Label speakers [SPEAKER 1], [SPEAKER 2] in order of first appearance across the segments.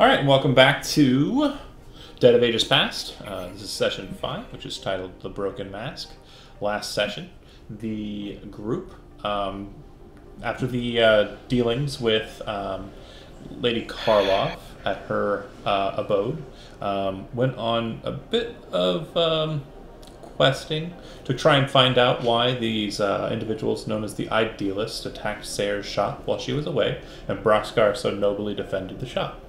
[SPEAKER 1] All right, and welcome back to Dead of Ages Past. This is session 5, which is titled The Broken Mask. Last session, the group, after the dealings with Lady Karloff at her abode, went on a bit of questing to try and find out why these individuals known as the Idealist attacked Sayre's shop while she was away, and Broxgar so nobly defended the shop.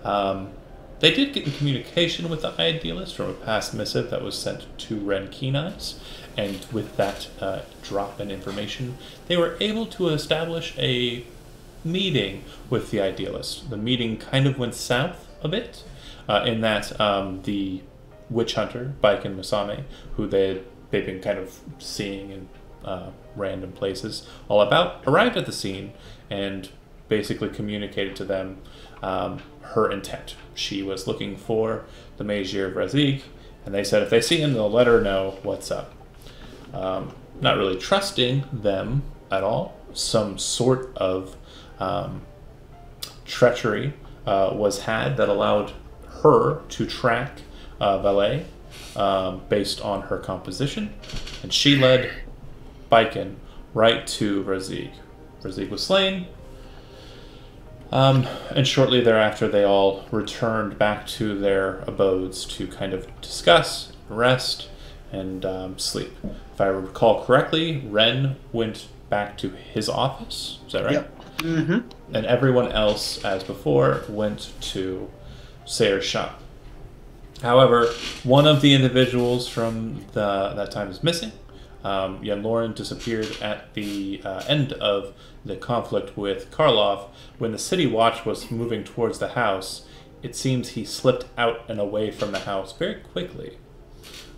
[SPEAKER 1] They did get in communication with the Idealist from a past missive that was sent to Ren Keeneyes, and with that drop in information, they were able to establish a meeting with the Idealist. The meeting kind of went south a bit, in that the witch hunter, Baiken Masame, who they'd been kind of seeing in random places all about, arrived at the scene and basically communicated to them her intent. She was looking for the Magier of Razig, and they said if they see him, they'll let her know what's up. Not really trusting them at all. Some sort of treachery was had that allowed her to track Valet based on her composition, and she led Baiken right to Razig. Razig was slain. And shortly thereafter, they all returned back to their abodes to kind of discuss, rest, and sleep. If I recall correctly, Ren went back to his office. Is that right?
[SPEAKER 2] Yep. Mm-hmm.
[SPEAKER 1] And everyone else, as before, went to Sayre's shop. However, one of the individuals from that time is missing. Yen Lauren disappeared at the end of the conflict with Karloff. When the city watch was moving towards the house, it seems he slipped out and away from the house very quickly,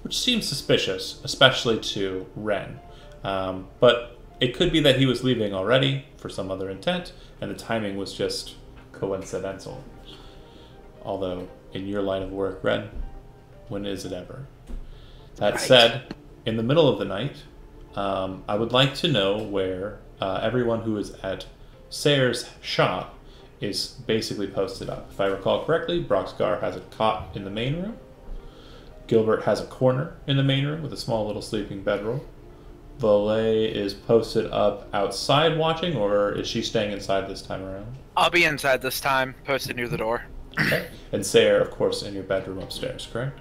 [SPEAKER 1] which seems suspicious, especially to Ren. But it could be that he was leaving already for some other intent, and the timing was just coincidental. Although, in your line of work, Ren, when is it ever? That said, in the middle of the night, I would like to know where everyone who is at Sayre's shop is basically posted up. If I recall correctly, Broxgar has a cot in the main room. Gilbert has a corner in the main room with a small little sleeping bedroll. Valet is posted up outside watching, or is she staying inside this time around?
[SPEAKER 3] I'll be inside this time, posted near the door.
[SPEAKER 1] Okay. And Sayre, of course, in your bedroom upstairs, correct?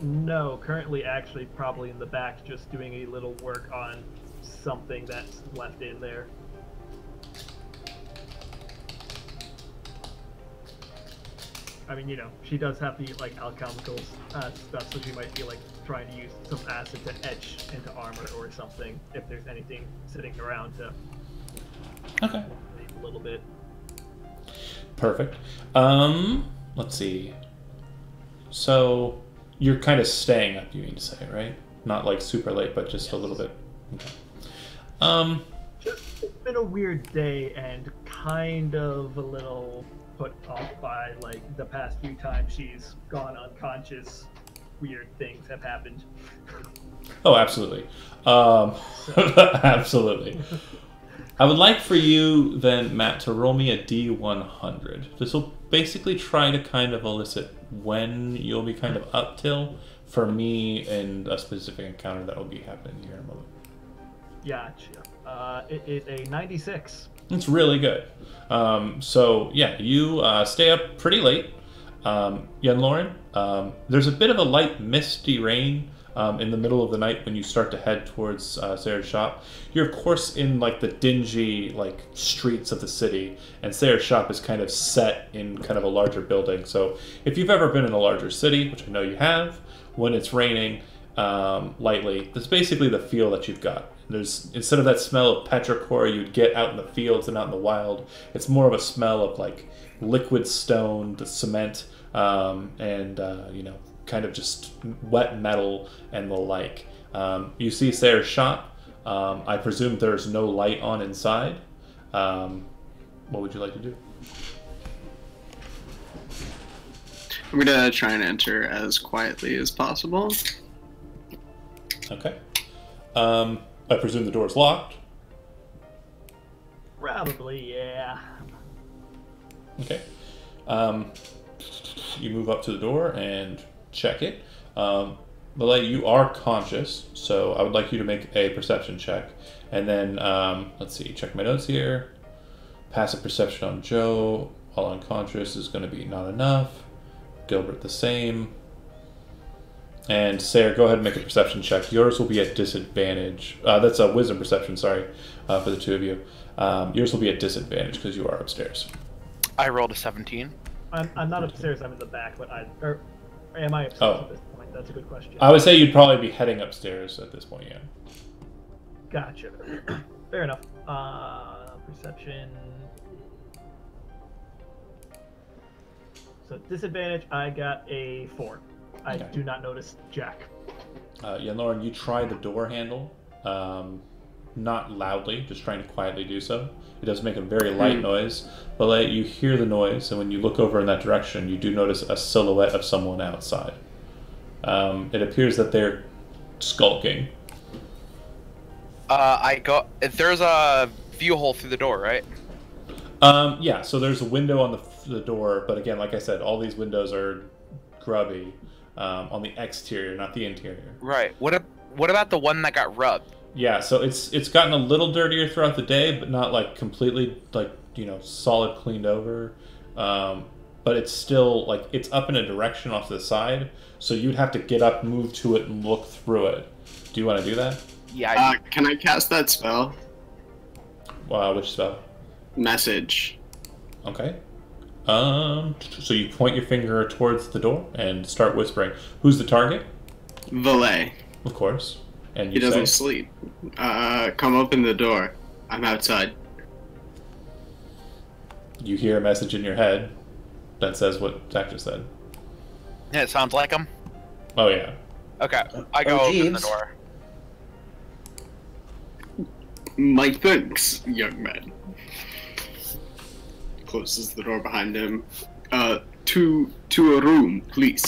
[SPEAKER 4] No, currently actually probably in the back just doing a little work on something that's left in there. I mean, you know, she does have the, like, alchemical stuff, so she might be, like, trying to use some acid to etch into armor or something, if there's anything sitting around to...
[SPEAKER 1] Okay.
[SPEAKER 4] A little bit.
[SPEAKER 1] Perfect. Let's see. So... You're kind of staying up, you mean to say, right? Not like super late, but just a little bit. Okay.
[SPEAKER 4] It's been a weird day and kind of a little put off by like the past few times she's gone unconscious. Weird things have happened.
[SPEAKER 1] Oh, absolutely. Absolutely. I would like for you then, Matt, to roll me a D100. This will basically try to kind of elicit when you'll be kind of up till for me and a specific encounter that will be happening here in a moment.
[SPEAKER 4] Gotcha. It is a 96.
[SPEAKER 1] It's really good. So, yeah, you stay up pretty late. Yen Lauren, there's a bit of a light misty rain in the middle of the night when you start to head towards Sayre's shop. You're of course in like the dingy like streets of the city, and Sayre's shop is kind of set in kind of a larger building. So if you've ever been in a larger city, which I know you have, when it's raining lightly, that's basically the feel that you've got. There's, instead of that smell of petrichor you'd get out in the fields and out in the wild, it's more of a smell of like liquid stone, the cement, and you know, kind of just wet metal and the like. You see Sayre's shop. I presume there's no light on inside. What would you like to do?
[SPEAKER 2] I'm gonna try and enter as quietly as possible.
[SPEAKER 1] Okay. I presume the door's locked.
[SPEAKER 4] Probably, yeah.
[SPEAKER 1] Okay. You move up to the door and check it. Malay, you are conscious, so I would like you to make a perception check. And then, let's see, check my notes here. Passive perception on Joe, while unconscious, is going to be not enough. Gilbert the same. And Sarah, go ahead and make a perception check. Yours will be at disadvantage. That's a wisdom perception, sorry, for the two of you. Yours will be at disadvantage because you are upstairs.
[SPEAKER 3] I rolled a 17.
[SPEAKER 4] I'm not upstairs. I'm in the back, but or am I upstairs at this point? That's a good question.
[SPEAKER 1] I would say you'd probably be heading upstairs at this point, yeah.
[SPEAKER 4] Gotcha. Fair enough. Perception. So disadvantage, I got a 4. I do not notice Jack.
[SPEAKER 1] Yeah, Lauren, you try the door handle. Not loudly, just trying to quietly do so. It does make a very light noise, but you hear the noise, and when you look over in that direction, you do notice a silhouette of someone outside. It appears that they're skulking.
[SPEAKER 3] There's a view hole through the door, right?
[SPEAKER 1] Yeah, so there's a window on the door, but again, like I said, all these windows are grubby on the exterior, not the interior.
[SPEAKER 3] Right. What about the one that got rubbed?
[SPEAKER 1] Yeah, so it's gotten a little dirtier throughout the day, but not like completely solid cleaned over. But it's still it's up in a direction off to the side, so you'd have to get up, move to it, and look through it. Do you want to do that?
[SPEAKER 3] Yeah.
[SPEAKER 2] Can I cast that spell?
[SPEAKER 1] Which spell?
[SPEAKER 2] Message.
[SPEAKER 1] Okay. So you point your finger towards the door and start whispering. Who's the target?
[SPEAKER 2] Valet.
[SPEAKER 1] Of course. And
[SPEAKER 2] He doesn't sleep. Come open the door. I'm outside.
[SPEAKER 1] You hear a message in your head that says what Zach just said.
[SPEAKER 3] Yeah, it sounds like him.
[SPEAKER 1] Oh, yeah.
[SPEAKER 3] Okay, I go open the door.
[SPEAKER 2] My thanks, young man. Closes the door behind him. To a room, please.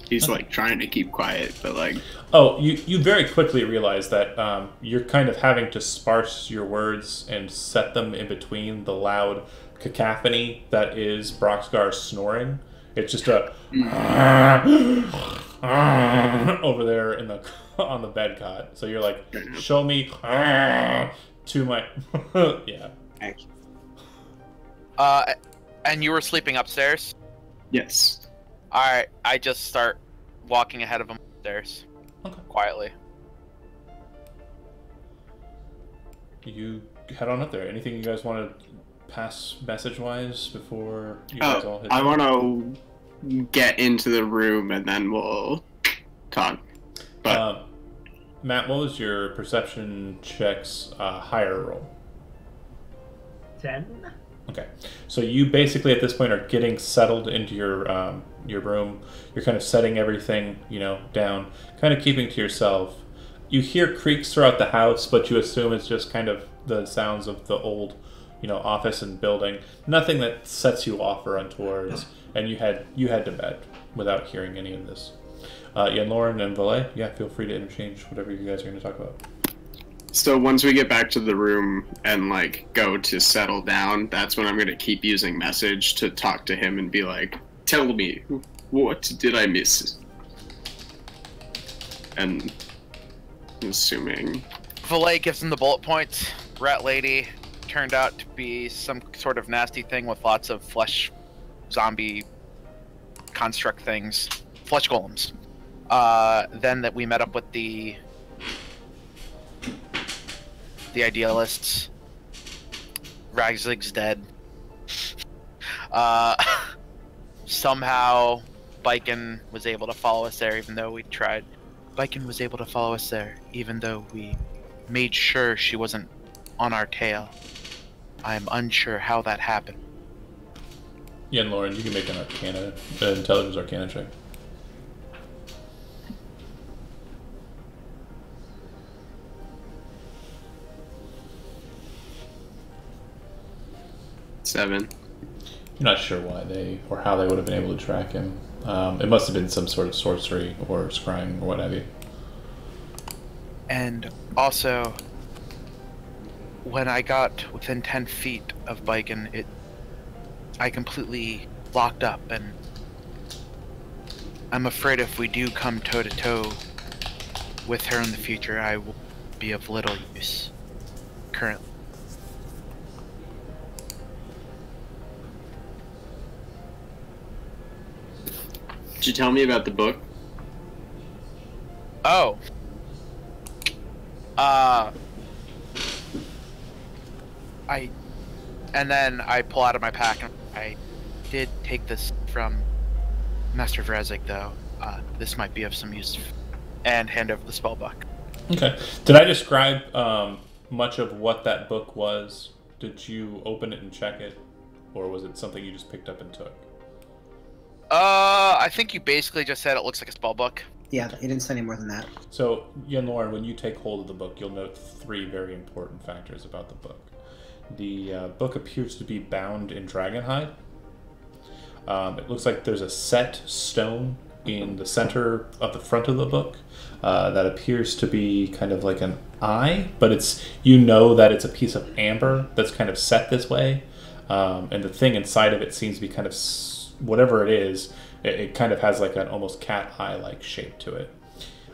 [SPEAKER 2] He's trying to keep quiet, but
[SPEAKER 1] Oh, you very quickly realize that you're kind of having to sparse your words and set them in between the loud cacophony that is Broxgar snoring. It's just a over there on the bed cot. So you're like, show me to my yeah.
[SPEAKER 3] And you were sleeping upstairs?
[SPEAKER 2] Yes.
[SPEAKER 3] Alright, I just start walking ahead of him upstairs.
[SPEAKER 1] Okay.
[SPEAKER 3] Quietly.
[SPEAKER 1] You head on up there. Anything you guys want to pass message-wise before you guys all hit?
[SPEAKER 2] I want to get into the room and then we'll talk. But
[SPEAKER 1] Matt, what was your perception checks higher roll?
[SPEAKER 4] 10.
[SPEAKER 1] Okay, so you basically at this point are getting settled into your room. You're kind of setting everything, down, kind of keeping to yourself. You hear creaks throughout the house, but you assume it's just kind of the sounds of the old, office and building. Nothing that sets you off or untowards. And you head to bed without hearing any of this. Lauren and Valet, feel free to interchange whatever you guys are going to talk about.
[SPEAKER 2] So once we get back to the room and go to settle down, that's when I'm going to keep using message to talk to him and be like, tell me, what did I miss? And I'm assuming...
[SPEAKER 3] Valet gives him the bullet points. Rat lady turned out to be some sort of nasty thing with lots of flesh zombie construct things. Flesh golems. Then that we met up with the idealists. Ragzig's dead. Somehow Biken was able to follow us there even though we tried. Biken was able to follow us there even though we made sure she wasn't on our tail. I'm unsure how that happened.
[SPEAKER 1] Yeah, and Lauren, you can make an intelligence arcana check.
[SPEAKER 2] Seven.
[SPEAKER 1] You're not sure why or how they would have been able to track him. It must have been some sort of sorcery or scrying or what have you.
[SPEAKER 3] And also, when I got within 10 feet of Biken, I completely locked up, and I'm afraid if we do come toe to toe with her in the future, I will be of little use currently.
[SPEAKER 2] Did you tell me about the book?
[SPEAKER 3] Oh. And then I pull out of my pack, and I did take this from Master Vrazik, though. This might be of some use, and hand over the spellbook.
[SPEAKER 1] Okay. Did I describe much of what that book was? Did you open it and check it? Or was it something you just picked up and took?
[SPEAKER 3] I think you basically just said it looks like a spellbook.
[SPEAKER 5] Yeah, you didn't say any more than that.
[SPEAKER 1] So, Yenlorn, when you take hold of the book, you'll note 3 very important factors about the book. The book appears to be bound in dragonhide. It looks like there's a set stone in the center of the front of the book that appears to be kind of like an eye, but it's, you know that it's a piece of amber that's kind of set this way, and the thing inside of it seems to be kind of, whatever it is, it kind of has like an almost cat eye like shape to it.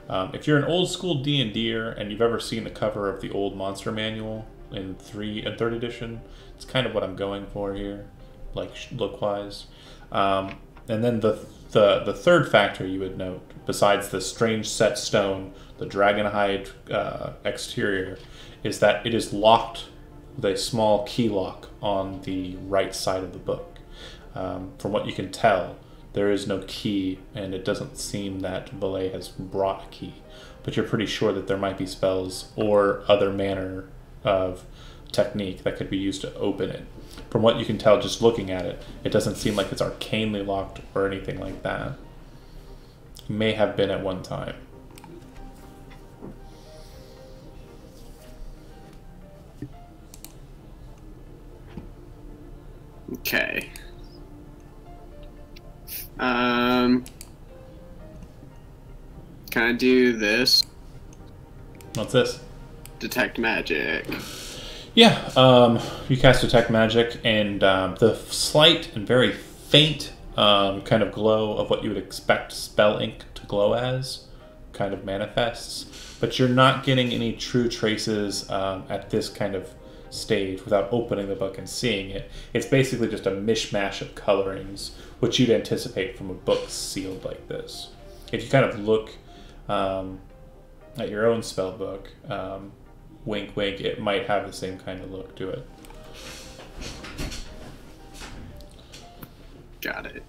[SPEAKER 1] If you're an old school D&Der and you've ever seen the cover of the old Monster Manual in 3rd and 3rd edition, it's kind of what I'm going for here, like look wise. And then the third factor you would note, besides the strange set stone, the dragonhide exterior, is that it is locked with a small key lock on the right side of the book. From what you can tell, there is no key, and it doesn't seem that Valet has brought a key. But you're pretty sure that there might be spells or other manner of technique that could be used to open it. From what you can tell just looking at it, it doesn't seem like it's arcanely locked or anything like that. It may have been at one time.
[SPEAKER 2] Okay. Can I do this?
[SPEAKER 1] What's this?
[SPEAKER 2] Detect magic.
[SPEAKER 1] Yeah, you cast Detect Magic, and the slight and very faint kind of glow of what you would expect spell ink to glow as kind of manifests, but you're not getting any true traces at this kind of stage without opening the book and seeing it. It's basically just a mishmash of colorings, which you'd anticipate from a book sealed like this. If you kind of look at your own spell book, wink wink, it might have the same kind of look to it.
[SPEAKER 2] Got it.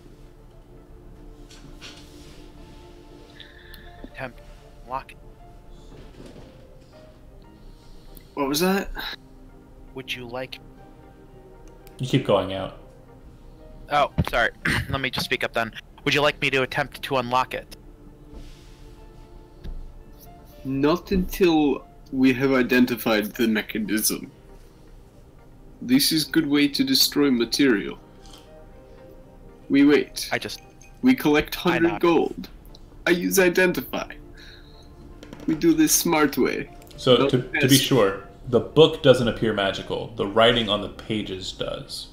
[SPEAKER 3] Attempt lock it.
[SPEAKER 2] What was that?
[SPEAKER 3] Would you like?
[SPEAKER 1] You keep going out.
[SPEAKER 3] Oh, sorry. Let me just speak up then. Would you like me to attempt to unlock it?
[SPEAKER 2] Not until we have identified the mechanism. This is a good way to destroy material. We wait. We collect 100 gold. I use identify. We do this smart way.
[SPEAKER 1] So to be sure, the book doesn't appear magical. The writing on the pages does.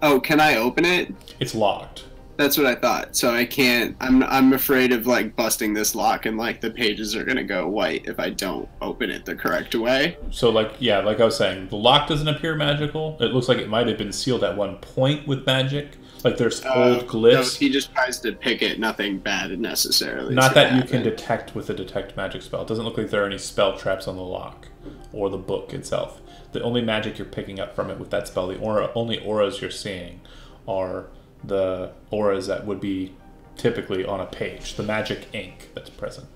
[SPEAKER 2] Oh, can I open it?
[SPEAKER 1] It's locked.
[SPEAKER 2] That's what I thought. So I can't. I'm afraid of like busting this lock and like the pages are gonna go white if I don't open it the correct way.
[SPEAKER 1] So like I was saying, the lock doesn't appear magical. It looks like it might have been sealed at one point with magic. Like there's old glyphs.
[SPEAKER 2] No, if he just tries to pick it, nothing bad necessarily.
[SPEAKER 1] Not that you can detect with a detect magic spell. It doesn't look like there are any spell traps on the lock or the book itself. The only magic you're picking up from it with that spell, only auras you're seeing are the auras that would be typically on a page, the magic ink that's present.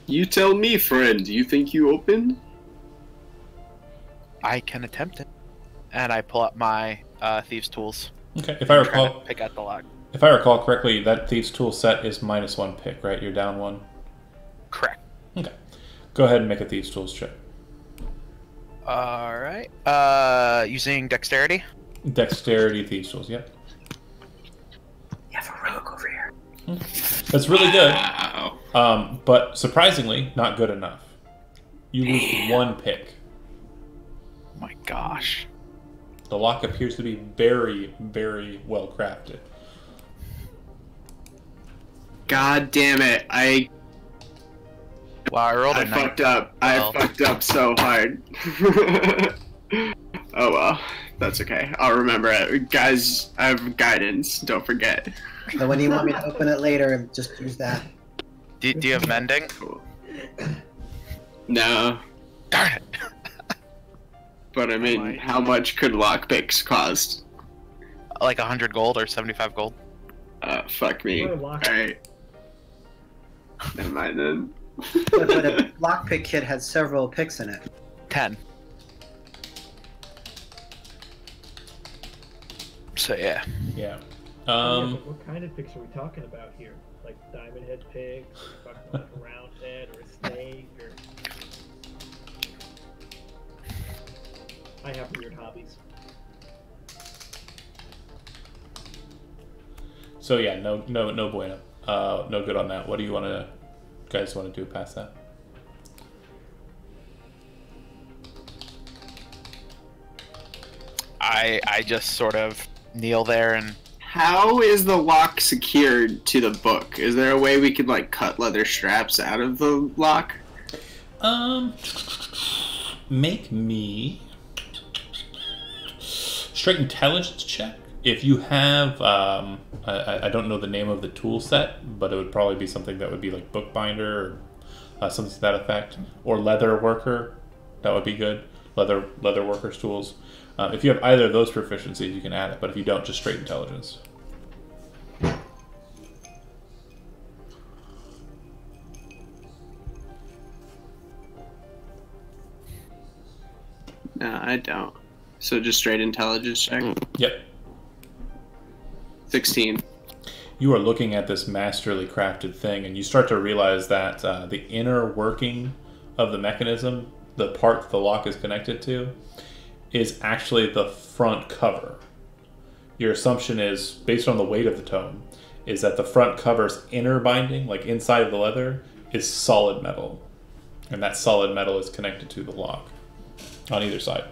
[SPEAKER 2] You tell me, friend. You think you opened?
[SPEAKER 3] I can attempt it. And I pull up my thieves' tools.
[SPEAKER 1] Okay, if I recall,
[SPEAKER 3] pick out the lock.
[SPEAKER 1] If I recall correctly, that thieves' tool set is -1 pick, right? You're down 1.
[SPEAKER 3] Correct.
[SPEAKER 1] Okay, go ahead and make a thieves' tools check.
[SPEAKER 3] All right. Using dexterity.
[SPEAKER 1] Dexterity thieves' tools. Yep.
[SPEAKER 5] You have a rogue over here.
[SPEAKER 1] That's really good.
[SPEAKER 2] Wow.
[SPEAKER 1] But surprisingly, not good enough. You lose 1 pick.
[SPEAKER 3] Oh my gosh.
[SPEAKER 1] The lock appears to be very, very well crafted.
[SPEAKER 2] God damn it!
[SPEAKER 3] Wow, I rolled a
[SPEAKER 2] I
[SPEAKER 3] 9.
[SPEAKER 2] fucked up.
[SPEAKER 3] Well.
[SPEAKER 2] I fucked up so hard. Oh well, that's okay. I'll remember it. Guys, I have guidance. Don't forget.
[SPEAKER 5] So when you want me to open it later, just use that.
[SPEAKER 3] Do you have mending?
[SPEAKER 2] Cool. No,
[SPEAKER 3] Darn it!
[SPEAKER 2] but I mean, how much could lockpicks cost?
[SPEAKER 3] Like 100 gold or 75 gold?
[SPEAKER 2] Fuck me.
[SPEAKER 4] What a lock-
[SPEAKER 2] Alright. Never mind then.
[SPEAKER 5] But a lockpick kit had several picks in it.
[SPEAKER 3] 10. So yeah.
[SPEAKER 1] Yeah.
[SPEAKER 4] Yeah, but what kind of picks are we talking about here? Like diamond head pig, or fucking like a round head, or a snake, or... I have weird hobbies.
[SPEAKER 1] So yeah, no bueno. No good on that. What do you guys want to do past that?
[SPEAKER 3] I just sort of kneel there and
[SPEAKER 2] How is the lock secured to the book? Is there a way we could like cut leather straps out of the lock?
[SPEAKER 1] Make me straight intelligence check. If you have, I don't know the name of the tool set, but it would probably be something that would be like bookbinder or something to that effect, or leather worker. That would be good. Leather workers tools. If you have either of those proficiencies, you can add it. But if you don't, just straight intelligence.
[SPEAKER 2] No, I don't. So just straight intelligence check.
[SPEAKER 1] Yep.
[SPEAKER 2] 16.
[SPEAKER 1] You are looking at this masterly crafted thing, and you start to realize that the inner working of the mechanism, the part the lock is connected to, is actually the front cover. Your assumption is, based on the weight of the tome, is that the front cover's inner binding, like inside of the leather, is solid metal. And that solid metal is connected to the lock on either side.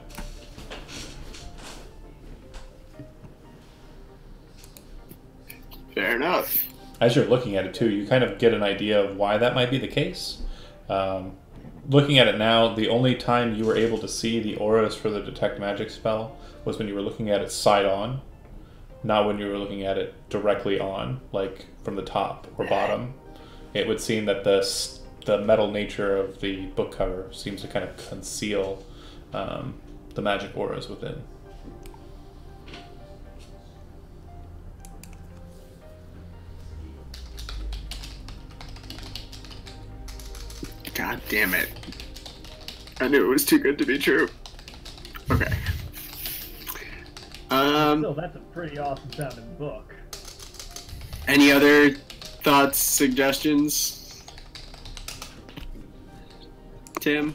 [SPEAKER 2] Fair enough.
[SPEAKER 1] As you're looking at it too, you kind of get an idea of why that might be the case. Looking at it now, the only time you were able to see the auras for the detect magic spell was when you were looking at it side on, not when you were looking at it directly on, like from the top or bottom. It would seem that the metal nature of the book cover seems to kind of conceal the magic auras within.
[SPEAKER 2] God damn it. I knew it was too good to be true. Okay.
[SPEAKER 4] Still, that's a pretty awesome sounding book.
[SPEAKER 2] Any other thoughts, suggestions? Tim?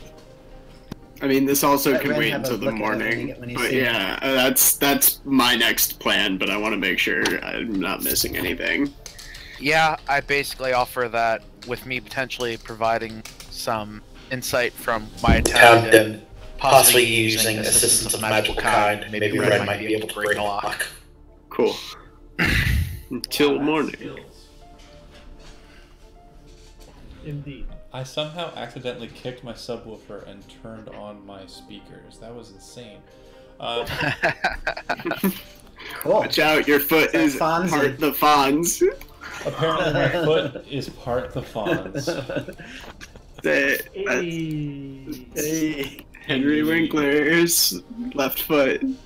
[SPEAKER 2] I mean, this also
[SPEAKER 5] Let
[SPEAKER 2] can
[SPEAKER 5] Ren
[SPEAKER 2] wait
[SPEAKER 5] have a
[SPEAKER 2] until the
[SPEAKER 5] look at it when
[SPEAKER 2] morning.
[SPEAKER 5] he- when he
[SPEAKER 2] But
[SPEAKER 5] sees it.
[SPEAKER 2] yeah, that's my next plan, but I want to make sure I'm not missing anything.
[SPEAKER 3] yeah, I basically offer that with me potentially providing some insight from my attempt and possibly using assistance of magical kind. Maybe Red might be able to break the lock.
[SPEAKER 2] Cool. Until morning.
[SPEAKER 4] Indeed.
[SPEAKER 1] I somehow accidentally kicked my subwoofer and turned on my speakers. That was insane.
[SPEAKER 5] Cool.
[SPEAKER 2] Watch out, your foot
[SPEAKER 5] that
[SPEAKER 2] is
[SPEAKER 5] Fonzie?
[SPEAKER 2] part the Fonz.
[SPEAKER 1] Apparently my foot is part the Fonz.
[SPEAKER 5] Hey.
[SPEAKER 2] Henry Winkler's left foot.
[SPEAKER 1] You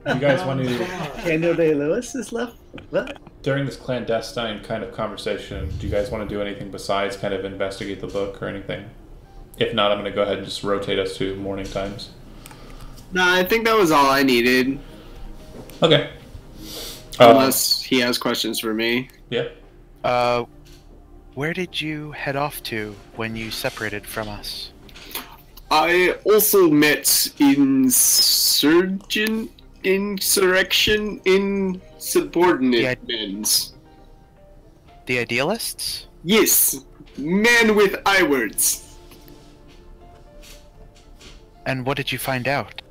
[SPEAKER 1] guys want to,
[SPEAKER 5] Daniel Day-Lewis is left. What?
[SPEAKER 1] during this clandestine kind of conversation, do you guys want to do anything besides kind of investigate the book or anything? If not, I'm going to go ahead and just rotate us to morning times.
[SPEAKER 2] No, I think that was all I needed.
[SPEAKER 1] Okay.
[SPEAKER 2] Unless he has questions for me.
[SPEAKER 1] Yeah.
[SPEAKER 3] Where did you head off to when you separated from us?
[SPEAKER 2] I also met insurrection insubordinate men's.
[SPEAKER 3] The Idealists?
[SPEAKER 2] Yes, men with I words.
[SPEAKER 3] And what did you find out?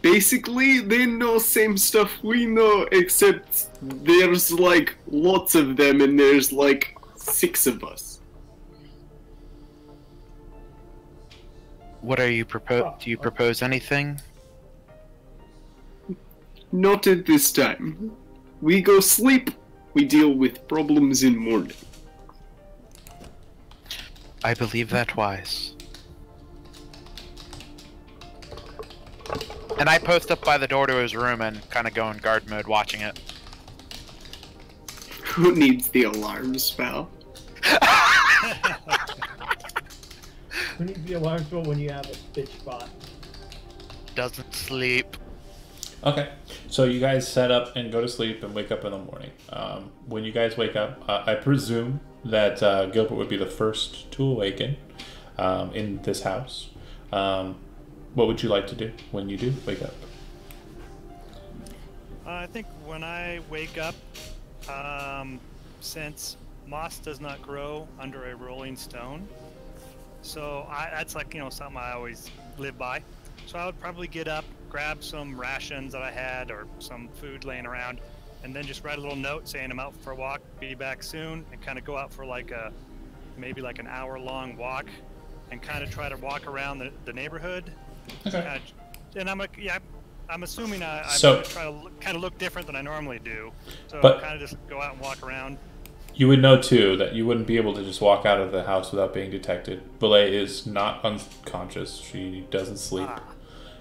[SPEAKER 2] Basically, they know same stuff we know, except there's like lots of them and there's like 6 of us.
[SPEAKER 3] What are you propose? Do you propose anything?
[SPEAKER 2] Not at this time. We go sleep, we deal with problems in morning.
[SPEAKER 3] I believe that wise. And I post up by the door to his room and kind of go in guard mode watching it.
[SPEAKER 2] Who needs the alarm spell?
[SPEAKER 4] Who needs the alarm spell when you have a bitch bot?
[SPEAKER 3] Doesn't sleep.
[SPEAKER 1] Okay, so you guys set up and go to sleep and wake up in the morning. When you guys wake up, I presume that Gilbert would be the first to awaken in this house. What would you like to do when you do wake up?
[SPEAKER 6] I think when I wake up, since moss does not grow under a rolling stone, so that's like, something I always live by. So I would probably get up, grab some rations that I had or some food laying around, and then just write a little note saying I'm out for a walk, be back soon, and kind of go out for maybe like an hour-long walk, and kind of try to walk around the neighborhood.
[SPEAKER 1] Okay.
[SPEAKER 6] And I'm assuming I'm
[SPEAKER 1] So-
[SPEAKER 6] going to try to kind of look different than I normally do. So
[SPEAKER 1] But-
[SPEAKER 6] kind of just go out and walk around.
[SPEAKER 1] You would know too that you wouldn't be able to just walk out of the house without being detected. Valet is not unconscious; she doesn't sleep.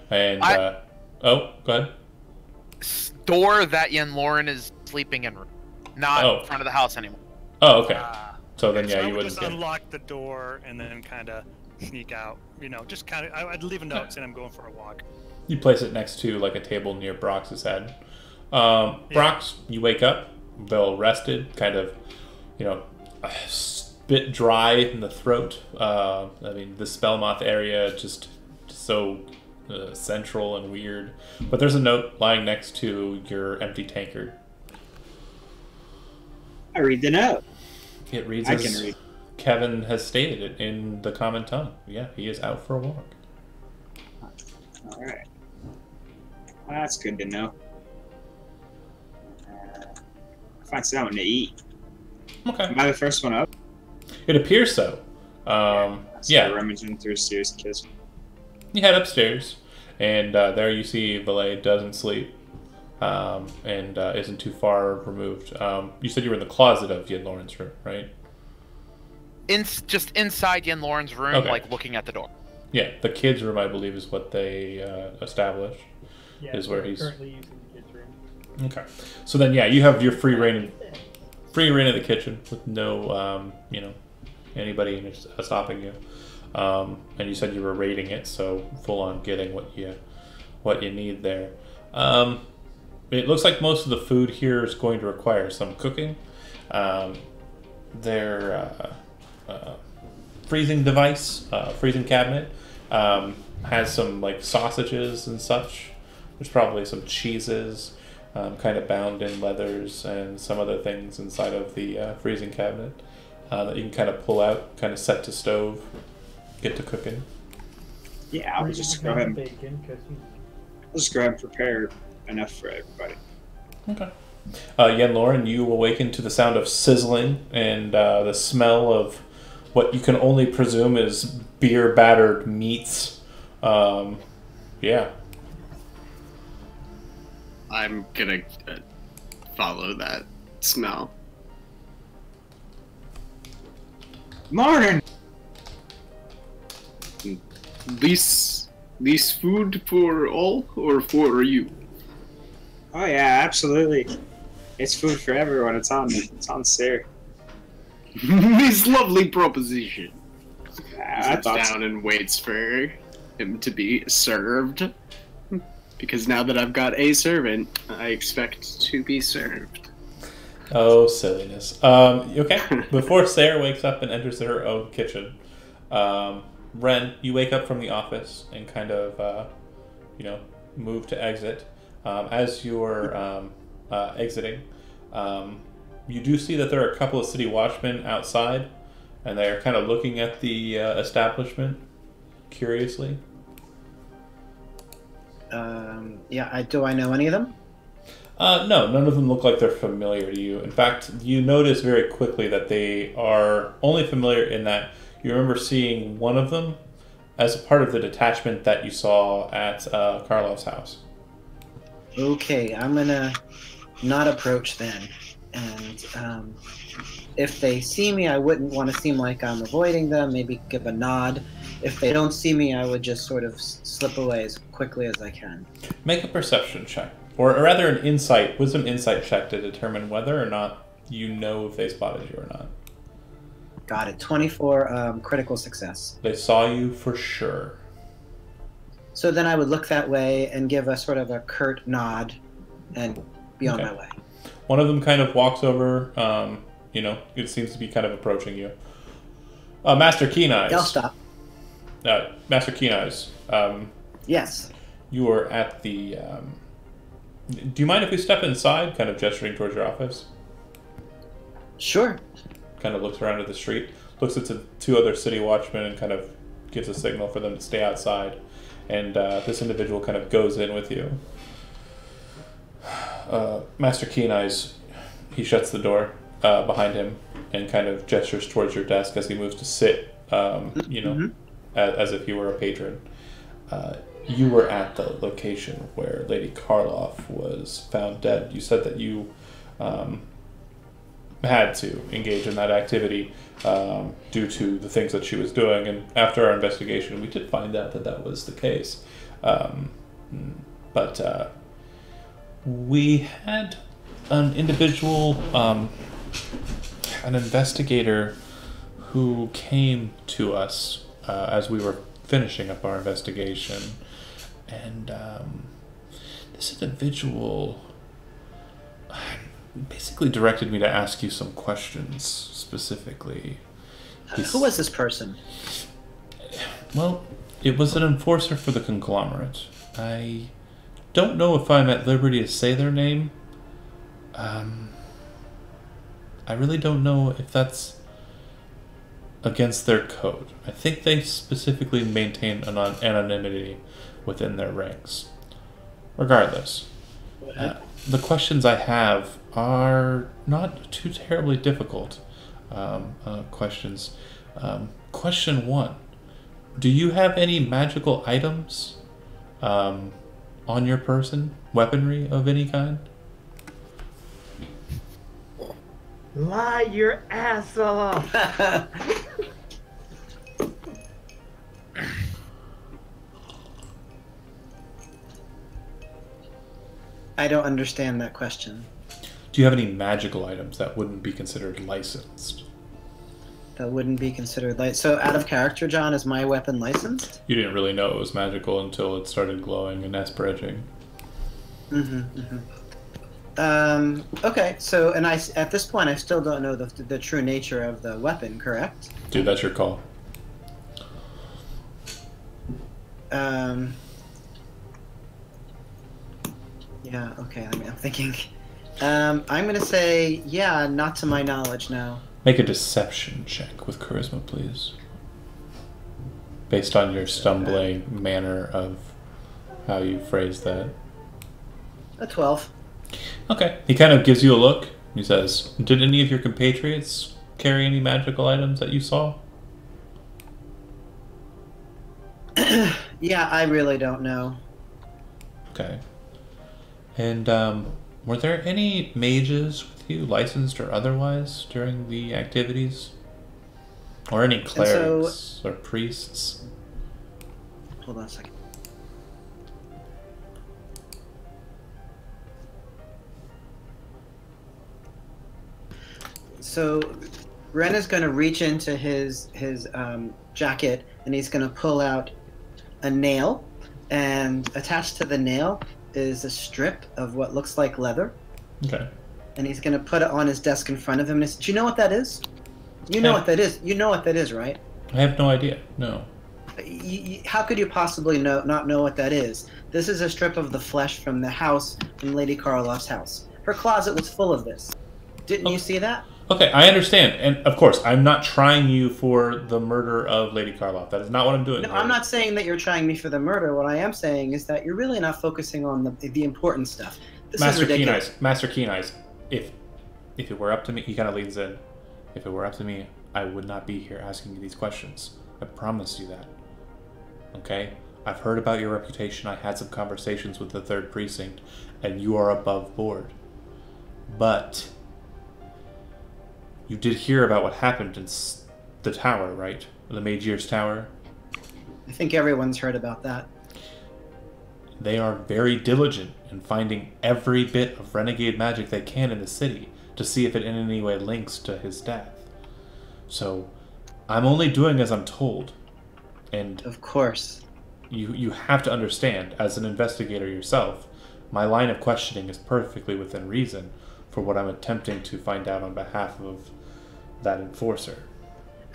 [SPEAKER 1] And oh, go ahead.
[SPEAKER 3] Door that Yen Lauren is sleeping in, not in front of the house anymore.
[SPEAKER 1] Oh, okay. So then,
[SPEAKER 6] So
[SPEAKER 1] yeah,
[SPEAKER 6] I
[SPEAKER 1] you
[SPEAKER 6] would
[SPEAKER 1] wouldn't
[SPEAKER 6] just
[SPEAKER 1] get.
[SPEAKER 6] unlock the door and then kind of sneak out. Just kind of. I'd leave a note saying I'm going for a walk.
[SPEAKER 1] You place it next to like a table near Brox's head. Brox, you wake up, well rested, kind of, a bit dry in the throat. I mean, the Spellmoth area just so central and weird. But there's a note lying next to your empty tankard.
[SPEAKER 7] I read the note.
[SPEAKER 1] It reads
[SPEAKER 7] I
[SPEAKER 1] as
[SPEAKER 7] can read.
[SPEAKER 1] Kevin has stated it in the common tongue. Yeah, he is out for a walk.
[SPEAKER 7] All right. Well, that's good to know. Find something to eat.
[SPEAKER 1] Okay.
[SPEAKER 7] Am I the first one up?
[SPEAKER 1] It appears so. Yeah.
[SPEAKER 7] Rummaging through Sears kitchen.
[SPEAKER 1] You head upstairs, and there you see Valet doesn't sleep, and isn't too far removed. You said you were in the closet of Yen Lauren's room, right?
[SPEAKER 3] Just inside Yen Lauren's room,
[SPEAKER 1] Okay.
[SPEAKER 3] like looking at the door.
[SPEAKER 1] Yeah, the kids' room, I believe, is what they established.
[SPEAKER 4] Yeah,
[SPEAKER 1] Is where
[SPEAKER 4] we're
[SPEAKER 1] he's-
[SPEAKER 4] currently using the kids' room.
[SPEAKER 1] Okay. So then, yeah, you have your free reign of the kitchen with no, anybody in it stopping you. And you said you were raiding it, so full on getting what you need there. It looks like most of the food here is going to require some cooking. Their freezing device, freezing cabinet, has some like sausages and such. There's probably some cheeses, kind of bound in leathers, and some other things inside of the freezing cabinet that you can kind of pull out, kind of set to stove, get to cooking.
[SPEAKER 7] Yeah, I'll just go ahead and
[SPEAKER 4] bacon,
[SPEAKER 7] I'll just go ahead and prepare enough for everybody.
[SPEAKER 1] Okay. Yen Lauren, you awaken to the sound of sizzling and the smell of what you can only presume is beer-battered meats. Yeah.
[SPEAKER 2] I'm gonna follow that smell.
[SPEAKER 7] Morning!
[SPEAKER 2] This food for all or for you?
[SPEAKER 7] Oh yeah, absolutely. It's food for everyone. It's on sale.
[SPEAKER 2] This lovely proposition.
[SPEAKER 7] I
[SPEAKER 2] Sits
[SPEAKER 7] thought so.
[SPEAKER 2] down and waits for him to be served. Because now that I've got a servant, I expect to be served.
[SPEAKER 1] Oh, silliness. Okay. Before Sarah wakes up and enters her own kitchen, Ren, you wake up from the office and kind of, move to exit. As you're exiting, you do see that there are a couple of city watchmen outside, and they are kind of looking at the establishment curiously.
[SPEAKER 5] Yeah, do I know any of them?
[SPEAKER 1] No, none of them look like they're familiar to you. In fact, you notice very quickly that they are only familiar in that you remember seeing one of them as a part of the detachment that you saw at Karlov's house.
[SPEAKER 5] Okay, I'm gonna not approach then. And if they see me, I wouldn't want to seem like I'm avoiding them, maybe give a nod. If they don't see me, I would just sort of slip away as quickly as I can.
[SPEAKER 1] Make a perception check. Or rather an wisdom insight check to determine whether or not you know if they spotted you or not.
[SPEAKER 5] Got it. 24 critical success.
[SPEAKER 1] They saw you for sure.
[SPEAKER 5] So then I would look that way and give a sort of a curt nod and be on my way.
[SPEAKER 1] One of them kind of walks over, it seems to be kind of approaching you. Master Keen Eyes.
[SPEAKER 5] I'll stop.
[SPEAKER 1] Master Keen Eyes.
[SPEAKER 5] Yes.
[SPEAKER 1] You are at the... do you mind if we step inside, kind of gesturing towards your office?
[SPEAKER 5] Sure.
[SPEAKER 1] Kind of looks around at the street, looks at the two other city watchmen and kind of gives a signal for them to stay outside. And this individual kind of goes in with you. Master Keen Eyes, he shuts the door behind him and kind of gestures towards your desk as he moves to sit, as if you were a patron. You were at the location where Lady Karlov was found dead. You said that you had to engage in that activity due to the things that she was doing, and after our investigation we did find out that that was the case. But we had an individual, an investigator who came to us as we were finishing up our investigation, and this individual basically directed me to ask you some questions specifically.
[SPEAKER 5] Who was this person?
[SPEAKER 1] Well, it was an enforcer for the conglomerate. I don't know if I'm at liberty to say their name. I really don't know if that's against their code. I think they specifically maintain anonymity within their ranks. Regardless, the questions I have are not too terribly difficult questions. Question 1. Do you have any magical items on your person? Weaponry of any kind?
[SPEAKER 4] Lie your ass off!
[SPEAKER 5] I don't understand that question.
[SPEAKER 1] Do you have any magical items that wouldn't be considered licensed?
[SPEAKER 5] That wouldn't be considered so out of character, John, is my weapon licensed?
[SPEAKER 1] You didn't really know it was magical until it started glowing and esperaging.
[SPEAKER 5] Okay, so, and at this point I still don't know the true nature of the weapon, correct?
[SPEAKER 1] Dude, that's your call.
[SPEAKER 5] Yeah, okay, I'm thinking. I'm gonna say, yeah, not to my knowledge, no.
[SPEAKER 1] Make a deception check with charisma, please. Based on your stumbling manner of how you phrased that.
[SPEAKER 5] A 12.
[SPEAKER 1] Okay. He kind of gives you a look. He says, did any of your compatriots carry any magical items that you saw?
[SPEAKER 5] Yeah, I really don't know.
[SPEAKER 1] Okay. And were there any mages with you, licensed or otherwise, during the activities? Or any clerics or priests?
[SPEAKER 5] Hold on a second. So Ren is going to reach into his jacket and he's going to pull out a nail, and attached to the nail is a strip of what looks like leather.
[SPEAKER 1] Okay.
[SPEAKER 5] And he's going to put it on his desk in front of him. And do you know what that is? You know what that is. You know what that is, right?
[SPEAKER 1] I have no idea. No.
[SPEAKER 5] How could you possibly not know what that is? This is a strip of the flesh from the house, from Lady Karlov's house. Her closet was full of this. Didn't you see that?
[SPEAKER 1] Okay, I understand. And, of course, I'm not trying you for the murder of Lady Karloff. That is not what I'm doing.
[SPEAKER 5] No, I'm not saying that you're trying me for the murder. What I am saying is that you're really not focusing on the important stuff. This is ridiculous.
[SPEAKER 1] Master Keen Eyes, if it were up to me, he kind of leans in. If it were up to me, I would not be here asking you these questions. I promise you that. Okay? I've heard about your reputation. I had some conversations with the 3rd Precinct, and you are above board. But you did hear about what happened in the tower, right? The Magier's Tower?
[SPEAKER 5] I think everyone's heard about that.
[SPEAKER 1] They are very diligent in finding every bit of renegade magic they can in the city to see if it in any way links to his death. So, I'm only doing as I'm told. And
[SPEAKER 5] of course.
[SPEAKER 1] You have to understand, as an investigator yourself, my line of questioning is perfectly within reason for what I'm attempting to find out on behalf of that enforcer.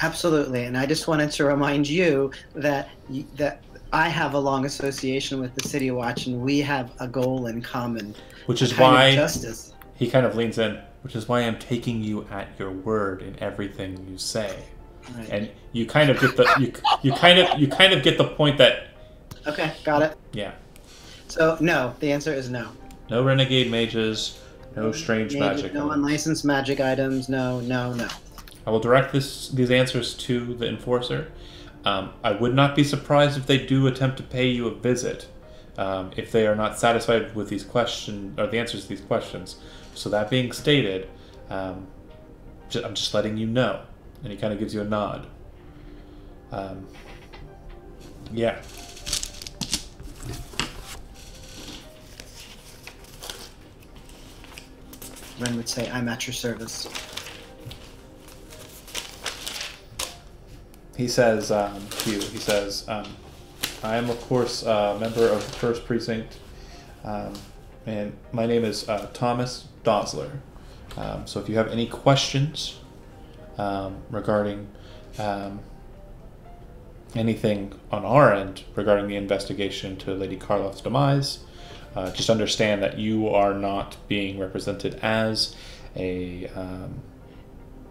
[SPEAKER 5] Absolutely, and I just wanted to remind you that I have a long association with the City Watch, and we have a goal in common.
[SPEAKER 1] Which is why
[SPEAKER 5] justice.
[SPEAKER 1] He kind of leans in. Which is why I'm taking you at your word in everything you say. Right. And you kind of get the you kind of get the point that.
[SPEAKER 5] Okay, got it.
[SPEAKER 1] Yeah.
[SPEAKER 5] So no, the answer is no.
[SPEAKER 1] No renegade mages, no strange magic.
[SPEAKER 5] No unlicensed magic items. No.
[SPEAKER 1] I will direct these answers to the enforcer. I would not be surprised if they do attempt to pay you a visit if they are not satisfied with these questions or the answers to these questions. So that being stated, I'm just letting you know, and he kind of gives you a nod. Yeah.
[SPEAKER 5] Ren would say, "I'm at your service."
[SPEAKER 1] He says to you, he says, I am, of course, a member of the 1st Precinct, and my name is Thomas Dosler. So if you have any questions regarding anything on our end regarding the investigation to Lady Karloff's demise, just understand that you are not being represented as a...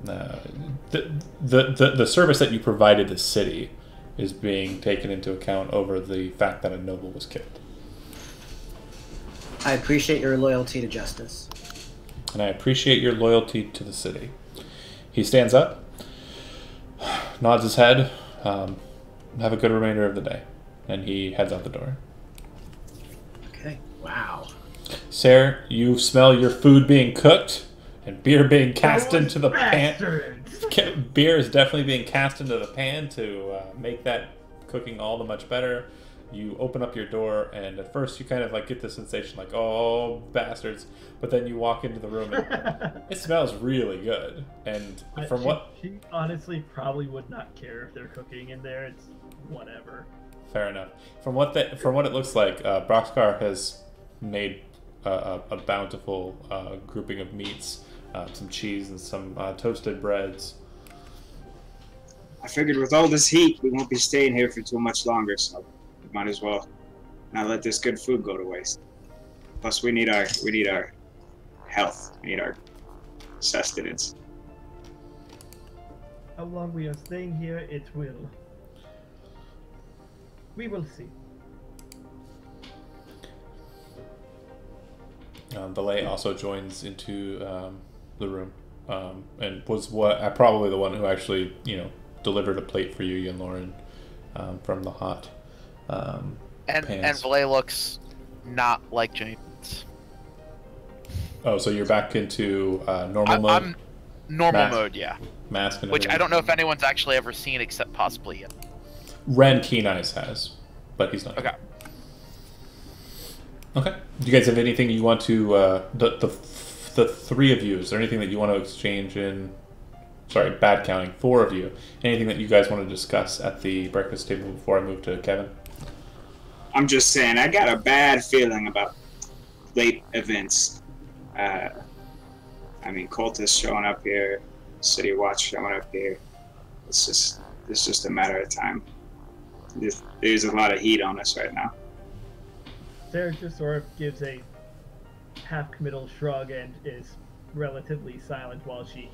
[SPEAKER 1] the service that you provided the city is being taken into account over the fact that a noble was killed.
[SPEAKER 5] I appreciate your loyalty to justice.
[SPEAKER 1] And I appreciate your loyalty to the city. He stands up, nods his head, have a good remainder of the day, and he heads out the door.
[SPEAKER 5] Okay. Wow.
[SPEAKER 1] Sarah, you smell your food being cooked and beer being cast into the pan. Beer is definitely being cast into the pan to make that cooking all the much better. You open up your door, and at first you kind of like get the sensation like, oh, bastards. But then you walk into the room, and it smells really good. And from
[SPEAKER 4] she honestly probably would not care if they're cooking in there. It's whatever.
[SPEAKER 1] Fair enough. From what it looks like, Broxcar has made a bountiful grouping of meats, some cheese, and some toasted breads.
[SPEAKER 7] I figured with all this heat, we won't be staying here for too much longer, so we might as well not let this good food go to waste. Plus, we need our health. We need our sustenance.
[SPEAKER 4] How long we are staying here, we will see.
[SPEAKER 1] Belay also joins into the room, and was probably the one who actually, delivered a plate for you, Yen'Loren, from the hot
[SPEAKER 3] and
[SPEAKER 1] pans.
[SPEAKER 3] Belay looks not like James.
[SPEAKER 1] Oh, so you're back into normal mode?
[SPEAKER 3] I'm normal mode, yeah.
[SPEAKER 1] Mask and
[SPEAKER 3] which
[SPEAKER 1] everything.
[SPEAKER 3] I don't know if anyone's actually ever seen except possibly yet.
[SPEAKER 1] Ren Keen Eyes has, but he's not.
[SPEAKER 3] Okay.
[SPEAKER 1] Okay. Do you guys have anything you want to the three of you? Is there anything that you want to exchange in? Sorry, bad counting. 4 of you. Anything that you guys want to discuss at the breakfast table before I move to Kevin?
[SPEAKER 7] I'm just saying, I got a bad feeling about late events. Cultists showing up here, City Watch showing up here. It's just a matter of time. There's a lot of heat on us right now.
[SPEAKER 4] Sarah just sort of gives a half-committal shrug and is relatively silent while she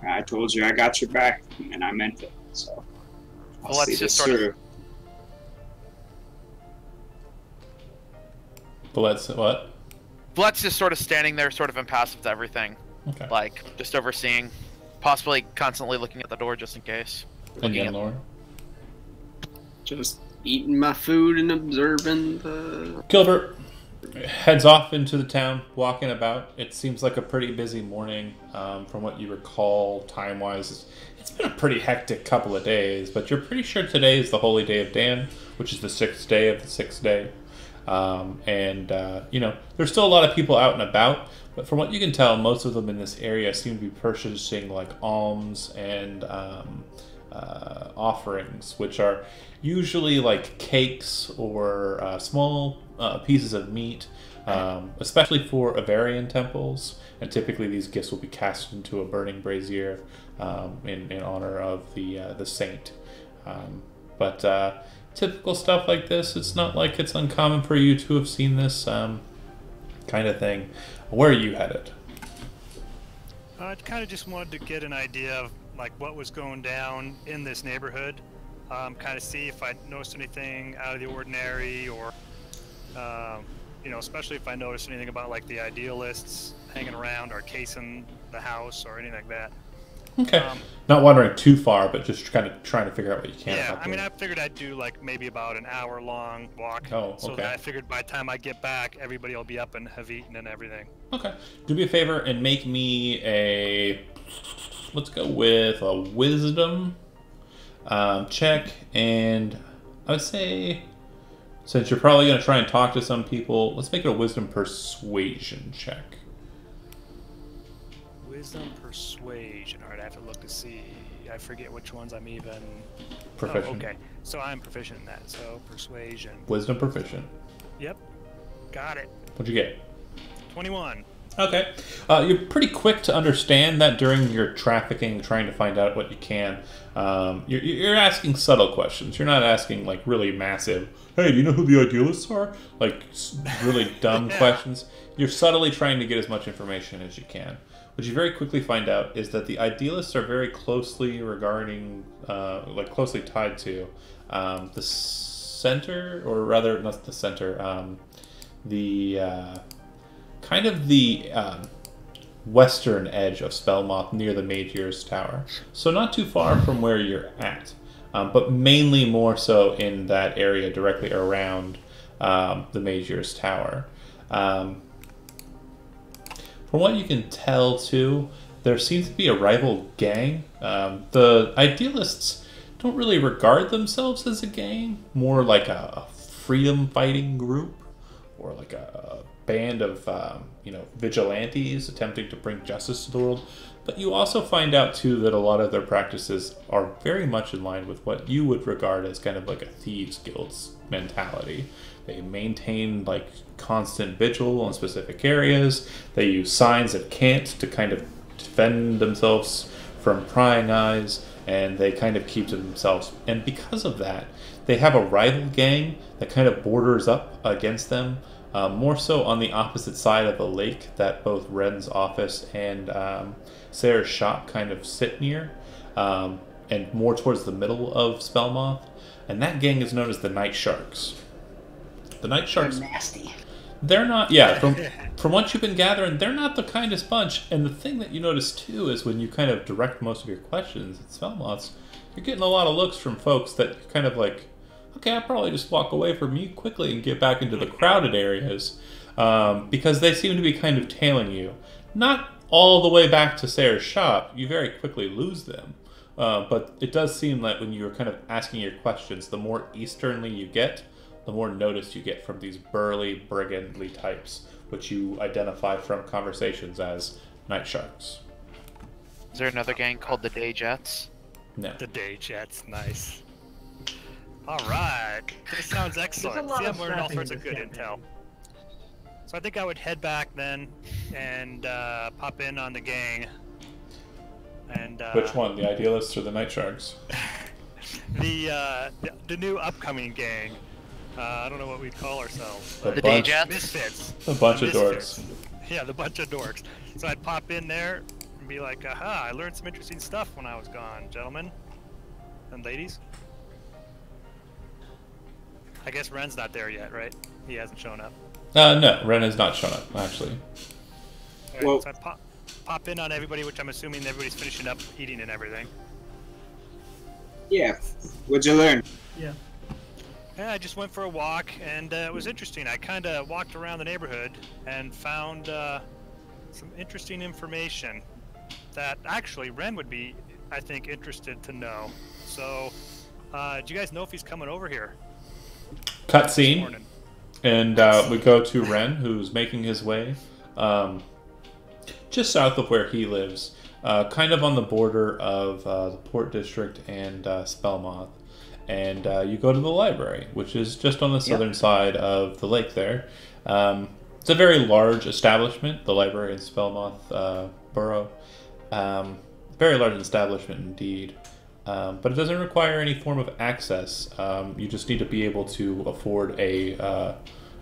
[SPEAKER 7] I told you I got your back, and I meant it. So I'll
[SPEAKER 3] Well, let's
[SPEAKER 7] see
[SPEAKER 3] just
[SPEAKER 7] this
[SPEAKER 3] sort of-
[SPEAKER 7] through.
[SPEAKER 1] But let's what?
[SPEAKER 3] Blutt's just sort of standing there, sort of impassive to everything,
[SPEAKER 1] Okay.
[SPEAKER 3] like just overseeing, possibly constantly looking at the door just in case.
[SPEAKER 1] And
[SPEAKER 3] Looking
[SPEAKER 1] then
[SPEAKER 3] at-
[SPEAKER 1] Lauren.
[SPEAKER 2] Just eating my food and observing the.
[SPEAKER 1] Gilbert heads off into the town, walking about. It seems like a pretty busy morning. From what you recall, time-wise, it's been a pretty hectic couple of days, but you're pretty sure today is the Holy Day of Dan, which is the 6th day of the 6th day. You know, there's still a lot of people out and about, but from what you can tell, most of them in this area seem to be purchasing like alms and offerings, which are usually like cakes or small pieces of meat, especially for Avarian temples. And typically these gifts will be cast into a burning brazier in honor of the saint. Typical stuff like this, it's not like it's uncommon for you to have seen this kind of thing. Where are you headed?
[SPEAKER 6] I kind of just wanted to get an idea of like what was going down in this neighborhood. Kind of see if I noticed anything out of the ordinary, or you know, especially if I noticed anything about like the idealists hanging around or casing the house or anything like that.
[SPEAKER 1] Okay. Not wandering too far, but just kind of trying to figure out what you can.
[SPEAKER 6] Yeah, I mean, I figured I'd do like maybe about an hour-long walk.
[SPEAKER 1] Oh,
[SPEAKER 6] So
[SPEAKER 1] okay.
[SPEAKER 6] that I figured by the time I get back, everybody will be up and have eaten and everything.
[SPEAKER 1] Okay. Do me a favor and make me a. Let's go with a wisdom check, and I would say, since you're probably going to try and talk to some people, let's make it a wisdom persuasion check.
[SPEAKER 6] Wisdom, persuasion. All right, I have to look to see. I forget which ones I'm even.
[SPEAKER 1] Proficient.
[SPEAKER 6] Oh, okay, so I'm proficient in that. So persuasion.
[SPEAKER 1] Wisdom proficient.
[SPEAKER 6] Yep, got it.
[SPEAKER 1] What'd you get?
[SPEAKER 6] 21.
[SPEAKER 1] Okay. You're pretty quick to understand that during your trafficking, trying to find out what you can, you're asking subtle questions. You're not asking, like, really massive, hey, do you know who the idealists are? Like, really dumb questions. You're subtly trying to get as much information as you can. What you very quickly find out is that the idealists are very closely closely tied to the center, or rather, not the center, kind of the western edge of Spellmoth near the Magier's Tower. So not too far from where you're at, but mainly more so in that area directly around the Magier's Tower. From what you can tell, too, there seems to be a rival gang. The idealists don't really regard themselves as a gang, more like a freedom-fighting group, or like a band of vigilantes attempting to bring justice to the world. But you also find out too that a lot of their practices are very much in line with what you would regard as kind of like a thieves guild's mentality. They maintain like constant vigil in specific areas. They use signs of cant to kind of defend themselves from prying eyes, and they kind of keep to themselves. And because of that, they have a rival gang that kind of borders up against them. More so on the opposite side of the lake that both Ren's office and Sarah's shop kind of sit near, and more towards the middle of Spellmoth. And that gang is known as the Night Sharks. The Night Sharks...
[SPEAKER 5] They're nasty.
[SPEAKER 1] They're not... Yeah, from what you've been gathering, they're not the kindest bunch. And the thing that you notice, too, is when you kind of direct most of your questions at Spellmoths, you're getting a lot of looks from folks that kind of like... Okay, I'll probably just walk away from you quickly and get back into the crowded areas, because they seem to be kind of tailing you. Not all the way back to Sarah's shop. You very quickly lose them. But it does seem like when you're kind of asking your questions, the more easternly you get, the more notice you get from these burly, brigandly types, which you identify from conversations as Night Sharks.
[SPEAKER 3] Is there another gang called the Day Jets?
[SPEAKER 1] No.
[SPEAKER 6] The Day Jets, nice. All right, this sounds excellent.
[SPEAKER 4] lot
[SPEAKER 6] See,
[SPEAKER 4] of
[SPEAKER 6] I'm learning all
[SPEAKER 4] strapping
[SPEAKER 6] sorts of
[SPEAKER 4] in
[SPEAKER 6] good
[SPEAKER 4] this
[SPEAKER 6] intel.
[SPEAKER 4] campaign.
[SPEAKER 6] So I think I would head back then and pop in on the gang. And
[SPEAKER 1] Which one, the Idealists or the Night Sharks?
[SPEAKER 6] the new upcoming gang. I don't know what we'd call ourselves.
[SPEAKER 1] The
[SPEAKER 3] The
[SPEAKER 1] bunch.
[SPEAKER 3] Day Jets?
[SPEAKER 6] Misfits.
[SPEAKER 1] A bunch of
[SPEAKER 6] Misfits.
[SPEAKER 1] dorks.
[SPEAKER 6] Yeah, the bunch of dorks. So I'd pop in there and be like, aha, I learned some interesting stuff when I was gone, gentlemen and ladies. I guess Ren's not there yet, right? He hasn't shown up.
[SPEAKER 1] No, Ren has not shown up, actually.
[SPEAKER 6] Right,
[SPEAKER 7] Well-
[SPEAKER 6] so I pop in on everybody, which I'm assuming everybody's finishing up eating and everything.
[SPEAKER 7] Yeah. What'd you learn?
[SPEAKER 4] Yeah.
[SPEAKER 6] Yeah, I just went for a walk, and it was interesting. I kind of walked around the neighborhood and found some interesting information that actually Ren would be, I think, interested to know. So, do you guys know if he's coming over here?
[SPEAKER 1] Cutscene,
[SPEAKER 6] Morning.
[SPEAKER 1] and we go to Ren, who's making his way just south of where he lives, kind of on the border of the Port District and Spellmoth. And you go to the library, which is just on the southern side of the lake there. It's a very large establishment, the library in Spellmoth Borough. Very large establishment indeed. But it doesn't require any form of access. You just need to be able to afford a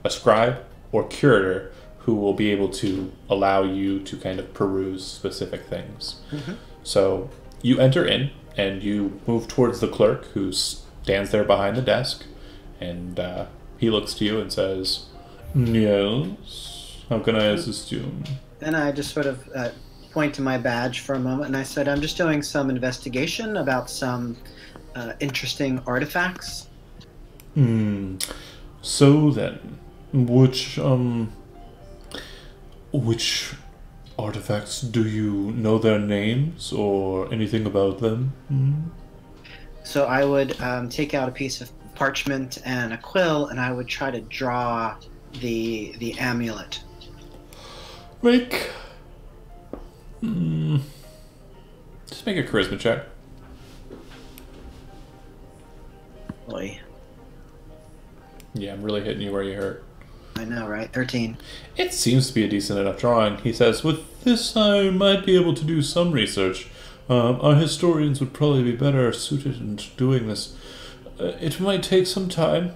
[SPEAKER 1] scribe or curator who will be able to allow you to kind of peruse specific things. So you enter in and you move towards the clerk who stands there behind the desk, and he looks to you and says, "Yes, how can I assist you?"
[SPEAKER 5] Then I just sort of point to my badge for a moment, and I said, I'm just doing some investigation about some interesting artifacts.
[SPEAKER 1] So then, which artifacts, do you know their names or anything about them?
[SPEAKER 5] So I would take out a piece of parchment and a quill, and I would try to draw the amulet.
[SPEAKER 1] Just make a charisma check.
[SPEAKER 5] Boy,
[SPEAKER 1] Yeah, I'm really hitting you where you hurt.
[SPEAKER 5] I know, right? 13.
[SPEAKER 1] It seems to be a decent enough drawing. He says, with this I might be able to do some research. Our historians would probably be better suited in doing this. It might take some time.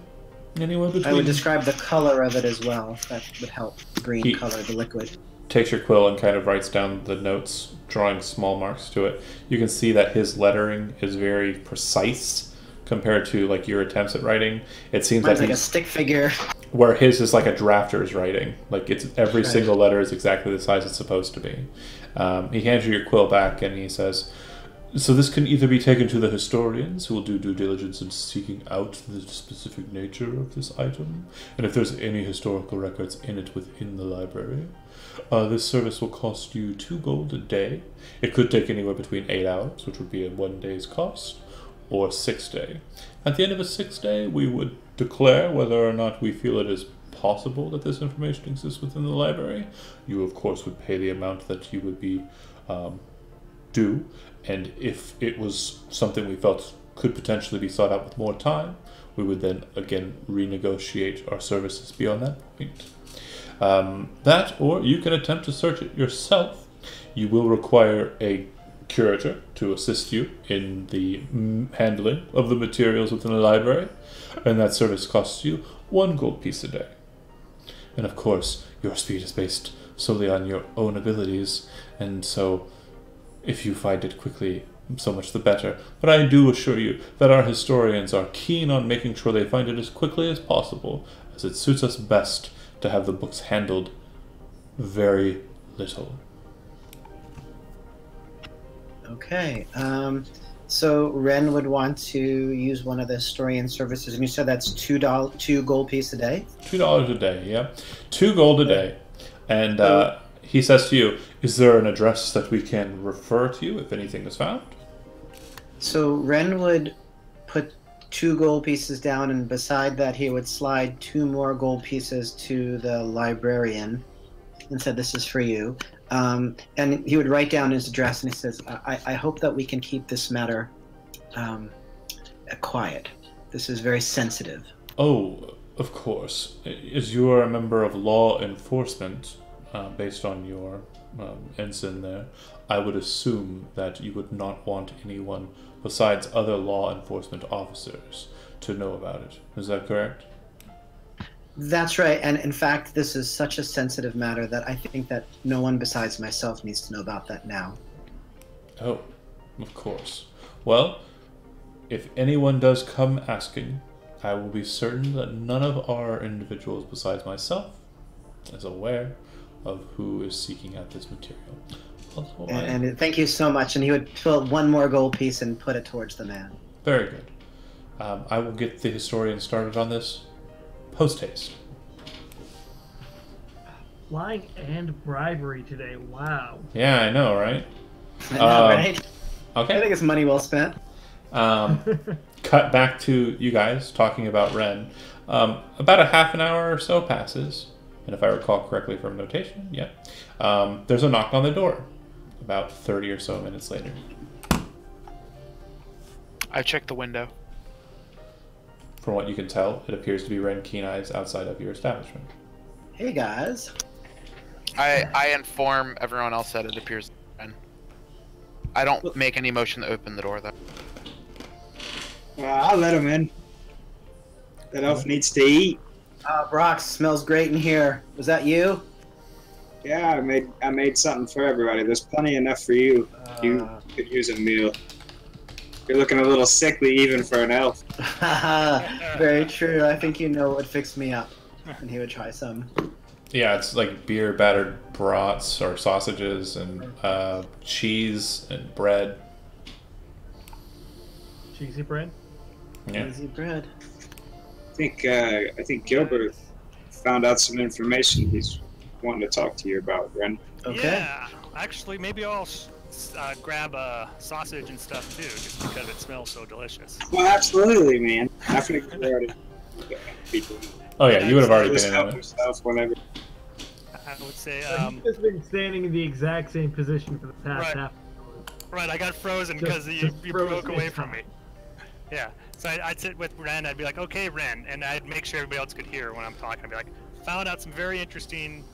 [SPEAKER 1] Anywhere between...
[SPEAKER 5] I would describe the color of it as well. That would help. Green color, the liquid.
[SPEAKER 1] Takes your quill and kind of writes down the notes, drawing small marks to it. You can see that his lettering is very precise compared to like your attempts at writing. It seems
[SPEAKER 5] Mine's
[SPEAKER 1] like
[SPEAKER 5] like a stick figure.
[SPEAKER 1] where his is like a drafter's writing. Like it's every single letter is exactly the size it's supposed to be. He hands you your quill back and he says, "So this can either be taken to the historians, who will do due diligence in seeking out the specific nature of this item, and if there's any historical records in it within the library. This service will cost you 2 gold a day. It could take anywhere between 8 hours, which would be a 1 day's cost, or 6 day. At the end of a 6 day, we would declare whether or not we feel it is possible that this information exists within the library. You, of course, would pay the amount that you would be due, and if it was something we felt could potentially be sought out with more time, we would then again renegotiate our services beyond that point. That, or you can attempt to search it yourself. You will require a curator to assist you in the handling of the materials within the library, and that service costs you 1 gold piece a day. And of course, your speed is based solely on your own abilities, and so if you find it quickly, so much the better. But I do assure you that our historians are keen on making sure they find it as quickly as possible, as it suits us best to have the books handled very little."
[SPEAKER 5] Okay. So Ren would want to use one of the historian services, and you said that's $2 gold piece a day?
[SPEAKER 1] $2 a day, yeah. 2 gold a day. And he says to you, "Is there an address that we can refer to you if anything is found?"
[SPEAKER 5] So Ren would put 2 gold pieces down, and beside that he would slide 2 more gold pieces to the librarian and said, "This is for you." And he would write down his address, and he says, I hope that we can keep this matter quiet. This is very sensitive.
[SPEAKER 1] Oh, of course. As you are a member of law enforcement, based on your ensign there, I would assume that you would not want anyone besides other law enforcement officers to know about it. Is that correct?
[SPEAKER 5] That's right, and in fact, this is such a sensitive matter that I think that no one besides myself needs to know about that now.
[SPEAKER 1] Oh, of course. Well, if anyone does come asking, I will be certain that none of our individuals besides myself is aware of who is seeking out this material. Also,
[SPEAKER 5] And thank you so much. And he would fill one more gold piece and put it towards the man.
[SPEAKER 1] Very good. I will get the historian started on this post-haste.
[SPEAKER 4] Lying and bribery today. Wow.
[SPEAKER 1] Yeah, I know, right?
[SPEAKER 5] I know, right?
[SPEAKER 1] Okay.
[SPEAKER 5] I think it's money well spent.
[SPEAKER 1] Cut back to you guys talking about Ren. About a half an hour or so passes, and if I recall correctly from notation, yeah. There's a knock on the door. About 30 or so minutes later.
[SPEAKER 3] I checked the window.
[SPEAKER 1] From what you can tell, it appears to be Ren Keen-Eyes outside of your establishment.
[SPEAKER 5] Hey guys.
[SPEAKER 3] I inform everyone else that it appears Ren. I don't make any motion to open the door though.
[SPEAKER 7] I'll let him in. That elf needs to eat.
[SPEAKER 5] Brox, smells great in here. Was that you?
[SPEAKER 7] Yeah, I made something for everybody. There's plenty enough for you. You could use a meal. You're looking a little sickly even for an elf.
[SPEAKER 5] Very true. I think you know what would fix me up. And he would try some.
[SPEAKER 1] Yeah, it's like beer battered brats or sausages and cheese and bread.
[SPEAKER 4] Cheesy bread?
[SPEAKER 1] Yeah.
[SPEAKER 5] Easy bread.
[SPEAKER 7] I think Gilbert found out some information he's wanting to talk to you about, Ren.
[SPEAKER 5] Okay.
[SPEAKER 6] Yeah, actually, maybe I'll grab a sausage and stuff too, just because it smells so delicious.
[SPEAKER 7] Well, absolutely, man. I think we already.
[SPEAKER 1] Oh yeah, you would have already
[SPEAKER 7] Just
[SPEAKER 1] been
[SPEAKER 7] help
[SPEAKER 1] in it.
[SPEAKER 7] yourself whenever.
[SPEAKER 6] I would say,
[SPEAKER 4] He's just been standing in the exact same position for the past
[SPEAKER 6] Right.
[SPEAKER 4] half.
[SPEAKER 6] right, I got frozen
[SPEAKER 4] Just-
[SPEAKER 6] because you
[SPEAKER 4] just
[SPEAKER 6] broke
[SPEAKER 4] frozen
[SPEAKER 6] away
[SPEAKER 4] in
[SPEAKER 6] from me.
[SPEAKER 4] time.
[SPEAKER 6] Yeah, so I'd sit with Ren, I'd be like, okay, Ren, and I'd make sure everybody else could hear when I'm talking. I'd be like, found out some very interesting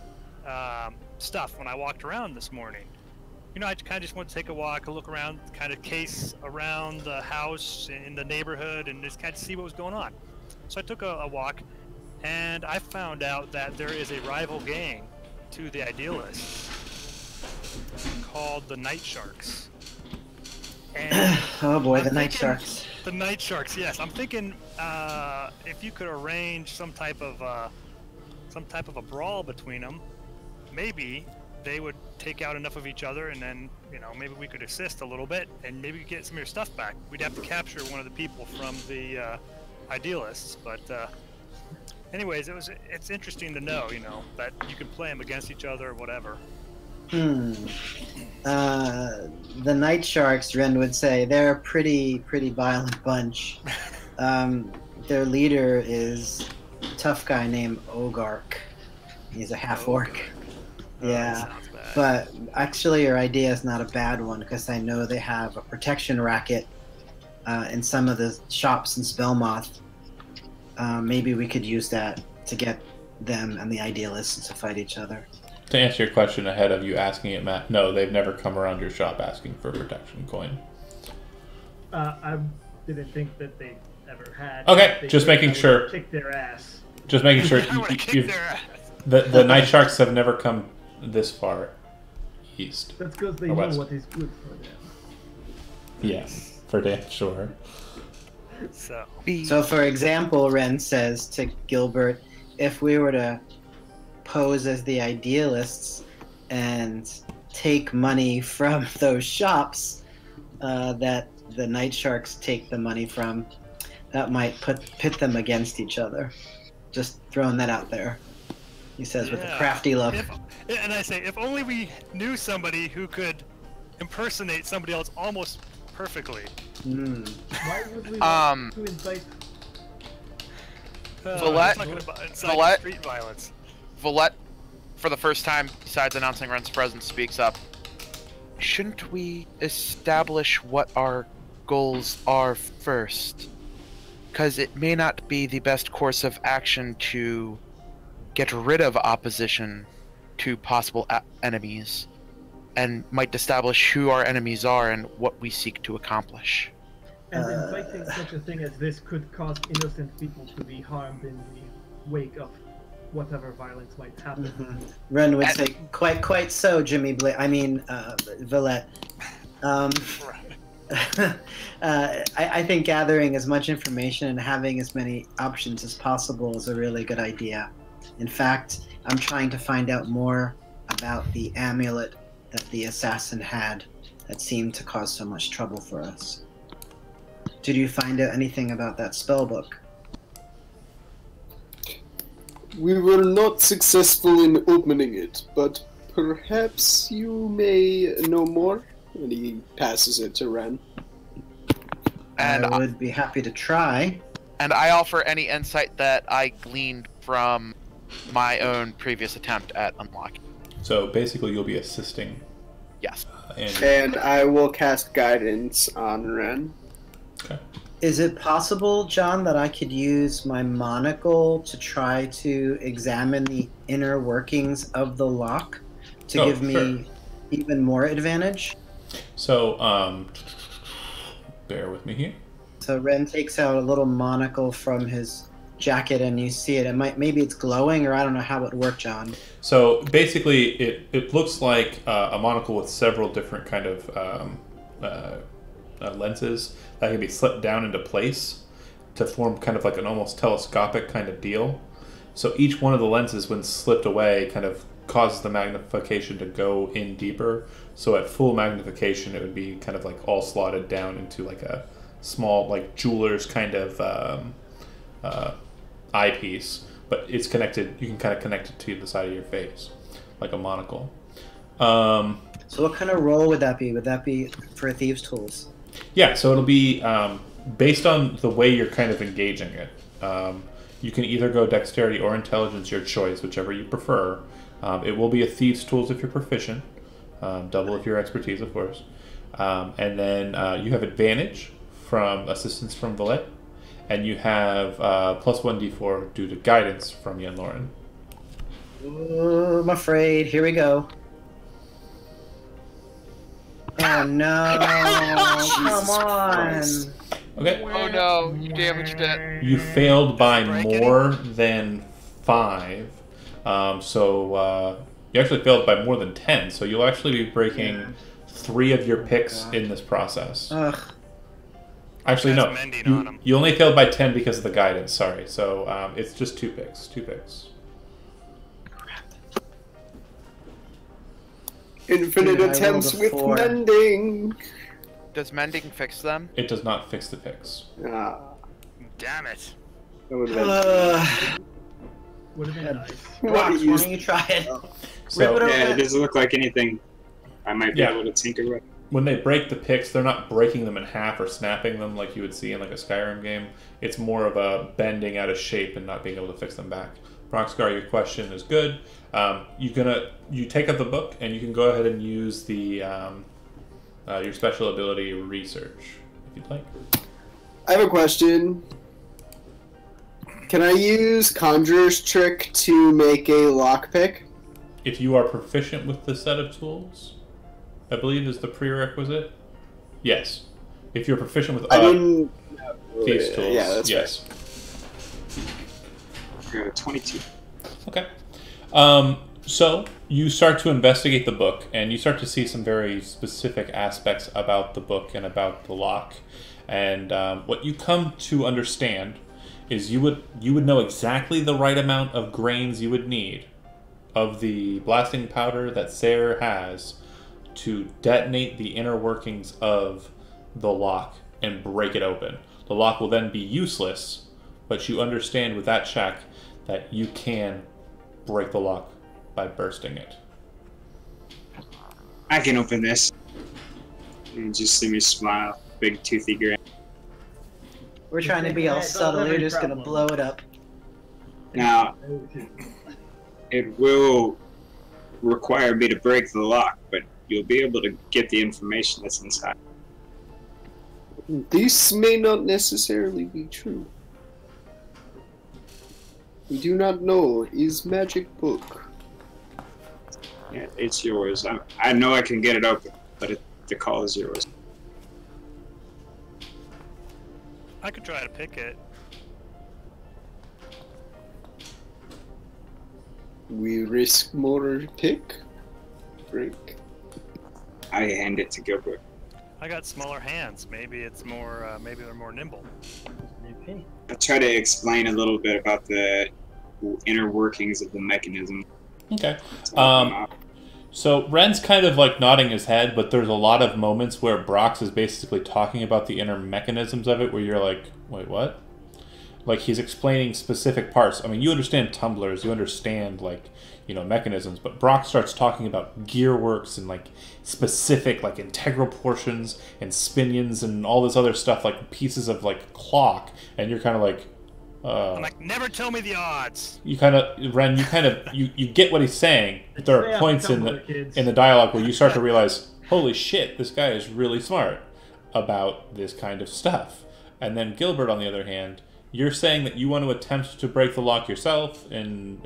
[SPEAKER 6] stuff when I walked around this morning. You know, I kind of just want to take a walk, a look around, kind of case around the house in the neighborhood, and just kind of see what was going on. So I took a walk, and I found out that there is a rival gang to the Idealists called the Night Sharks. And
[SPEAKER 5] Oh boy, the
[SPEAKER 6] I'm
[SPEAKER 5] Night
[SPEAKER 6] thinking-
[SPEAKER 5] Sharks.
[SPEAKER 6] The Night Sharks, yes. I'm thinking if you could arrange some type of a brawl between them, maybe they would take out enough of each other, and then maybe we could assist a little bit, and maybe get some of your stuff back. We'd have to capture one of the people from the Idealists, but anyways, it's interesting to know, that you can play them against each other or whatever.
[SPEAKER 5] The Night Sharks, Ren would say, they're a pretty violent bunch. Their leader is a tough guy named Ogark. He's a half-orc.
[SPEAKER 6] Oh,
[SPEAKER 5] Yeah,
[SPEAKER 6] that sounds bad.
[SPEAKER 5] but actually your idea is not a bad one, because I know they have a protection racket in some of the shops in Spellmoth. Maybe we could use that to get them and the Idealists to fight each other.
[SPEAKER 1] To answer your question ahead of you asking it, Matt, no, they've never come around your shop asking for a protection coin.
[SPEAKER 4] I didn't think that they ever had.
[SPEAKER 1] Okay,
[SPEAKER 4] They
[SPEAKER 1] just
[SPEAKER 4] did,
[SPEAKER 1] making
[SPEAKER 4] I would
[SPEAKER 1] sure.
[SPEAKER 4] Kick their ass.
[SPEAKER 1] Just making sure
[SPEAKER 6] I wanna kick
[SPEAKER 1] you've,
[SPEAKER 6] their ass.
[SPEAKER 1] the Night Sharks have never come this far east.
[SPEAKER 4] That's because they
[SPEAKER 1] Or
[SPEAKER 4] know
[SPEAKER 1] west.
[SPEAKER 4] what is good for them.
[SPEAKER 1] Yes, for damn sure.
[SPEAKER 6] So,
[SPEAKER 5] So, for example, Ren says to Gilbert, if we were to pose as the Idealists and take money from those shops that the Night Sharks take the money from, that might pit them against each other. Just throwing that out there. He says with a
[SPEAKER 6] yeah.
[SPEAKER 5] crafty look.
[SPEAKER 6] And I say, if only we knew somebody who could impersonate somebody else almost perfectly.
[SPEAKER 4] Why would we
[SPEAKER 3] Um,
[SPEAKER 4] want to incite?
[SPEAKER 3] Valette-
[SPEAKER 6] talking about
[SPEAKER 3] Valette-
[SPEAKER 6] street violence.
[SPEAKER 3] Valette, for the first time, besides announcing Ren's presence, speaks up. Shouldn't we establish what our goals are first? Because it may not be the best course of action to get rid of opposition to possible enemies, and might establish who our enemies are and what we seek to accomplish.
[SPEAKER 4] And inciting such a thing as this could cause innocent people to be harmed in the wake of whatever violence might happen.
[SPEAKER 5] Ren would say, quite so, Jimmy Villette. I think gathering as much information and having as many options as possible is a really good idea. In fact, I'm trying to find out more about the amulet that the assassin had that seemed to cause so much trouble for us. Did you find out anything about that spell book?
[SPEAKER 2] We were not successful in opening it, but perhaps you may know more. And he passes it to Ren.
[SPEAKER 3] And
[SPEAKER 5] I would be happy to try.
[SPEAKER 3] And I offer any insight that I gleaned from my own previous attempt at unlocking.
[SPEAKER 1] So basically, you'll be assisting.
[SPEAKER 3] Yes.
[SPEAKER 2] And I will cast guidance on Ren.
[SPEAKER 1] Okay.
[SPEAKER 5] Is it possible, John, that I could use my monocle to try to examine the inner workings of the lock to give me even more advantage?
[SPEAKER 1] So, bear with me here.
[SPEAKER 5] So Ren takes out a little monocle from his jacket, and you see it. Maybe it's glowing, or I don't know how it would work, John.
[SPEAKER 1] So basically, it looks like a monocle with several different kind of lenses that can be slipped down into place to form kind of like an almost telescopic kind of deal. So each one of the lenses, when slipped away, kind of causes the magnification to go in deeper. So at full magnification, it would be kind of like all slotted down into like a small, like jeweler's kind of eyepiece. But it's connected. You can kind of connect it to the side of your face, like a monocle.
[SPEAKER 5] So what kind of roll would that be? Would that be for Thieves' Tools?
[SPEAKER 1] Yeah, so it'll be based on the way you're kind of engaging it. You can either go dexterity or intelligence, your choice, whichever you prefer. It will be a Thieves' Tools if you're proficient. Double if your expertise, of course. And then you have advantage from assistance from Villette. And you have plus 1d4 due to guidance from Yen Lauren.
[SPEAKER 5] Oh, I'm afraid. Here we go. Oh no! Come on!
[SPEAKER 1] Okay.
[SPEAKER 3] Oh no, you damaged it.
[SPEAKER 1] You failed by more than 5. So you actually failed by more than 10. So you'll actually be breaking 3 of your picks in this process.
[SPEAKER 5] Ugh.
[SPEAKER 1] Actually, no. You only failed by 10 because of the guidance. Sorry. So it's just 2 picks. 2 picks.
[SPEAKER 2] Infinite attempts with mending.
[SPEAKER 3] Does mending fix them?
[SPEAKER 1] It does not fix the picks.
[SPEAKER 2] Ah.
[SPEAKER 6] Damn it.
[SPEAKER 4] Would have been nice.
[SPEAKER 5] Why don't you try it?
[SPEAKER 1] So,
[SPEAKER 7] yeah, it doesn't look like anything I might be able to tinker with.
[SPEAKER 1] When they break the picks, they're not breaking them in half or snapping them like you would see in like a Skyrim game. It's more of a bending out of shape and not being able to fix them back. Roxgar, your question is good. You take up the book and you can go ahead and use the your special ability research if you'd like.
[SPEAKER 2] I have a question. Can I use Conjurer's Trick to make a lockpick?
[SPEAKER 1] If you are proficient with the set of tools, I believe is the prerequisite. Yes. If you're proficient with Thieves' Tools,
[SPEAKER 2] yeah, that's
[SPEAKER 1] yes.
[SPEAKER 7] Right. 22.
[SPEAKER 1] Okay. So you start to investigate the book, and you start to see some very specific aspects about the book and about the lock. And what you come to understand is you would know exactly the right amount of grains you would need of the blasting powder that Sayre has to detonate the inner workings of the lock and break it open. The lock will then be useless, but you understand with that check that you can break the lock by bursting it.
[SPEAKER 7] I can open this. And just see me smile. Big toothy grin.
[SPEAKER 5] We're trying to be all subtle. You're just gonna blow it up.
[SPEAKER 7] Now, it will require me to break the lock, but you'll be able to get the information that's inside.
[SPEAKER 2] This may not necessarily be true. We do not know his magic book.
[SPEAKER 7] Yeah, it's yours. I know I can get it open, but the call is yours.
[SPEAKER 6] I could try to pick it.
[SPEAKER 2] We risk more pick? Break.
[SPEAKER 7] I hand it to Gilbert.
[SPEAKER 6] I got smaller hands. Maybe it's more. Maybe they're more nimble.
[SPEAKER 5] Okay.
[SPEAKER 7] I try to explain a little bit about the inner workings of the mechanism.
[SPEAKER 1] Okay. So Ren's kind of like nodding his head, but there's a lot of moments where Brox is basically talking about the inner mechanisms of it, where you're like, wait, what? Like he's explaining specific parts. I mean, you understand tumblers, you understand like, you know, mechanisms, but Brock starts talking about gearworks and like specific like integral portions and spinions and all this other stuff, like pieces of like clock, and you're kind of like,
[SPEAKER 6] I'm like, never tell me the odds.
[SPEAKER 1] you kind of, Ren, you get what he's saying. But there are points in the dialogue where you start to realize, holy shit, this guy is really smart about this kind of stuff. And then Gilbert, on the other hand, you're saying that you want to attempt to break the lock yourself and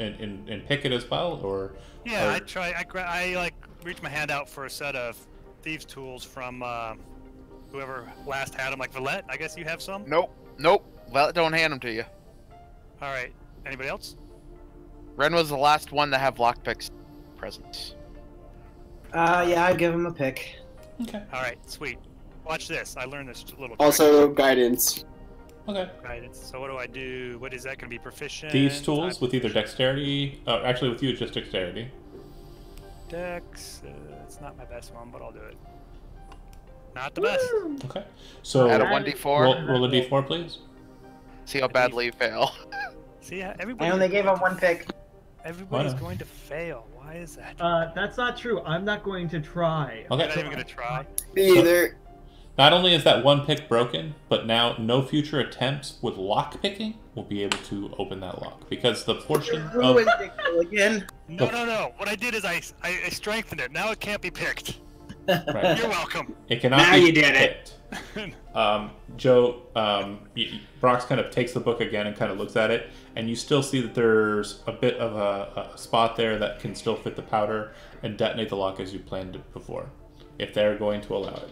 [SPEAKER 1] pick it as well, or?
[SPEAKER 6] Yeah, I try. I like reach my hand out for a set of thieves' tools from whoever last had them. Like Valette, I guess you have some.
[SPEAKER 3] Nope. Valette don't hand them to you.
[SPEAKER 6] All right. Anybody else?
[SPEAKER 3] Ren was the last one to have lockpicks present.
[SPEAKER 5] Yeah, I'd give him a pick.
[SPEAKER 1] Okay.
[SPEAKER 6] All right. Sweet. Watch this. I learned this little.
[SPEAKER 2] Also, guidance.
[SPEAKER 1] Okay.
[SPEAKER 6] Guidance. So what do I do? What is that going to be? Proficient.
[SPEAKER 1] Thieves' tools with either dexterity. Actually, with you, it's just dexterity.
[SPEAKER 6] Dex. It's not my best one, but I'll do it. Not the best.
[SPEAKER 1] Okay. So
[SPEAKER 3] Add a 1d4.
[SPEAKER 1] roll a d4, please.
[SPEAKER 3] See how badly you fail.
[SPEAKER 6] See, everybody.
[SPEAKER 5] I only gave him one pick.
[SPEAKER 6] Everybody's going to fail. Why is that?
[SPEAKER 4] That's not true. I'm not going to try.
[SPEAKER 1] Okay.
[SPEAKER 6] I'm not even going to try.
[SPEAKER 2] Me either.
[SPEAKER 1] Not only is that one pick broken, but now no future attempts with lock picking will be able to open that lock because the portion of
[SPEAKER 5] Ruined it again.
[SPEAKER 6] No. What I did is I strengthened it. Now it can't be picked.
[SPEAKER 1] right,
[SPEAKER 6] You're welcome.
[SPEAKER 1] it cannot
[SPEAKER 7] Now
[SPEAKER 1] be
[SPEAKER 7] you did it.
[SPEAKER 1] picked. Joe, Brox kind of takes the book again and kind of looks at it, and you still see that there's a bit of a spot there that can still fit the powder and detonate the lock as you planned it before, if they're going to allow it.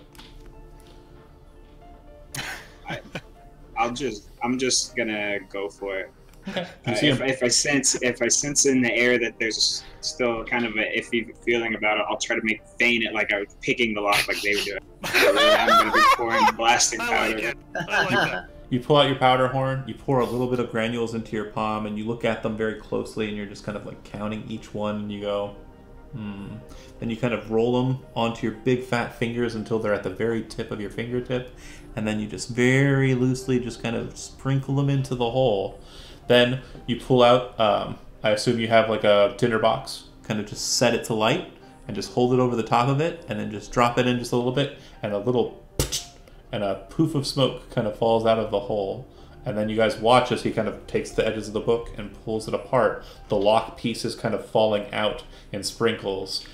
[SPEAKER 7] I'm just gonna go for it.
[SPEAKER 1] Okay. You see him.
[SPEAKER 7] If I sense in the air that there's still kind of a iffy feeling about it, I'll try to feign it like I was picking the lock like they were doing. I'm gonna be pouring blasting powder.
[SPEAKER 6] I like it. I like that.
[SPEAKER 1] You pull out your powder horn, you pour a little bit of granules into your palm, and you look at them very closely, and you're just kind of like counting each one, and you go, Then you kind of roll them onto your big fat fingers until they're at the very tip of your fingertip, and then you just very loosely just kind of sprinkle them into the hole. Then you pull out, I assume you have like a tinder box, kind of just set it to light, and just hold it over the top of it, and then just drop it in just a little bit, and a little and a poof of smoke kind of falls out of the hole. And then you guys watch as he kind of takes the edges of the book and pulls it apart. The lock pieces kind of falling out in sprinkles.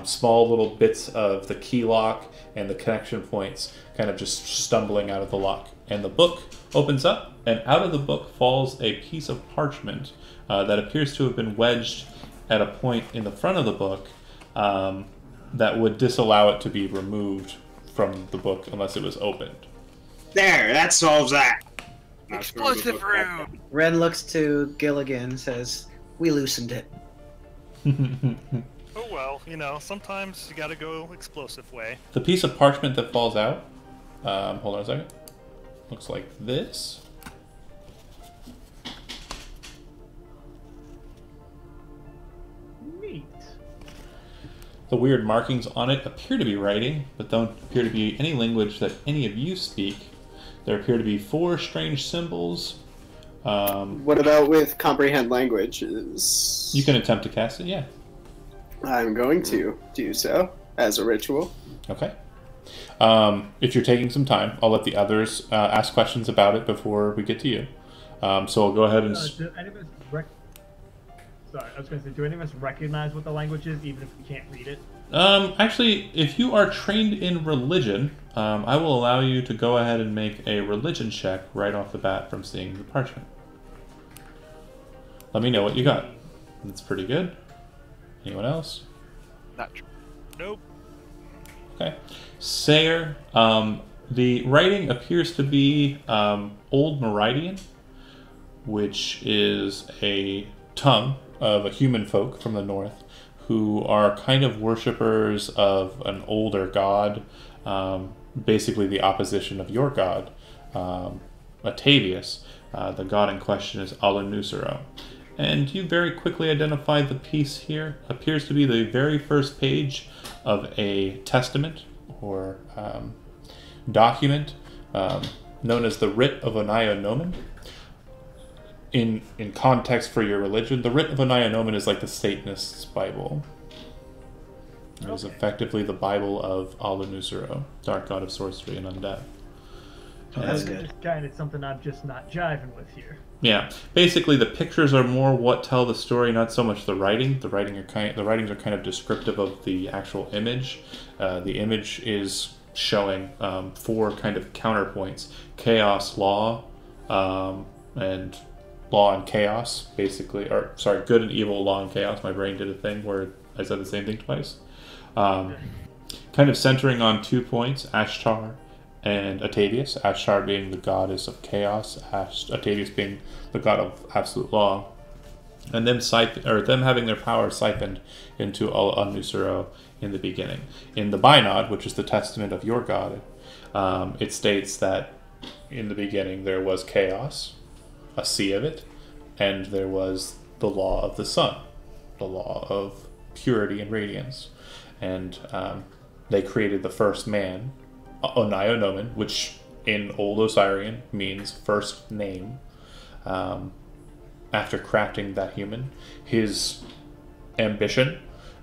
[SPEAKER 1] Small little bits of the key lock and the connection points kind of just stumbling out of the lock. And the book opens up, and out of the book falls a piece of parchment that appears to have been wedged at a point in the front of the book that would disallow it to be removed from the book unless it was opened.
[SPEAKER 7] There, that solves that.
[SPEAKER 3] Explosive room!
[SPEAKER 5] Ren looks to Gilligan and says, "We loosened it."
[SPEAKER 6] Oh well, sometimes you gotta go explosive way.
[SPEAKER 1] The piece of parchment that falls out, hold on a second, looks like this.
[SPEAKER 4] Neat.
[SPEAKER 1] The weird markings on it appear to be writing, but don't appear to be any language that any of you speak. There appear to be 4 strange symbols.
[SPEAKER 2] What about with comprehend languages?
[SPEAKER 1] You can attempt to cast it, yeah.
[SPEAKER 2] I'm going to do so as a ritual.
[SPEAKER 1] Okay. If you're taking some time, I'll let the others ask questions about it before we get to you. So I'll go ahead and...
[SPEAKER 4] Sorry, I was going to say, do any of us recognize what the language is, even if we can't read it?
[SPEAKER 1] Actually, if you are trained in religion, I will allow you to go ahead and make a religion check right off the bat from seeing the parchment. Let me know what you got. That's pretty good. Anyone else?
[SPEAKER 3] Not true.
[SPEAKER 6] Nope.
[SPEAKER 1] Okay. Sayer, the writing appears to be Old Meridian, which is a tongue of a human folk from the north who are kind of worshippers of an older god, basically the opposition of your god, Atavius. The god in question is Alanusero. And you very quickly identify the piece here. Appears to be the very first page of a testament or document known as the Writ of Onaionomen. In context for your religion, the Writ of Onaionomen is like the Satanists' Bible. It was effectively the Bible of Alanusero, dark god of sorcery and undeath.
[SPEAKER 5] That's good.
[SPEAKER 4] Kind of something I'm just not jiving with here.
[SPEAKER 1] Yeah, basically the pictures are more what tell the story, not so much the writing. The writings are kind of descriptive of the actual image. The image is showing 4 kind of counterpoints: chaos, law, and law and chaos, basically. Or sorry, good and evil, law and chaos. My brain did a thing where I said the same thing twice. Kind of centering on 2 points: Ashtar and Atavius. Ashtar being the goddess of chaos, Atavius being the god of absolute law, and them having their power siphoned into Alanusero in the beginning. In the Bynod, which is the testament of your god, it states that in the beginning there was chaos, a sea of it, and there was the law of the sun, the law of purity and radiance, and they created the first man, Onaionomen, which in Old Osirian means first name. After crafting that human, his ambition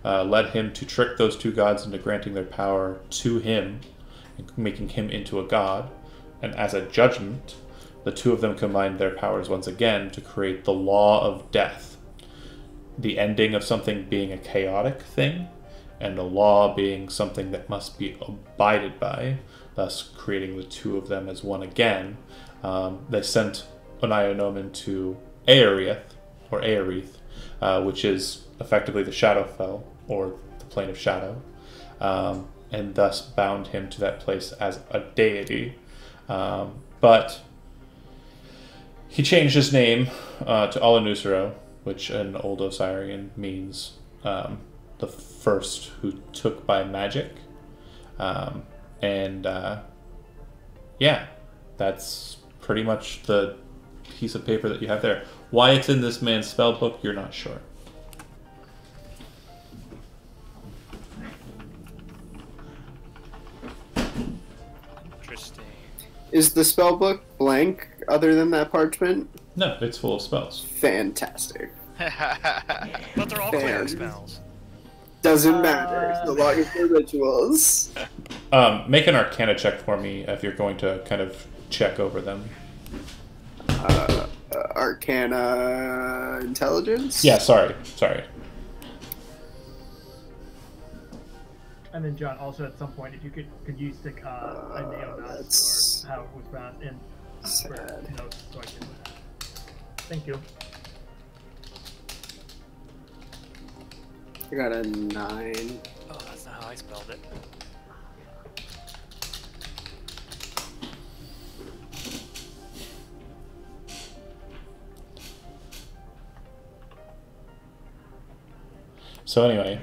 [SPEAKER 1] led him to trick those 2 gods into granting their power to him, making him into a god, and as a judgment, the 2 of them combined their powers once again to create the law of death, the ending of something being a chaotic thing, and a law being something that must be abided by, thus creating the 2 of them as one again. They sent Onaionomen to Aerith, which is effectively the Shadowfell, or the Plane of Shadow, and thus bound him to that place as a deity. But he changed his name to Alanusero, which in Old Osirian means the first who took by magic. Yeah, that's pretty much the piece of paper that you have there. Why it's in this man's spell book, you're not sure.
[SPEAKER 6] Interesting.
[SPEAKER 2] Is the spell book blank other than that parchment?
[SPEAKER 1] No, it's full of spells.
[SPEAKER 2] Fantastic.
[SPEAKER 6] But they're all cleric spells.
[SPEAKER 2] Doesn't matter. So long as they're rituals.
[SPEAKER 1] Make an Arcana check for me if you're going to kind of check over them.
[SPEAKER 2] Arcana intelligence?
[SPEAKER 1] Yeah, sorry.
[SPEAKER 4] And then John, also at some point, if you could you stick a neonaut or how it was found in
[SPEAKER 2] sad.
[SPEAKER 4] Notes so I can. Thank you.
[SPEAKER 2] I got a 9.
[SPEAKER 6] Oh, that's not how I spelled it.
[SPEAKER 1] So anyway,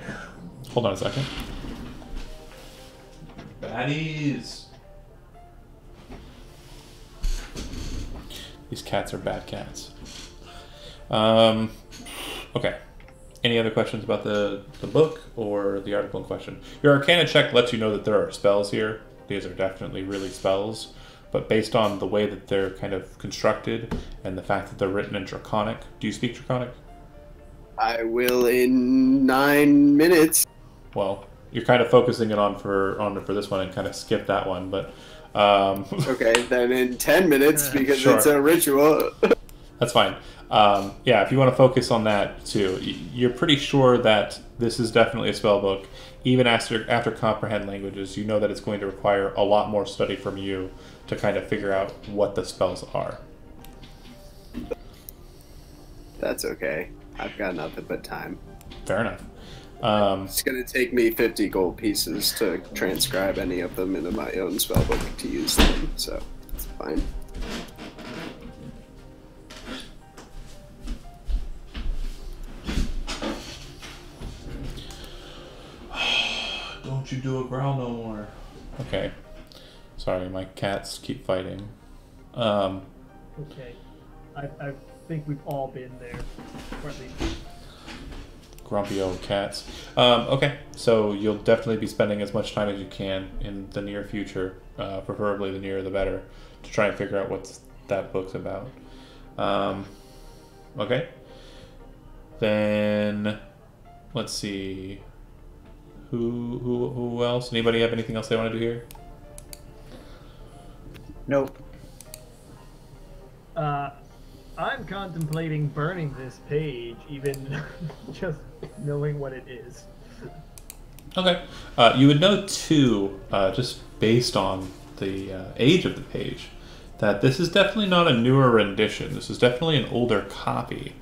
[SPEAKER 1] hold on a second. Baddies! These cats are bad cats. Okay. Any other questions about the book or the article in question? Your Arcana check lets you know that there are spells here. These are definitely really spells. But based on the way that they're kind of constructed and the fact that they're written in Draconic. Do you speak Draconic?
[SPEAKER 2] I will in 9 minutes.
[SPEAKER 1] Well, you're kind of focusing it on for this one and kind of skip that one, but...
[SPEAKER 2] Okay, then in 10 minutes, because
[SPEAKER 1] Sure.
[SPEAKER 2] it's a ritual.
[SPEAKER 1] That's fine. Yeah, if you want to focus on that too, you're pretty sure that this is definitely a spell book. Even after comprehend languages, you know that it's going to require a lot more study from you to kind of figure out what the spells are.
[SPEAKER 2] That's okay. I've got nothing but time.
[SPEAKER 1] Fair enough.
[SPEAKER 2] It's going to take me 50 gold pieces to transcribe any of them into my own spellbook to use them, so it's fine.
[SPEAKER 1] you do a growl no more. Okay. Sorry, my cats keep fighting.
[SPEAKER 4] Okay. I think we've all been there. Or at least...
[SPEAKER 1] Grumpy old cats. Okay, so you'll definitely be spending as much time as you can in the near future, preferably the nearer the better, to try and figure out what that book's about. Okay. Then let's see. Who else? Anybody have anything else they want to do here?
[SPEAKER 5] Nope.
[SPEAKER 4] I'm contemplating burning this page, even just knowing what it is.
[SPEAKER 1] Okay. You would know, too, just based on the age of the page, that this is definitely not a newer rendition. This is definitely an older copy.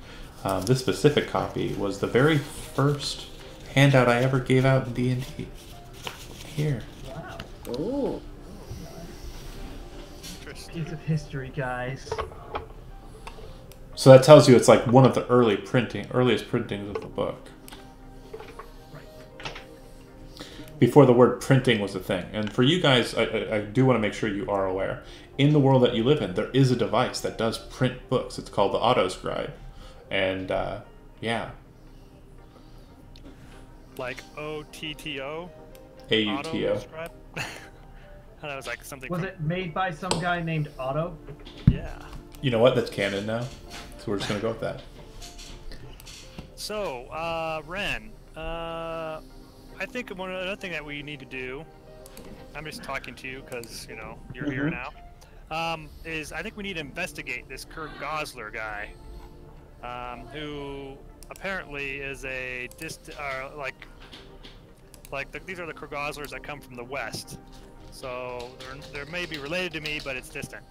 [SPEAKER 1] This specific copy was the very first handout I ever gave out in D&D. Here.
[SPEAKER 4] Wow.
[SPEAKER 5] Ooh.
[SPEAKER 4] Piece of history, guys.
[SPEAKER 1] So that tells you it's like one of the earliest printings of the book.
[SPEAKER 4] Right.
[SPEAKER 1] Before the word printing was a thing. And for you guys, I do want to make sure you are aware. In the world that you live in, there is a device that does print books. It's called the Autoscribe. And, yeah.
[SPEAKER 6] Like OTTO?
[SPEAKER 1] AUTO.
[SPEAKER 6] That was like something.
[SPEAKER 4] Was it made by some guy named Otto?
[SPEAKER 6] Yeah.
[SPEAKER 1] You know what? That's canon now. So we're just going to go with that.
[SPEAKER 6] So, Ren, I think another thing that we need to do, I'm just talking to you because, you know, you're here now, is I think we need to investigate this Kurt Gosler guy, who apparently is a these are the Kurt Goslers that come from the West. So they're maybe related to me, but it's distant.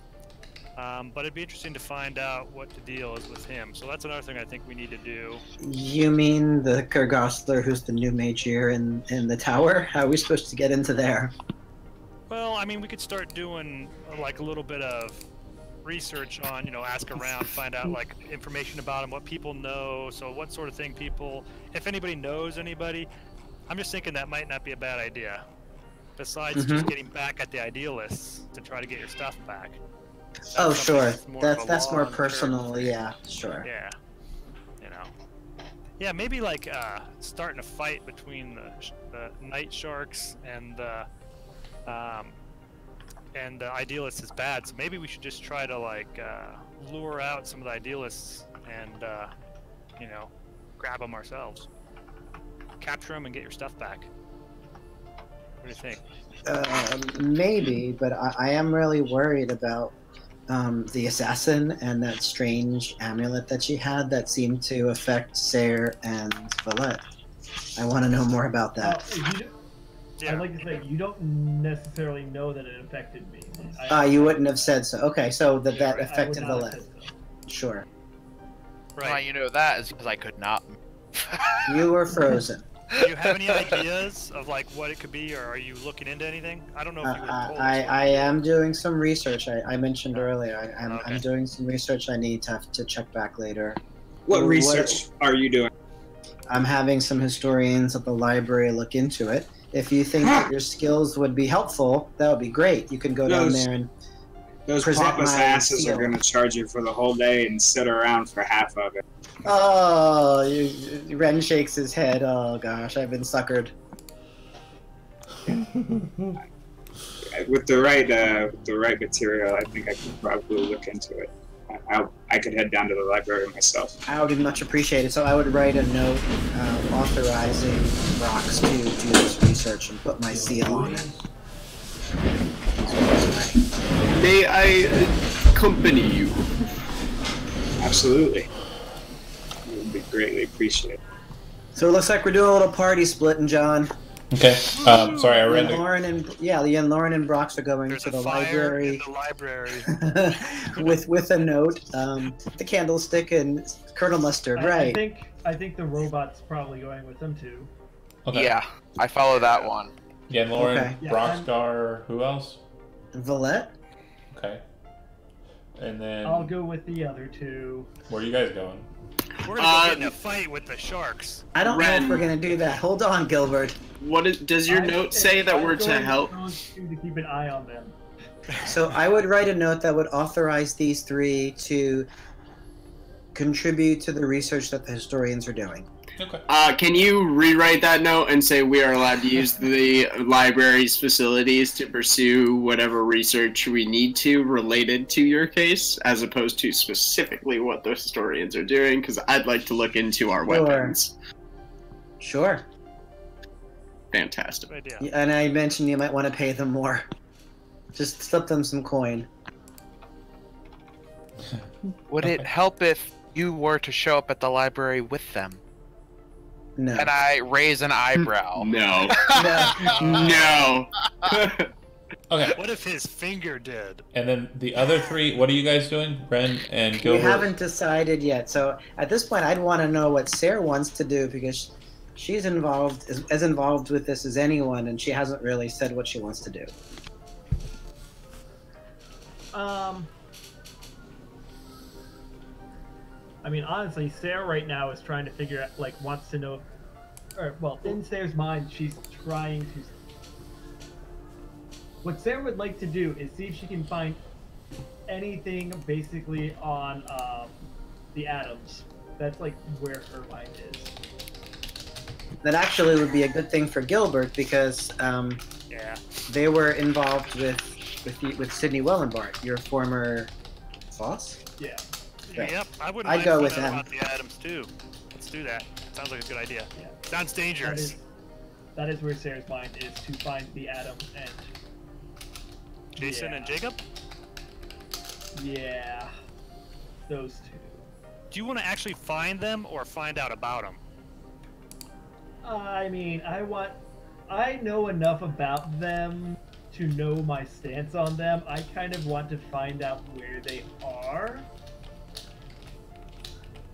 [SPEAKER 6] But it'd be interesting to find out what the deal is with him. So that's another thing I think we need to do.
[SPEAKER 5] You mean the Kurt Gosler who's the new mage here in the tower? How are we supposed to get into there?
[SPEAKER 6] Well, I mean, we could start doing like a little bit of research on, you know, ask around, find out like information about him, what people know. So what sort of thing people, if anybody knows anybody, I'm just thinking that might not be a bad idea. Besides just getting back at the idealists to try to get your stuff back.
[SPEAKER 5] Oh, sure.
[SPEAKER 6] That's
[SPEAKER 5] That's more personal. Yeah, sure.
[SPEAKER 6] Yeah. You know. Yeah, maybe like starting a fight between the Night Sharks and the idealists is bad. So maybe we should just try to like lure out some of the idealists and you know, grab them ourselves, capture them, and get your stuff back. What do you think?
[SPEAKER 5] Maybe, but I am really worried about the assassin and that strange amulet that she had that seemed to affect Sayre and Valette. I want to know more about that.
[SPEAKER 4] I'd like to say, you don't necessarily know that it affected me.
[SPEAKER 5] You wouldn't have said so. Okay, so that
[SPEAKER 4] right,
[SPEAKER 5] affected
[SPEAKER 4] I would not
[SPEAKER 5] Valette.
[SPEAKER 4] have said so.
[SPEAKER 5] Sure.
[SPEAKER 3] Why you know that is because I could not.
[SPEAKER 5] You were frozen.
[SPEAKER 6] Do you have any ideas of like what it could be, or are you looking into anything? I don't know if you would have told us.
[SPEAKER 5] I am doing some research. I mentioned earlier. I'm
[SPEAKER 6] Okay.
[SPEAKER 5] doing some research. I need to have to check back later.
[SPEAKER 7] What research are you doing?
[SPEAKER 5] I'm having some historians at the library look into it. If you think that your skills would be helpful, that would be great. You can go down there and
[SPEAKER 7] Those
[SPEAKER 5] present
[SPEAKER 7] pompous
[SPEAKER 5] my
[SPEAKER 7] asses
[SPEAKER 5] seal.
[SPEAKER 7] are going to charge you for the whole day and sit around for half of it.
[SPEAKER 5] Oh, Ren shakes his head. Oh gosh, I've been suckered.
[SPEAKER 7] With the right material, I think I could probably look into it. I could head down to the library myself.
[SPEAKER 5] I would much appreciate it. So I would write a note authorizing Brox to do this research and put my seal on it.
[SPEAKER 2] May I accompany you?
[SPEAKER 7] Absolutely. It would be greatly appreciated.
[SPEAKER 5] So it looks like we're doing a little party splitting, John.
[SPEAKER 1] Okay. Sorry, I ran
[SPEAKER 5] Lauren and Lauren and Brox are going
[SPEAKER 6] There's
[SPEAKER 5] to
[SPEAKER 6] a
[SPEAKER 5] the
[SPEAKER 6] fire
[SPEAKER 5] library
[SPEAKER 6] in the library.
[SPEAKER 5] with a note, the candlestick and Colonel Mustard. Right.
[SPEAKER 4] I think the robot's probably going with them too.
[SPEAKER 1] Okay.
[SPEAKER 3] Yeah, I follow that one.
[SPEAKER 1] Yeah, and Lauren,
[SPEAKER 5] Okay.
[SPEAKER 4] Yeah,
[SPEAKER 1] Broxgar, who else?
[SPEAKER 5] Valette.
[SPEAKER 1] Okay. And then,
[SPEAKER 4] I'll go with the other two.
[SPEAKER 1] where are you guys going?
[SPEAKER 6] We're gonna go get in a fight with the sharks.
[SPEAKER 5] I don't know if we're gonna do that. Hold on, Gilbert.
[SPEAKER 2] Does your note say that we're to help?
[SPEAKER 4] To keep an eye on them.
[SPEAKER 5] So I would write a note that would authorize these three to contribute to the research that the historians are doing.
[SPEAKER 1] Okay.
[SPEAKER 2] Can you rewrite that note and say we are allowed to use the library's facilities to pursue whatever research we need to related to your case, as opposed to specifically what the historians are doing? Because I'd like to look into our weapons.
[SPEAKER 5] Sure.
[SPEAKER 2] Fantastic.
[SPEAKER 6] Good idea.
[SPEAKER 5] Yeah, and I mentioned you might want to pay them more. Just slip them some coin.
[SPEAKER 3] Would it help if you were to show up at the library with them?
[SPEAKER 5] No.
[SPEAKER 3] And I raise an eyebrow.
[SPEAKER 2] No.
[SPEAKER 5] No.
[SPEAKER 2] No.
[SPEAKER 1] Okay.
[SPEAKER 6] What if his finger did?
[SPEAKER 1] And then the other three, what are you guys doing? Ren and
[SPEAKER 5] We
[SPEAKER 1] Gilbert?
[SPEAKER 5] haven't decided yet. So at this point, I'd want to know what Sarah wants to do because she's as involved with this as anyone, and she hasn't really said what she wants to do.
[SPEAKER 4] I mean, honestly, Sarah right now is trying to figure out, like, wants to know, or, well, in Sarah's mind, she's trying to. What Sarah would like to do is see if she can find anything basically on the atoms. That's, like, where her mind is.
[SPEAKER 5] That actually would be a good thing for Gilbert because
[SPEAKER 6] Yeah.
[SPEAKER 5] they were involved with Sydney Wellenbart, your former boss.
[SPEAKER 4] Yeah.
[SPEAKER 5] Right.
[SPEAKER 6] Yep. I wouldn't
[SPEAKER 5] I'd
[SPEAKER 6] mind
[SPEAKER 5] go
[SPEAKER 6] finding
[SPEAKER 5] with
[SPEAKER 6] out
[SPEAKER 5] them.
[SPEAKER 6] about the atoms too. Let's do that. Sounds like a good idea.
[SPEAKER 4] Yeah.
[SPEAKER 6] Sounds dangerous.
[SPEAKER 4] That is where Sarah's mind is, to find the atom and.
[SPEAKER 6] Jason and Jacob?
[SPEAKER 4] Yeah. Those two.
[SPEAKER 6] Do you want to actually find them or find out about them?
[SPEAKER 4] I mean, I know enough about them to know my stance on them. I kind of want to find out where they are.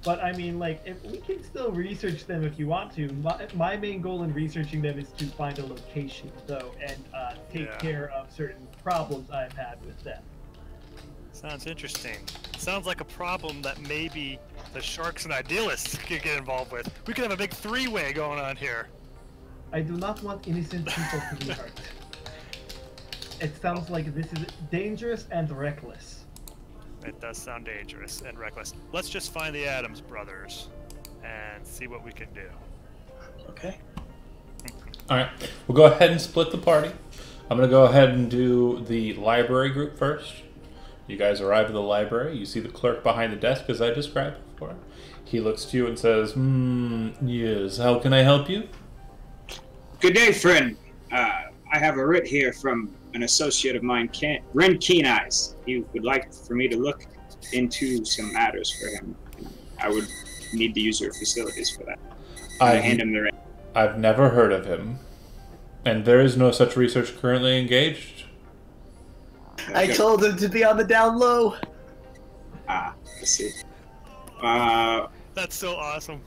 [SPEAKER 4] But I mean, like, if we can still research them if you want to. My main goal in researching them is to find a location, though, and take care of certain problems I've had with them.
[SPEAKER 6] Sounds interesting. Sounds like a problem that maybe the Sharks and Idealists could get involved with. We could have a big three-way going on here.
[SPEAKER 4] I do not want innocent people to be hurt. It sounds like this is dangerous and reckless.
[SPEAKER 6] It does sound dangerous and reckless. Let's just find the Adams brothers and see what we can do.
[SPEAKER 5] Okay.
[SPEAKER 1] All right. We'll go ahead and split the party. I'm going to go ahead and do the library group first. You guys arrive at the library. You see the clerk behind the desk, as I described before. He looks to you and says, yes, how can I help you?
[SPEAKER 7] Good day, friend. I have a writ here from an associate of mine, Ren Keen Eyes. He would like for me to look into some matters for him. I would need to use your facilities for that. I hand him the writ.
[SPEAKER 1] I've never heard of him. And there is no such research currently engaged.
[SPEAKER 5] I told him to be on the down low.
[SPEAKER 7] I see.
[SPEAKER 6] That's so awesome.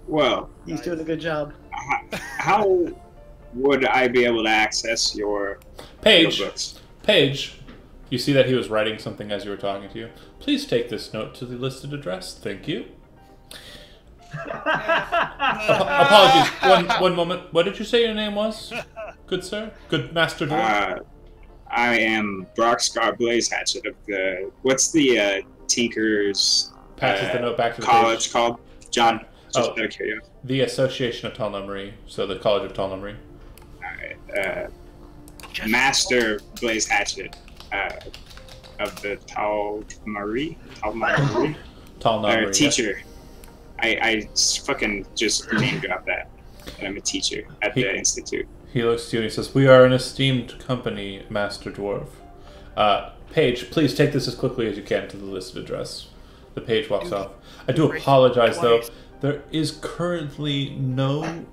[SPEAKER 7] Well,
[SPEAKER 5] He's doing a good job.
[SPEAKER 7] how would I be able to access your books?
[SPEAKER 1] Paige, you see that he was writing something as you were talking to you. Please take this note to the listed address. Thank you. Apologies. One moment. What did you say your name was? Good sir? Good Master Dwarf?
[SPEAKER 7] I am Brockscar Blaze Hatchet of the... What's the Tinker's
[SPEAKER 1] Passes the note back to the
[SPEAKER 7] college
[SPEAKER 1] page.
[SPEAKER 7] called? John, just out of curiosity.
[SPEAKER 1] The Association of Talnumri, so the College of Talnumri.
[SPEAKER 7] Alright, Master Blaze Hatchet of the Talnumri?
[SPEAKER 1] Talnumri.
[SPEAKER 7] Teacher. I fucking just name dropped that. And I'm a teacher at the Institute.
[SPEAKER 1] He looks to you and he says, "We are an esteemed company, Master Dwarf. Paige, please take this as quickly as you can to the listed address." The page walks off. I do apologize, though. There is currently no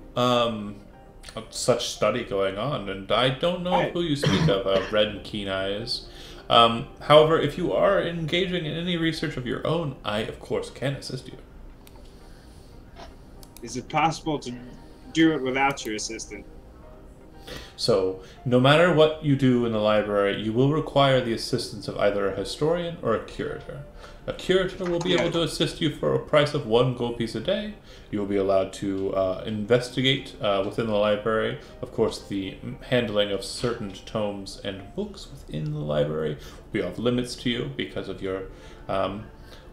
[SPEAKER 1] such study going on, and I don't know who you speak of, Red and Keen Eyes. However, if you are engaging in any research of your own, I, of course, can assist you.
[SPEAKER 7] Is it possible to do it without your assistant?
[SPEAKER 1] So, no matter what you do in the library, you will require the assistance of either a historian or a curator. A curator will be able to assist you for a price of 1 gold piece a day. You will be allowed to investigate within the library. Of course, the handling of certain tomes and books within the library will be off limits to you because of your,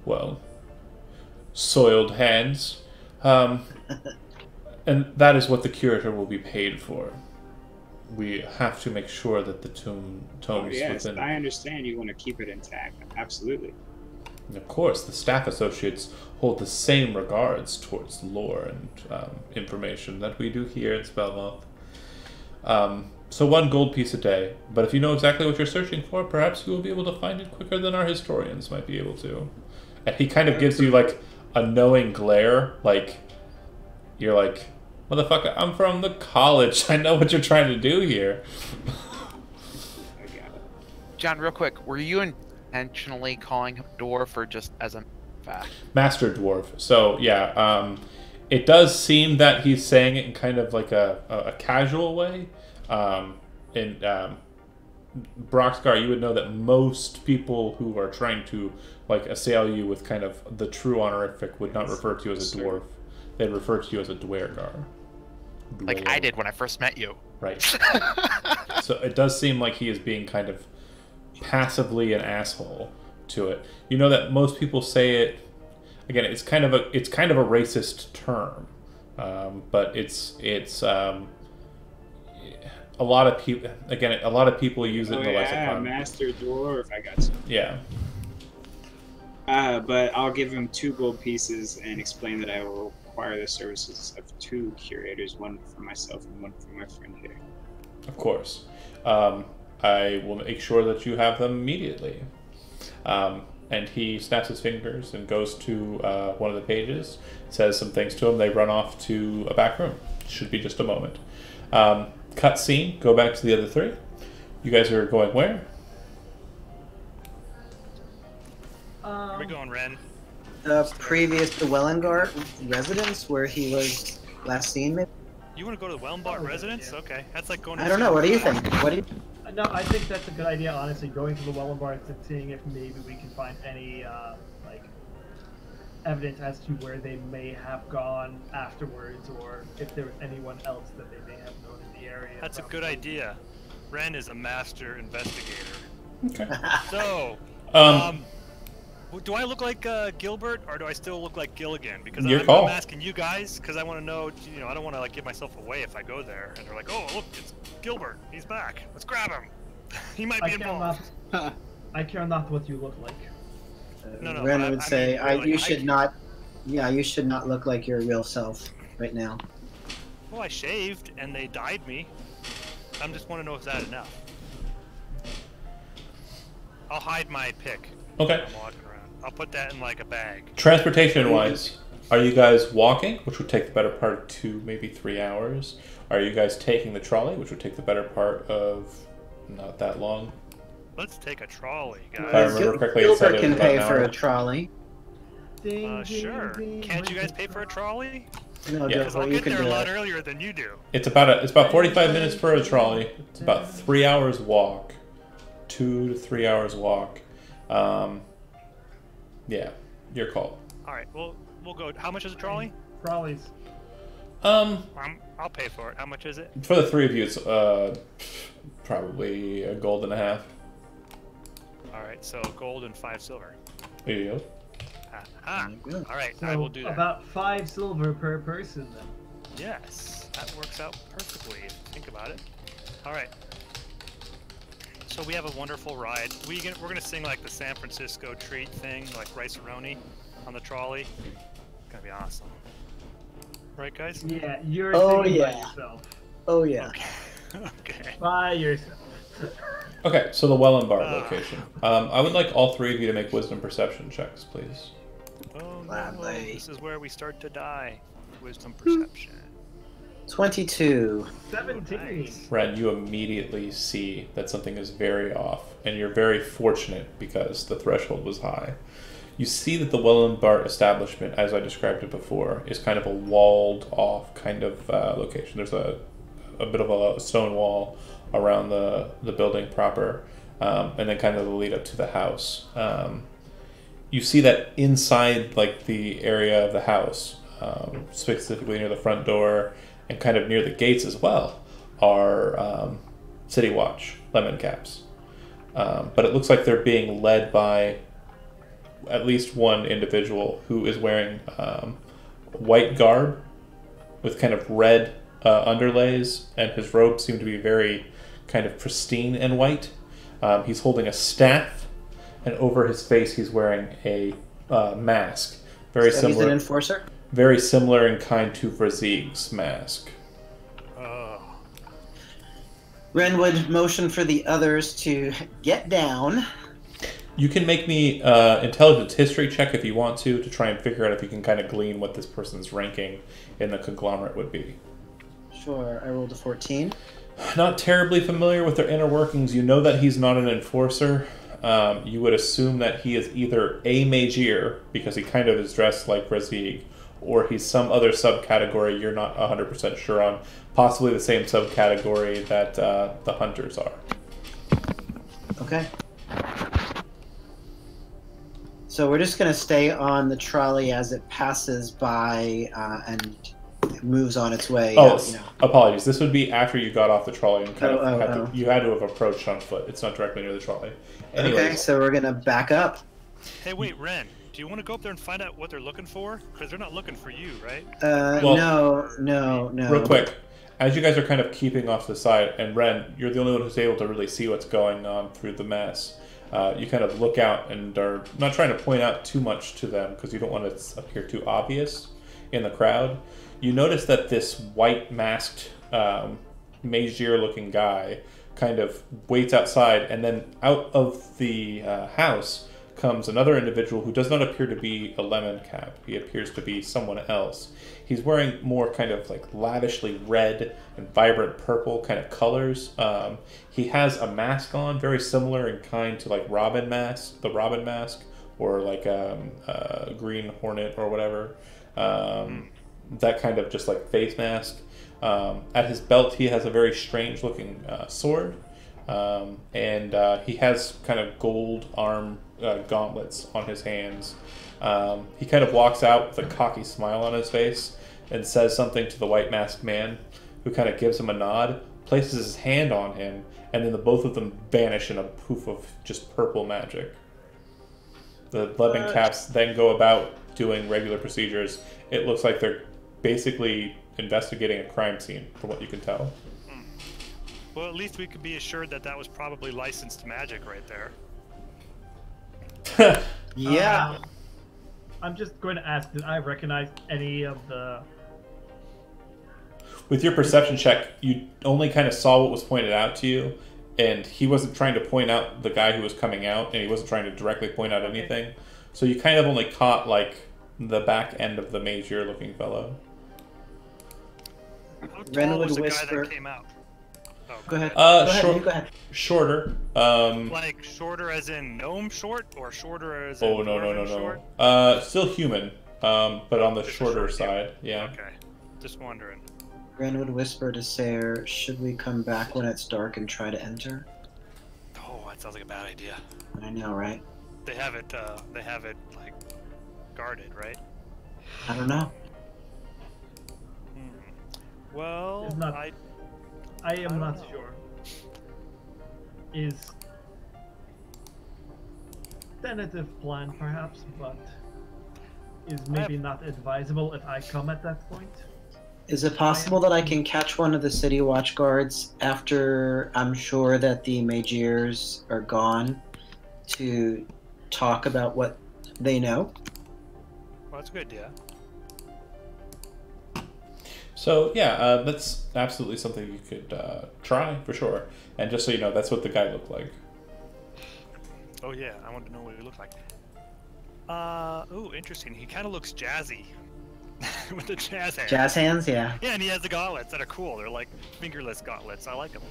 [SPEAKER 1] well, soiled hands. And that is what the curator will be paid for. We have to make sure that the tomes
[SPEAKER 7] yes,
[SPEAKER 1] within...
[SPEAKER 7] I understand you want to keep it intact. Absolutely.
[SPEAKER 1] Of course, the staff associates hold the same regards towards lore and information that we do here at Spellmouth. So 1 gold piece a day, but if you know exactly what you're searching for, perhaps you will be able to find it quicker than our historians might be able to. And he kind of gives you, like, a knowing glare, like, you're like, motherfucker, I'm from the college. I know what you're trying to do here.
[SPEAKER 7] I got it.
[SPEAKER 3] John, real quick, were you intentionally calling him dwarf or just as a fact?
[SPEAKER 1] Master dwarf. So yeah, it does seem that he's saying it in kind of like a casual way. In Broxgar, you would know that most people who are trying to like assail you with kind of the true honorific would not refer to you as a dwarf. They'd refer to you as a dwergar.
[SPEAKER 3] Like I did when I first met you.
[SPEAKER 1] Right. So it does seem like he is being kind of passively an asshole to it. You know that most people say it. Again, it's kind of a racist term, but it's a lot of people. Again, a lot of people use it in the lexicon.
[SPEAKER 7] Master dwarf. I got you.
[SPEAKER 1] Yeah.
[SPEAKER 7] But I'll give him 2 gold pieces and explain that I will require the services of 2 curators, 1 for myself and 1 for my friend here.
[SPEAKER 1] Of course. I will make sure that you have them immediately. And he snaps his fingers and goes to one of the pages, says some things to him. They run off to a back room. Should be just a moment. Cut scene. Go back to the other 3. You guys are going where?
[SPEAKER 6] Where are we going, Ren?
[SPEAKER 5] The previous to Wellengar residence where he was last seen, maybe?
[SPEAKER 6] You want to go to the Wellenbart residence? Okay, that's like going to...
[SPEAKER 5] I don't know, what do you think? What do you...
[SPEAKER 4] No, I think that's a good idea, honestly, going to the Wellenbarts and seeing if maybe we can find any, like, evidence as to where they may have gone afterwards, or if there was anyone else that they may have known in the area.
[SPEAKER 6] That's a good idea. Ren is a master investigator.
[SPEAKER 1] Okay.
[SPEAKER 6] So, do I look like Gilbert, or do I still look like Gilligan? Because I'm asking you guys, because I want to know, you know, I don't want to like give myself away if I go there, and they're like, oh, look, it's Gilbert, he's back, let's grab him. He might be involved.
[SPEAKER 4] I care not what you look like.
[SPEAKER 6] No,
[SPEAKER 5] Ren would say,
[SPEAKER 6] you
[SPEAKER 5] should not look like your real self right now.
[SPEAKER 6] Well, I shaved, and they dyed me. I just want to know if that's enough. I'll hide my pick.
[SPEAKER 1] Okay.
[SPEAKER 6] I'm walking around. I'll put that in like a bag.
[SPEAKER 1] Transportation-wise, are you guys walking, which would take the better part of 2, maybe 3 hours? Are you guys taking the trolley, which would take the better part of not that long?
[SPEAKER 6] Let's take a trolley, guys.
[SPEAKER 1] If I remember correctly, it said
[SPEAKER 5] Gilbert
[SPEAKER 1] it
[SPEAKER 5] can
[SPEAKER 1] was about
[SPEAKER 5] pay
[SPEAKER 1] an
[SPEAKER 5] for
[SPEAKER 1] hour.
[SPEAKER 5] a trolley.
[SPEAKER 6] Sure. Can't you guys pay for a trolley?
[SPEAKER 5] No,
[SPEAKER 1] Yeah.
[SPEAKER 6] Because I'll
[SPEAKER 5] Gilbert, you
[SPEAKER 6] get
[SPEAKER 5] can
[SPEAKER 6] there a
[SPEAKER 5] do
[SPEAKER 6] lot
[SPEAKER 5] it.
[SPEAKER 6] earlier than you do.
[SPEAKER 1] It's about 45 minutes for a trolley. It's about 3 hours walk, 2 to 3 hours walk. Yeah, your call.
[SPEAKER 6] All right, we'll go. How much is a trolley?
[SPEAKER 4] Trolleys.
[SPEAKER 6] I'll pay for it. How much is it?
[SPEAKER 1] For the 3 of you, it's probably a gold and a half.
[SPEAKER 6] All right, so gold and 5 silver.
[SPEAKER 1] There you go.
[SPEAKER 6] All right,
[SPEAKER 4] So
[SPEAKER 6] I will do that.
[SPEAKER 4] about 5 silver per person then.
[SPEAKER 6] Yes, that works out perfectly if you think about it. All right. So we have a wonderful ride. We're gonna sing like the San Francisco treat thing, like Rice-A-Roni on the trolley. It's gonna be awesome. Right, guys?
[SPEAKER 4] Yeah, you're
[SPEAKER 5] Oh,
[SPEAKER 4] singing by
[SPEAKER 5] yeah.
[SPEAKER 4] yourself.
[SPEAKER 5] Oh yeah.
[SPEAKER 6] Okay.
[SPEAKER 4] By yourself.
[SPEAKER 1] Okay, so the Wellenbar location. I would like all 3 of you to make wisdom perception checks, please.
[SPEAKER 6] Oh no,
[SPEAKER 5] Gladly.
[SPEAKER 6] this is where we start to die. Wisdom perception.
[SPEAKER 5] 22.
[SPEAKER 4] 17.
[SPEAKER 6] Nice.
[SPEAKER 1] Ren, you immediately see that something is very off, and you're very fortunate because the threshold was high. You see that the Wellenbart establishment, as I described it before, is kind of a walled-off kind of location. There's a a bit of a stone wall around the building proper, and then kind of the lead up to the house. You see that inside like the area of the house, specifically near the front door and kind of near the gates as well, are City Watch lemon caps. But it looks like they're being led by at least one individual who is wearing white garb with kind of red underlays, and his robes seem to be very kind of pristine and white. He's holding a staff, and over his face he's wearing a mask. Very
[SPEAKER 5] So
[SPEAKER 1] similar.
[SPEAKER 5] he's an enforcer?
[SPEAKER 1] Very similar in kind to Vrazig's mask.
[SPEAKER 5] Ren would motion for the others to get down.
[SPEAKER 1] You can make me intelligence history check if you want to try and figure out if you can kind of glean what this person's ranking in the conglomerate would be.
[SPEAKER 5] Sure, I rolled a 14.
[SPEAKER 1] Not terribly familiar with their inner workings. You know that he's not an enforcer. You would assume that he is either a Magier, because he kind of is dressed like Vrazig, or he's some other subcategory you're not 100% sure on. Possibly the same subcategory that the Hunters are.
[SPEAKER 5] Okay. So we're just going to stay on the trolley as it passes by and moves on its way.
[SPEAKER 1] Apologies. This would be after you got off the trolley and you had to have approached on foot. It's not directly near the trolley. Anyways.
[SPEAKER 5] Okay, so we're going to back up.
[SPEAKER 6] Hey, wait, Ren. Do you want to go up there and find out what they're looking for? Because they're not looking for you, right?
[SPEAKER 5] No.
[SPEAKER 1] Real quick, as you guys are kind of keeping off to the side, and Ren, you're the only one who's able to really see what's going on through the mess. You kind of look out and are not trying to point out too much to them because you don't want it to appear too obvious in the crowd. You notice that this white masked Magier-looking guy kind of waits outside, and then out of the house comes another individual who does not appear to be a lemon cap. He appears to be someone else. He's wearing more kind of like lavishly red and vibrant purple kind of colors. He has a mask on, very similar in kind to like the Robin mask, or like a Green Hornet or whatever. That kind of just like face mask. At his belt, he has a very strange looking sword. And he has kind of gold arm gauntlets on his hands. He kind of walks out with a cocky smile on his face and says something to the white masked man, who kind of gives him a nod, places his hand on him, and then the both of them vanish in a poof of just purple magic. The lemon caps then go about doing regular procedures. It looks like they're basically investigating a crime scene, from what you can tell.
[SPEAKER 6] Well, at least we could be assured that that was probably licensed magic right there.
[SPEAKER 5] Yeah.
[SPEAKER 4] I'm just going to ask, did I recognize any of the...
[SPEAKER 1] With your perception check, you only kind of saw what was pointed out to you, and he wasn't trying to point out the guy who was coming out, and he wasn't trying to directly point out anything. So you kind of only caught, like, the back end of the Magier looking fellow.
[SPEAKER 6] How
[SPEAKER 5] Ren
[SPEAKER 6] tall
[SPEAKER 5] would
[SPEAKER 6] was the guy
[SPEAKER 5] whisper-
[SPEAKER 6] that came out? Oh,
[SPEAKER 5] Go ahead.
[SPEAKER 1] Go
[SPEAKER 5] ahead.
[SPEAKER 1] Shorter.
[SPEAKER 6] Like shorter as in gnome short, or shorter as in dwarven short?
[SPEAKER 1] Still human, but on the
[SPEAKER 6] Just a
[SPEAKER 1] shorter
[SPEAKER 6] short
[SPEAKER 1] side. Yeah.
[SPEAKER 6] Okay, just wondering.
[SPEAKER 5] Ren would whisper to Sayre, should we come back when it's dark and try to enter?
[SPEAKER 6] Oh, that sounds like a bad idea.
[SPEAKER 5] I know, right?
[SPEAKER 6] They have it like guarded, right?
[SPEAKER 5] I don't know.
[SPEAKER 6] Well,
[SPEAKER 4] It's not- I am not
[SPEAKER 6] know.
[SPEAKER 4] sure. Is tentative plan perhaps, but is maybe not advisable if I come at that point.
[SPEAKER 5] Is it possible that I can catch one of the city watch guards after I'm sure that the Magiers are gone to talk about what they know?
[SPEAKER 6] Well, that's a good idea.
[SPEAKER 1] So yeah, that's absolutely something you could try for sure. And just so you know, that's what the guy looked like.
[SPEAKER 6] Oh yeah, I want to know what he looked like. Oh, interesting. He kind of looks jazzy with the jazz hands.
[SPEAKER 5] Jazz hands, yeah.
[SPEAKER 6] Yeah, and he has the gauntlets that are cool. They're like fingerless gauntlets. I like them.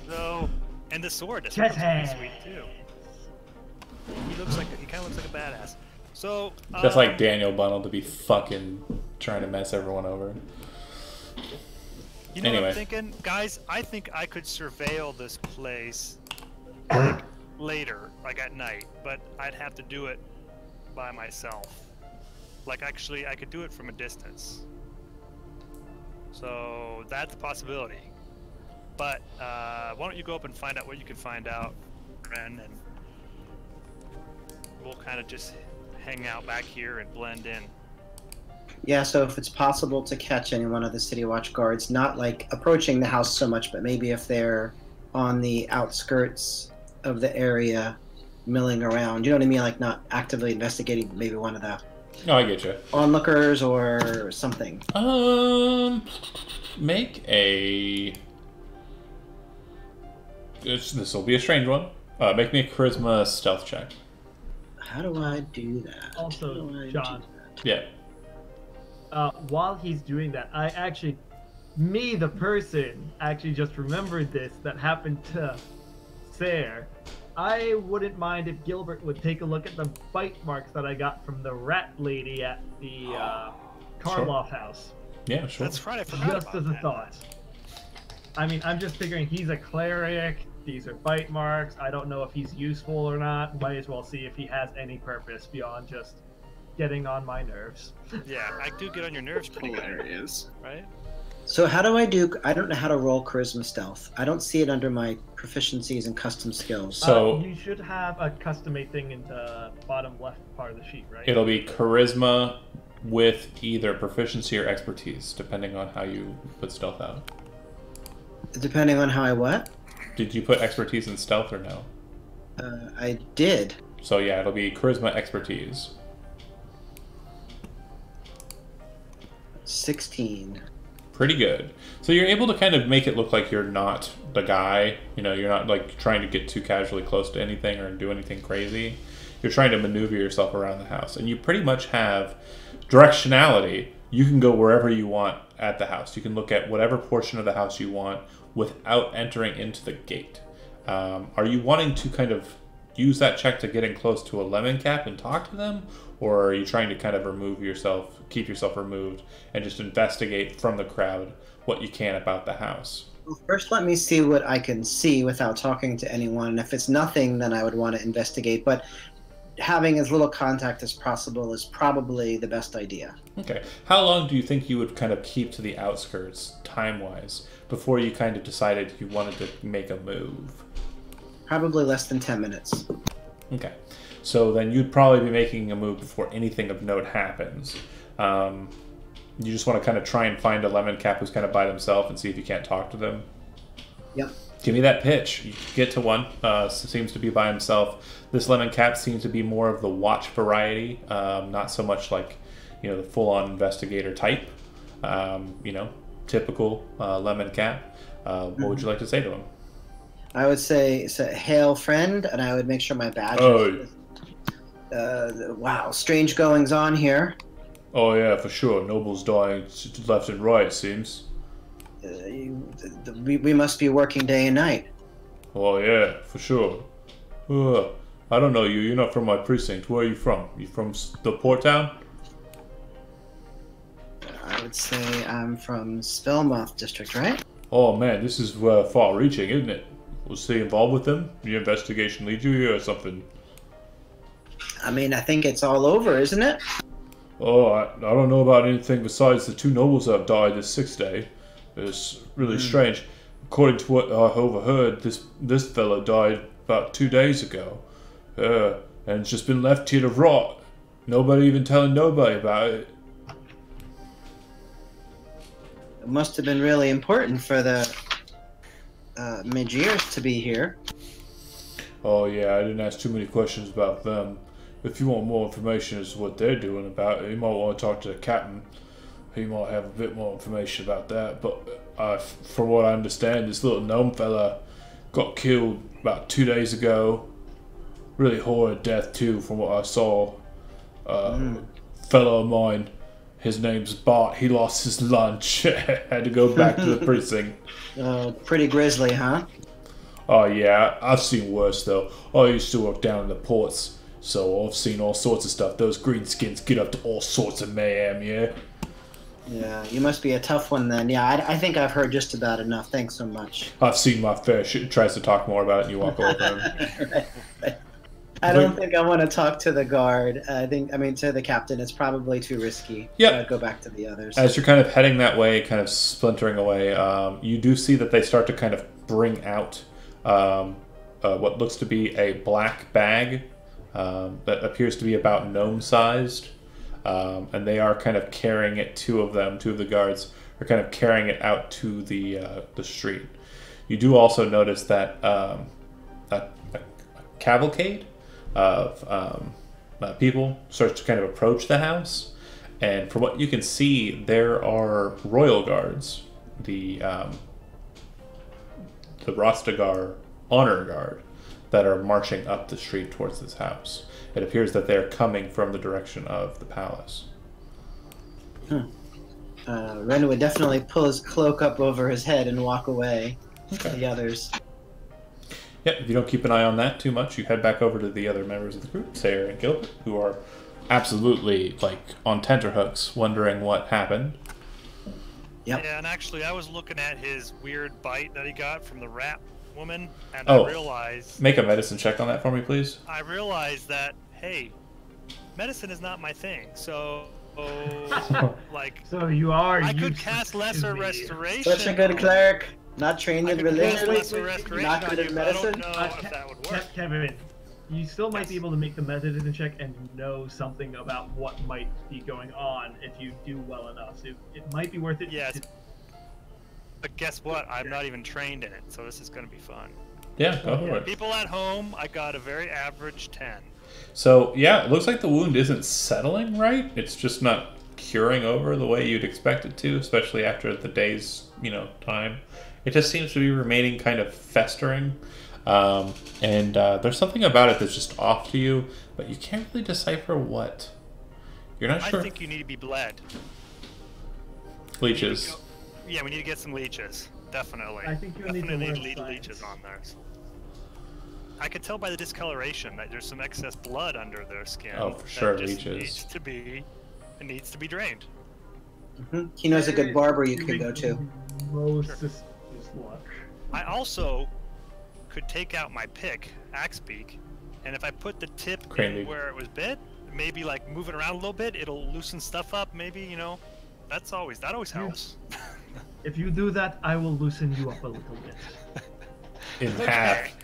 [SPEAKER 6] So, and the sword. The sword's pretty sweet too. He kind of looks like a badass. So,
[SPEAKER 1] Just like Daniel Bunnell to be fucking trying to mess everyone over.
[SPEAKER 6] You know
[SPEAKER 1] Anyway.
[SPEAKER 6] what I'm thinking? Guys, I think I could surveil this place like later, like at night, but I'd have to do it by myself. Like actually, I could do it from a distance. So that's a possibility. But why don't you go up and find out what you can find out, Ren, and we'll kind of just hang out back here and blend in.
[SPEAKER 5] Yeah, so if it's possible to catch any one of the City Watch guards, not like approaching the house so much, but maybe if they're on the outskirts of the area, milling around, you know what I mean? Like not actively investigating, maybe one of the
[SPEAKER 1] Oh, I get you.
[SPEAKER 5] onlookers or something.
[SPEAKER 1] Make a. This will be a strange one. Make me a charisma stealth check.
[SPEAKER 5] How do I do that?
[SPEAKER 4] Also,
[SPEAKER 5] How do I
[SPEAKER 4] John.
[SPEAKER 5] do that?
[SPEAKER 1] Yeah.
[SPEAKER 4] While he's doing that, me, the person, actually just remembered this that happened to Sayre. I wouldn't mind if Gilbert would take a look at the bite marks that I got from the rat lady at the Karloff house.
[SPEAKER 1] Yeah, sure.
[SPEAKER 6] That's right, I forgot
[SPEAKER 4] Just
[SPEAKER 6] about
[SPEAKER 4] as a
[SPEAKER 6] that.
[SPEAKER 4] thought. I mean, I'm just figuring he's a cleric. These are bite marks. I don't know if he's useful or not. Might as well see if he has any purpose beyond just getting on my nerves.
[SPEAKER 6] Yeah, I do get on your nerves pretty good,
[SPEAKER 2] Hilarious.
[SPEAKER 6] right?
[SPEAKER 5] So how do I do? I don't know how to roll charisma stealth. I don't see it under my proficiencies and custom skills.
[SPEAKER 1] So-
[SPEAKER 4] you should have a custom-made thing in the bottom left part of the sheet, right?
[SPEAKER 1] It'll be charisma with either proficiency or expertise, depending on how you put stealth out.
[SPEAKER 5] Depending on how I what?
[SPEAKER 1] Did you put expertise in stealth or no?
[SPEAKER 5] I did.
[SPEAKER 1] So yeah, it'll be charisma expertise.
[SPEAKER 5] 16.
[SPEAKER 1] Pretty good. So you're able to kind of make it look like you're not the guy. You know, you're not like trying to get too casually close to anything or do anything crazy. You're trying to maneuver yourself around the house, and you pretty much have directionality. You can go wherever you want at the house. You can look at whatever portion of the house you want without entering into the gate. Are you wanting to kind of use that check to getting close to a lemon cap and talk to them, or are you trying to kind of keep yourself removed, and just investigate from the crowd what you can about the house?
[SPEAKER 5] Well, first, let me see what I can see without talking to anyone. And if it's nothing, then I would want to investigate. But having as little contact as possible is probably the best idea.
[SPEAKER 1] Okay. How long do you think you would kind of keep to the outskirts, time-wise, before you kind of decided you wanted to make a move?
[SPEAKER 5] Probably less than 10 minutes.
[SPEAKER 1] Okay. So then you'd probably be making a move before anything of note happens. You just want to kind of try and find a lemon cap who's kind of by themselves and see if you can't talk to them.
[SPEAKER 5] Yep.
[SPEAKER 1] Give me that pitch. You get to one. Seems to be by himself. This lemon cap seems to be more of the watch variety, not so much like, the full-on investigator type. Typical lemon cap. What would you like to say to him?
[SPEAKER 5] I would say, hail friend, and I would make sure my badge
[SPEAKER 1] Oh.
[SPEAKER 5] wow, strange goings on here.
[SPEAKER 1] Oh yeah, for sure. Nobles dying left and right, it seems.
[SPEAKER 5] We must be working day and night.
[SPEAKER 1] Oh yeah, for sure. I don't know you. You're not from my precinct. Where are you from? You from the port town?
[SPEAKER 5] I would say I'm from Spellmouth district, right?
[SPEAKER 1] Oh man, this is far-reaching, isn't it? Was he involved with them? Your investigation lead you here or something?
[SPEAKER 5] I mean, I think it's all over, isn't it?
[SPEAKER 1] Oh, I don't know about anything besides the two nobles that have died this 6th day. It's really strange. According to what I overheard, this fellow died about 2 days ago. And it's just been left here to rot. Nobody even telling nobody about it.
[SPEAKER 5] It must have been really important for the Midgears to be here.
[SPEAKER 1] Oh yeah, I didn't ask too many questions about them. If you want more information as to what they're doing about it, you might want to talk to the captain. He might have a bit more information about that. But from what I understand, this little gnome fella got killed about 2 days ago. Really horrid death too, from what I saw. Fellow of mine, his name's Bart. He lost his lunch. Had to go back to the precinct.
[SPEAKER 5] Pretty grisly, huh?
[SPEAKER 1] Oh yeah, I've seen worse though. I used to work down in the ports, so I've seen all sorts of stuff. Those greenskins get up to all sorts of mayhem, yeah?
[SPEAKER 5] Yeah, you must be a tough one then. Yeah, I think I've heard just about enough. Thanks so much.
[SPEAKER 1] I've seen my fish. It tries to talk more about it, and you walk away from him.
[SPEAKER 5] Right. I don't think I want to talk to the guard. I mean, to the captain. It's probably too risky.
[SPEAKER 1] Yeah.
[SPEAKER 5] Go back to the others.
[SPEAKER 1] As you're kind of heading that way, kind of splintering away, you do see that they start to kind of bring out what looks to be a black bag that appears to be about gnome-sized. And they are kind of carrying it. Two of the guards are kind of carrying it out to the street. You do also notice that a cavalcade of people starts to kind of approach the house, and from what you can see, there are royal guards, the Rostagar honor guard, that are marching up the street towards this house. It appears that they're coming from the direction of the palace.
[SPEAKER 5] Ren would definitely pull his cloak up over his head and walk away to the others.
[SPEAKER 1] Yep, if you don't keep an eye on that too much, you head back over to the other members of the group, Sarah and Gilbert, who are absolutely, like, on tenterhooks, wondering what happened.
[SPEAKER 5] Yep.
[SPEAKER 6] Yeah, and actually, I was looking at his weird bite that he got from the rat woman, and
[SPEAKER 1] Oh.
[SPEAKER 6] I realized...
[SPEAKER 1] Make a medicine check on that for me, please.
[SPEAKER 6] I realized that, hey, medicine is not my thing, so... like...
[SPEAKER 4] So you are.
[SPEAKER 6] I could
[SPEAKER 4] useless
[SPEAKER 6] cast
[SPEAKER 4] to
[SPEAKER 6] Lesser
[SPEAKER 4] me.
[SPEAKER 6] Restoration.
[SPEAKER 5] Such a good cleric. Not trained
[SPEAKER 6] I
[SPEAKER 5] in
[SPEAKER 6] could cast
[SPEAKER 5] religion.
[SPEAKER 6] Lesser Restoration
[SPEAKER 5] Not
[SPEAKER 6] on
[SPEAKER 5] good
[SPEAKER 6] you,
[SPEAKER 5] at
[SPEAKER 6] but I don't
[SPEAKER 5] medicine.
[SPEAKER 6] know if that would work.
[SPEAKER 4] Kevin, you still might
[SPEAKER 6] Yes.
[SPEAKER 4] be able to make the medicine check and know something about what might be going on if you do well enough. So it might be worth it.
[SPEAKER 6] Yes.
[SPEAKER 4] to-
[SPEAKER 6] But guess what? I'm not even trained in it, so this is going to be fun.
[SPEAKER 1] Yeah, go for it.
[SPEAKER 6] People at home, I got a very average 10.
[SPEAKER 1] So, yeah, it looks like the wound isn't settling right. It's just not curing over the way you'd expect it to, especially after the day's, time. It just seems to be remaining kind of festering. And there's something about it that's just off to you, but you can't really decipher what. You're not sure.
[SPEAKER 6] I think you need to be bled.
[SPEAKER 1] Leeches.
[SPEAKER 6] Yeah, we need to get some leeches. Definitely.
[SPEAKER 4] I think you'll need to
[SPEAKER 6] Definitely
[SPEAKER 4] learn
[SPEAKER 6] need
[SPEAKER 4] science.
[SPEAKER 6] leeches on there. I could tell by the discoloration that there's some excess blood under their skin.
[SPEAKER 1] Oh, for
[SPEAKER 6] that
[SPEAKER 1] sure,
[SPEAKER 6] just
[SPEAKER 1] leeches.
[SPEAKER 6] Needs to be drained.
[SPEAKER 5] He knows a good barber you could go to.
[SPEAKER 4] Most suspicious luck.
[SPEAKER 6] I also could take out my pick, axe beak, and if I put the tip
[SPEAKER 1] Crane
[SPEAKER 6] in
[SPEAKER 1] beak.
[SPEAKER 6] where it was bit, maybe like move it around a little bit, it'll loosen stuff up. Maybe that always helps.
[SPEAKER 4] If you do that, I will loosen you up a little bit.
[SPEAKER 1] In half.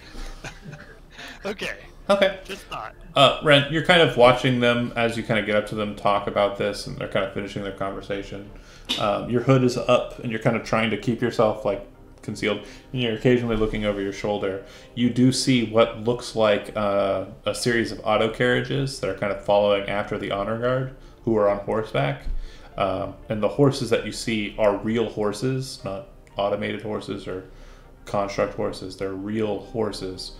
[SPEAKER 6] Okay.
[SPEAKER 1] Okay.
[SPEAKER 6] Just thought.
[SPEAKER 1] Ren, you're kind of watching them as you kind of get up to them, talk about this, and they're kind of finishing their conversation. Your hood is up, and you're kind of trying to keep yourself, like, concealed, and you're occasionally looking over your shoulder. You do see what looks like a series of auto carriages that are kind of following after the honor guard, who are on horseback. And the horses that you see are real horses, not automated horses or construct horses. They're real horses.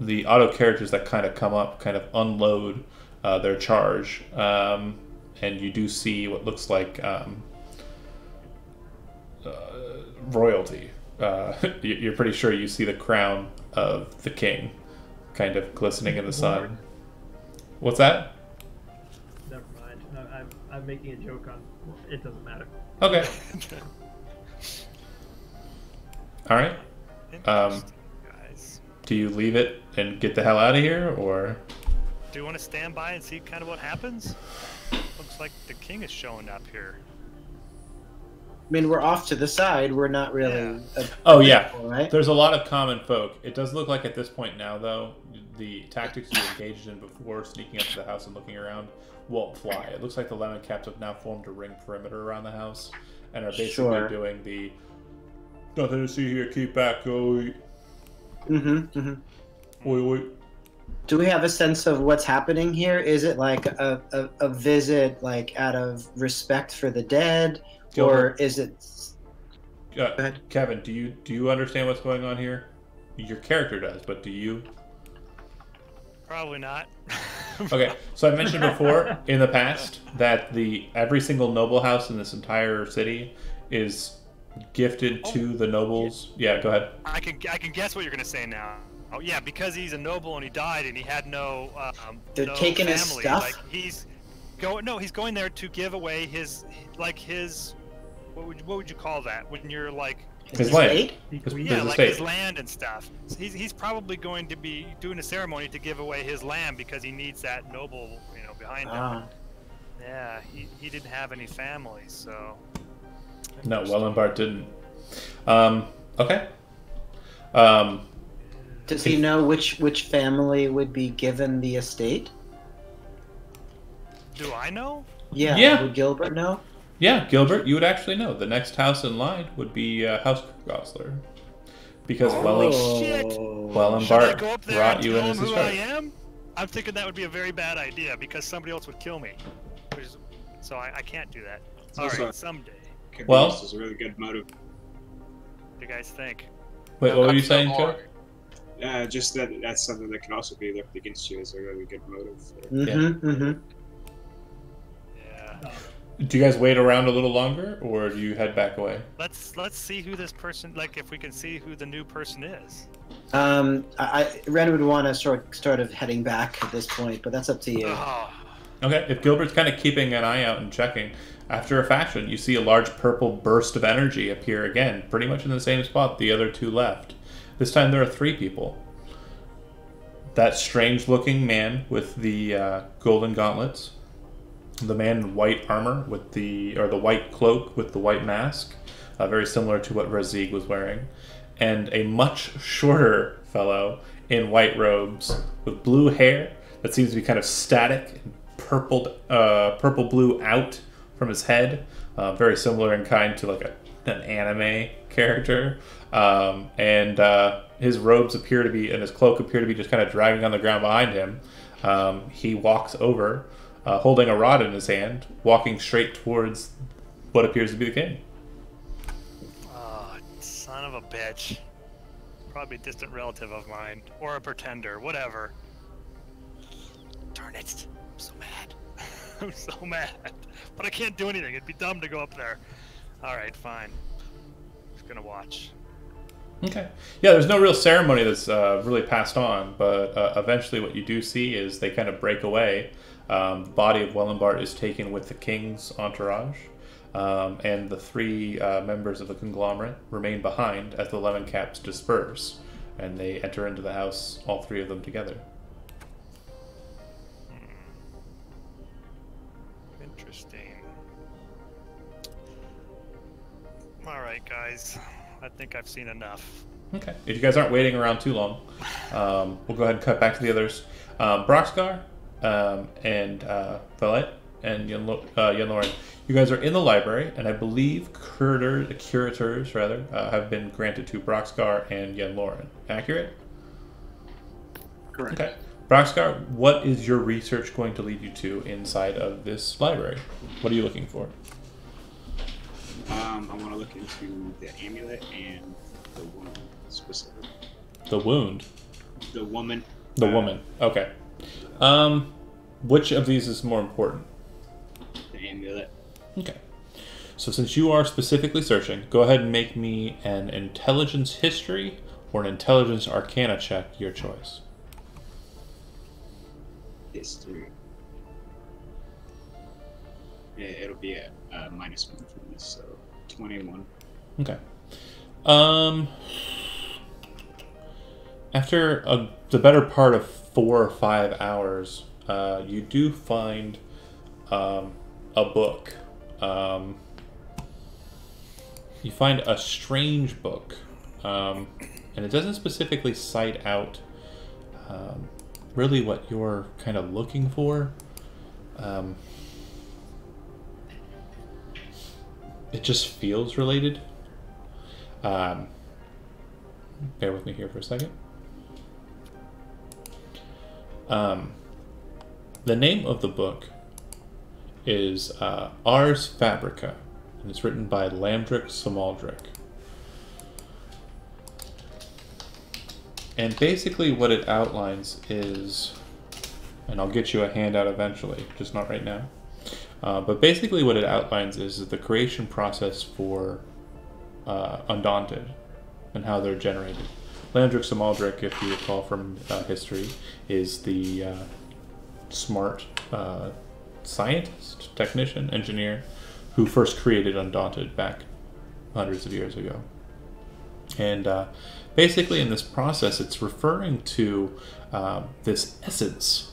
[SPEAKER 1] The auto carriages that kind of come up kind of unload their charge, and you do see what looks like royalty. You're pretty sure you see the crown of the king kind of glistening in the sun. What's that?
[SPEAKER 4] Never mind. No, I'm making a joke on. It doesn't matter.
[SPEAKER 1] Okay. All right.
[SPEAKER 6] Interesting, guys.
[SPEAKER 1] Do you leave it and get the hell out of here, or?
[SPEAKER 6] Do you want to stand by and see kind of what happens? Looks like the king is showing up here.
[SPEAKER 5] I mean, we're off to the side. We're not really.
[SPEAKER 6] Yeah.
[SPEAKER 1] Oh yeah,
[SPEAKER 5] Right?
[SPEAKER 1] there's a lot of common folk. It does look like at this point now, though, the tactics you engaged in before, sneaking up to the house and looking around, won't fly. It looks like the lemon caps have now formed a ring perimeter around the house, and are basically
[SPEAKER 5] Sure.
[SPEAKER 1] doing the nothing to see here, keep back, oi, oi.
[SPEAKER 5] Do we have a sense of what's happening here? Is it like a visit, like out of respect for the dead,
[SPEAKER 1] Gilbert.
[SPEAKER 5] or is it? ahead.
[SPEAKER 1] Kevin, do you understand what's going on here? Your character does, but do you?
[SPEAKER 6] Probably not.
[SPEAKER 1] Okay, so I mentioned before in the past that every single noble house in this entire city is gifted to the nobles. Yeah, go ahead.
[SPEAKER 6] I can guess what you're gonna say now. Oh yeah, because he's a noble and he died and he had no
[SPEAKER 5] They're
[SPEAKER 6] no
[SPEAKER 5] taking
[SPEAKER 6] family.
[SPEAKER 5] his stuff?
[SPEAKER 6] Like he's going there to give away his what would you call that when you're like
[SPEAKER 1] His land.
[SPEAKER 6] yeah, like his land and stuff. So he's probably going to be doing a ceremony to give away his land because he needs that noble, behind him. Yeah, he didn't have any family, so.
[SPEAKER 1] No, Wellenbart didn't. Okay.
[SPEAKER 5] Does he know which family would be given the estate?
[SPEAKER 6] Do I know?
[SPEAKER 5] Yeah. Would Gilbert know?
[SPEAKER 1] Yeah, Gilbert, you would actually know. The next house in line would be House Gosler. Because Wellenbart brought you in as his
[SPEAKER 6] I am? I'm thinking that would be a very bad idea because somebody else would kill me. So I can't do that. Alright, someday.
[SPEAKER 1] Well,
[SPEAKER 7] this is a really good motive.
[SPEAKER 6] What do you guys think?
[SPEAKER 1] Wait, what were you saying, Joe?
[SPEAKER 7] Just that's something that can also be looked against you as a really good motive.
[SPEAKER 6] Yeah.
[SPEAKER 1] Do you guys wait around a little longer, or do you head back away?
[SPEAKER 6] Let's see who this person, if we can see who the new person is.
[SPEAKER 5] Ren would want to start of heading back at this point, but that's up to you.
[SPEAKER 6] Oh.
[SPEAKER 1] Okay, if Gilbert's kind of keeping an eye out and checking, after a fashion, you see a large purple burst of energy appear again, pretty much in the same spot the other two left. This time there are 3 people. That strange-looking man with the golden gauntlets, the man in white armor with the white cloak with the white mask, very similar to what Razig was wearing, and a much shorter fellow in white robes with blue hair that seems to be kind of static and purple blue out from his head, very similar in kind to like an anime character, and his robes appear to be, and his cloak appear to be just kind of dragging on the ground behind him. He walks over, holding a rod in his hand, walking straight towards what appears to be the king.
[SPEAKER 6] Oh, son of a bitch. Probably a distant relative of mine, or a pretender, whatever. Darn it. I'm so mad. I'm so mad. But I can't do anything. It'd be dumb to go up there. Alright, fine. Just gonna watch.
[SPEAKER 1] Okay. Yeah, there's no real ceremony that's really passed on, but eventually what you do see is they kind of break away. The body of Wellenbart is taken with the king's entourage, and the 3 members of the conglomerate remain behind as the Lemon Caps disperse, and they enter into the house, all 3 of them together.
[SPEAKER 6] Interesting. Alright, guys. I think I've seen enough.
[SPEAKER 1] Okay. If you guys aren't waiting around too long, we'll go ahead and cut back to the others. Broxgar, and Valet and Yenloren, you guys are in the library, and I believe curators have been granted to Broxgar and Yenloren. Accurate?
[SPEAKER 2] Correct.
[SPEAKER 1] Okay. Broxgar, what is your research going to lead you to inside of this library? What are you looking for?
[SPEAKER 7] I want to look into the amulet and the woman specifically.
[SPEAKER 1] The wound?
[SPEAKER 7] The woman.
[SPEAKER 1] The woman. Okay. Which of these is more important?
[SPEAKER 7] The amulet.
[SPEAKER 1] Okay. So since you are specifically searching, go ahead and make me an intelligence history or an intelligence arcana check, your choice.
[SPEAKER 7] History. Yeah, it'll be a -1 from this, so 21.
[SPEAKER 1] Okay. After the better part of 4 or 5 hours, you do find a book. You find a strange book, and it doesn't specifically cite out really what you're kind of looking for. It just feels related. Bear with me here for a second. The name of the book is Ars Fabrica, and it's written by Landric Samaldric. And basically what it outlines is, and I'll get you a handout eventually, just not right now, but basically what it outlines is the creation process for Undaunted and how they're generated. Landric Samaldric, if you recall from history, is the smart scientist, technician, engineer, who first created Undaunted back hundreds of years ago. And basically in this process, it's referring to this essence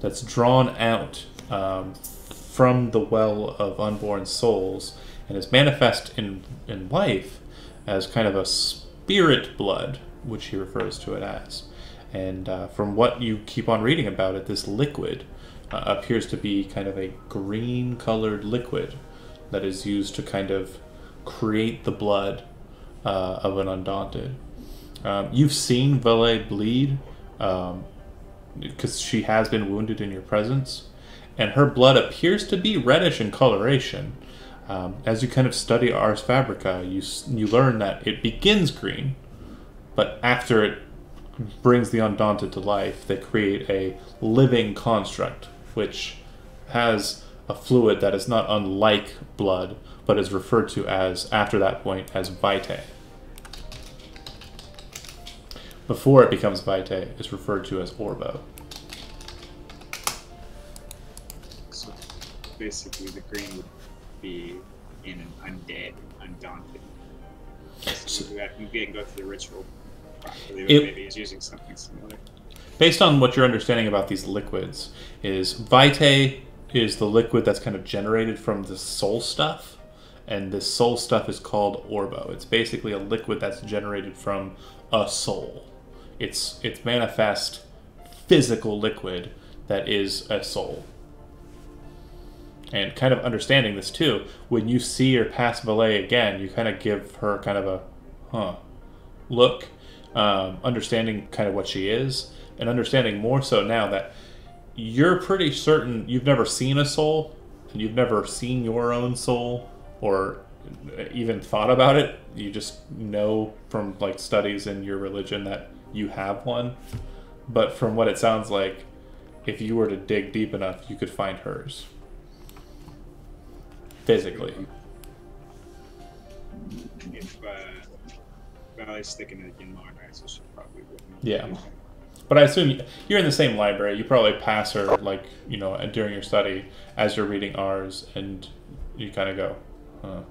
[SPEAKER 1] that's drawn out from the well of unborn souls and is manifest in life as kind of a spirit blood, which he refers to it as. And from what you keep on reading about it, this liquid appears to be kind of a green-colored liquid that is used to kind of create the blood of an Undaunted. You've seen Valet bleed because she has been wounded in your presence, and her blood appears to be reddish in coloration. As you kind of study Ars Fabrica, you learn that it begins green, but after it brings the Undaunted to life, they create a living construct, which has a fluid that is not unlike blood, but is referred to as, after that point, as vitae. Before it becomes vitae, it's referred to as orbo.
[SPEAKER 7] So basically the green would be in an undead, Undaunted. So we can go through the ritual properly, but maybe he's using something similar.
[SPEAKER 1] Based on what you're understanding about these liquids, is vitae is the liquid that's kind of generated from the soul stuff, and this soul stuff is called orbo. It's basically a liquid that's generated from a soul. It's manifest physical liquid that is a soul. And kind of understanding this too, when you see her pass Valet again, you kind of give her kind of a look, understanding kind of what she is, and understanding more so now that you're pretty certain you've never seen a soul, and you've never seen your own soul, or even thought about it. You just know from like studies in your religion that you have one. But from what it sounds like, if you were to dig deep enough, you could find hers. Physically.
[SPEAKER 7] If Valet's sticking it in mine, right, so she probably wouldn't.
[SPEAKER 1] Yeah. But I assume you're in the same library. You probably pass her, like, you know, during your study as you're reading ours, and you kind of go, huh.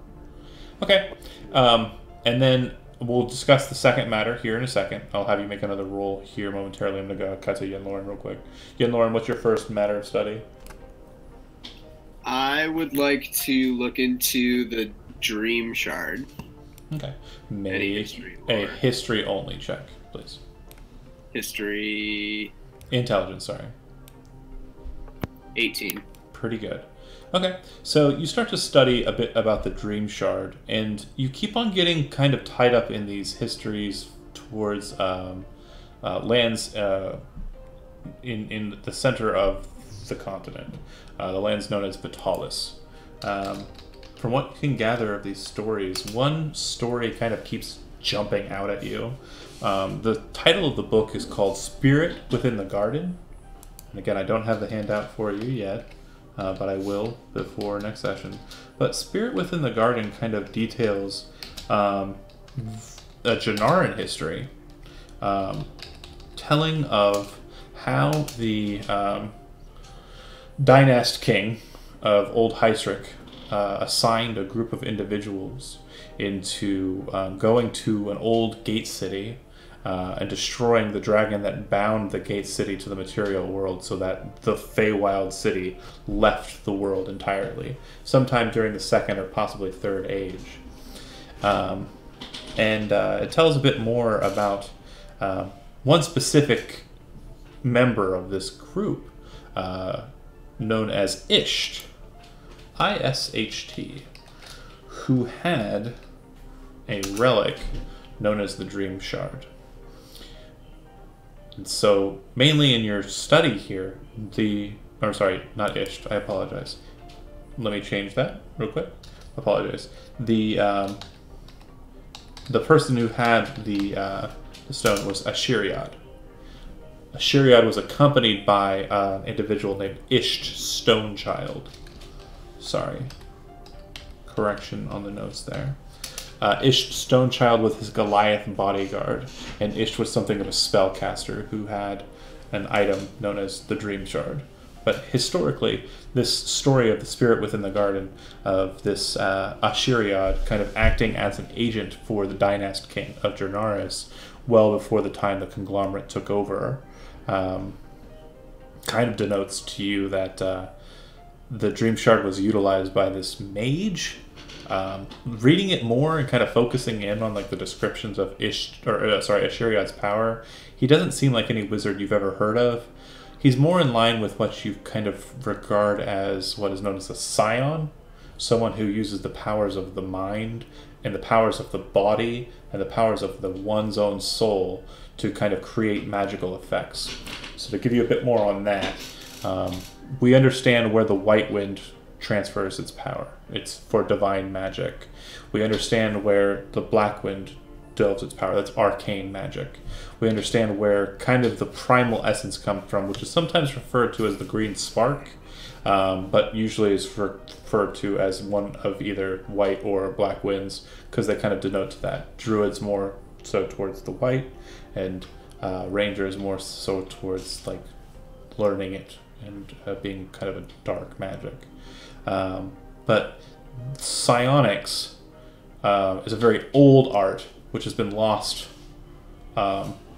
[SPEAKER 1] Okay. And then we'll discuss the second matter here in a second. I'll have you make another roll here momentarily. I'm going to go cut to Yenloren real quick. Yenloren, what's your first matter of study?
[SPEAKER 2] I would like to look into the Dream Shard.
[SPEAKER 1] Okay. Maybe a history-only check, please.
[SPEAKER 2] History...
[SPEAKER 1] Intelligence, sorry.
[SPEAKER 2] 18.
[SPEAKER 1] Pretty good. Okay, so you start to study a bit about the Dream Shard, and you keep on getting kind of tied up in these histories towards lands in the center of the continent. The land's known as Vitalis. From what you can gather of these stories, one story kind of keeps jumping out at you. The title of the book is called Spirit Within the Garden. And again, I don't have the handout for you yet, but I will before next session. But Spirit Within the Garden kind of details a Janaran history, telling of how the Dynast King of Old Heisrick assigned a group of individuals into going to an old gate city and destroying the dragon that bound the gate city to the material world, so that the Feywild city left the world entirely, sometime during the second or possibly third age. And it tells a bit more about one specific member of this group, known as Isht, I-S-H-T, who had a relic known as the Dream Shard. And so, mainly in your study here, or sorry, not Isht, I apologize. Let me change that real quick. Apologize. The person who had the stone was Ashiriad. Ashiriad was accompanied by an individual named Isht Stonechild. Sorry. Correction on the notes there. Isht Stonechild was his Goliath bodyguard, and Isht was something of a spellcaster who had an item known as the Dream Shard, But historically, this story of the spirit within the garden, of this Asheriad kind of acting as an agent for the dynast king of Jernaris, well before the time the conglomerate took over, kind of denotes to you that the Dream Shard was utilized by this mage. Reading it more and kind of focusing in on like the descriptions of Asheriad's power, he doesn't seem like any wizard you've ever heard of. He's more in line with what you kind of regard as what is known as a scion, someone who uses the powers of the mind and the powers of the body and the powers of one's own soul to kind of create magical effects. So to give you a bit more on that, we understand where the White Wind transfers its power. It's for divine magic. We understand where the Black Wind delves its power. That's arcane magic. We understand where kind of the primal essence comes from, which is sometimes referred to as the green spark, but usually is referred to as one of either white or black winds, because they kind of denote that. Druids more so towards the white, and rangers more so towards like learning it and being kind of a dark magic. But psionics is a very old art which has been lost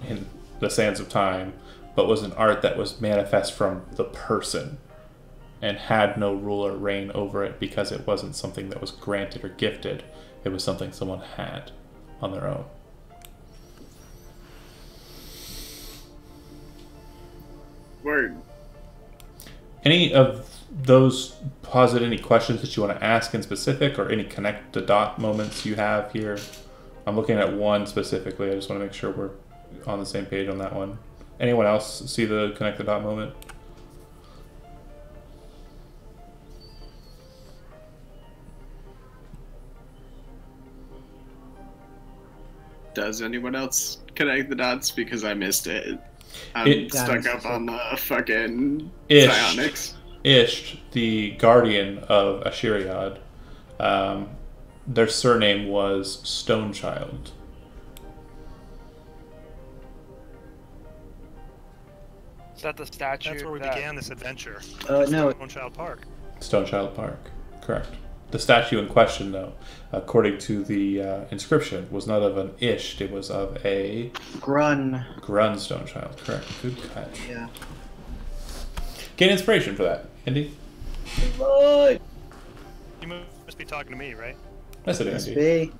[SPEAKER 1] in the sands of time, but was an art that was manifest from the person and had no rule or reign over it, because it wasn't something that was granted or gifted. It was something someone had on their own.
[SPEAKER 2] Word.
[SPEAKER 1] Any of those posit any questions that you want to ask in specific, or any connect the dot moments you have here? I'm looking at one specifically. I just want to make sure we're on the same page on that one. Anyone else see the connect the dot moment?
[SPEAKER 2] Does anyone else connect the dots? Because I missed it. I'm stuck up on the fucking psionics.
[SPEAKER 1] Isht, the guardian of Asheriad, their surname was Stonechild.
[SPEAKER 3] Is that the statue?
[SPEAKER 6] That's where we began this adventure.
[SPEAKER 5] No.
[SPEAKER 6] Stonechild Park.
[SPEAKER 1] Stonechild Park, correct. The statue in question, though, according to the inscription, was not of an Isht, it was of a...
[SPEAKER 5] Grun
[SPEAKER 1] Stonechild, correct. Good catch.
[SPEAKER 5] Yeah.
[SPEAKER 1] Gain inspiration for that, Andy.
[SPEAKER 5] Right.
[SPEAKER 6] You must be talking to me, right?
[SPEAKER 1] That's it,
[SPEAKER 5] Must
[SPEAKER 1] Andy.
[SPEAKER 5] be.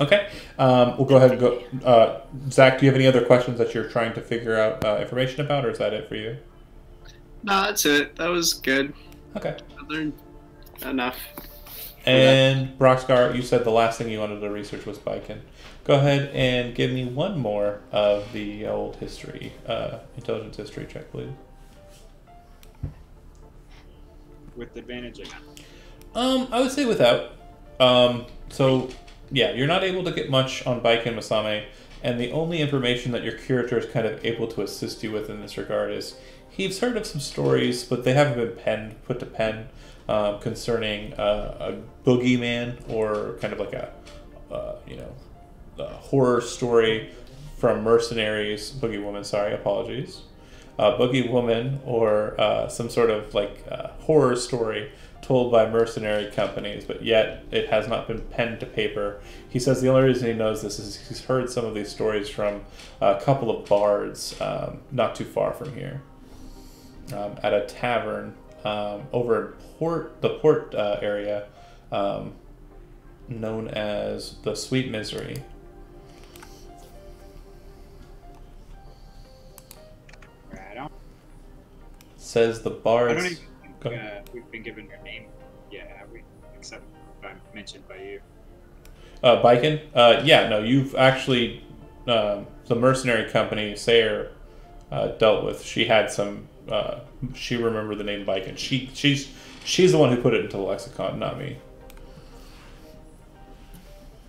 [SPEAKER 1] Okay, we'll go ahead and go. Zach, do you have any other questions that you're trying to figure out information about, or is that it for you?
[SPEAKER 2] No, that's it. That was good.
[SPEAKER 1] Okay.
[SPEAKER 2] I learned enough.
[SPEAKER 1] And Broxgar, you said the last thing you wanted to research was Biken. Go ahead and give me one more of the old history, intelligence history check, please.
[SPEAKER 7] With advantage again.
[SPEAKER 1] I would say without. So, yeah, you're not able to get much on Biken Masame, and the only information that your curator is kind of able to assist you with in this regard is he's heard of some stories, but they haven't been put to pen, concerning a boogeyman, or kind of like a horror story from mercenaries. Boogie Woman, sorry, apologies. Boogie Woman, or some sort of like horror story told by mercenary companies, but yet it has not been penned to paper. He says the only reason he knows this is he's heard some of these stories from a couple of bards not too far from here, at a tavern over in the port area, known as the Sweet Misery.
[SPEAKER 7] Right on.
[SPEAKER 1] Says the bards.
[SPEAKER 7] I don't even think we've been given your name yet, have we? Except if I'm mentioned by you.
[SPEAKER 1] Biken? Yeah, no, you've actually, the mercenary company Sayer dealt with. She had some, she remembered the name Biken. She's the one who put it into the lexicon, not me.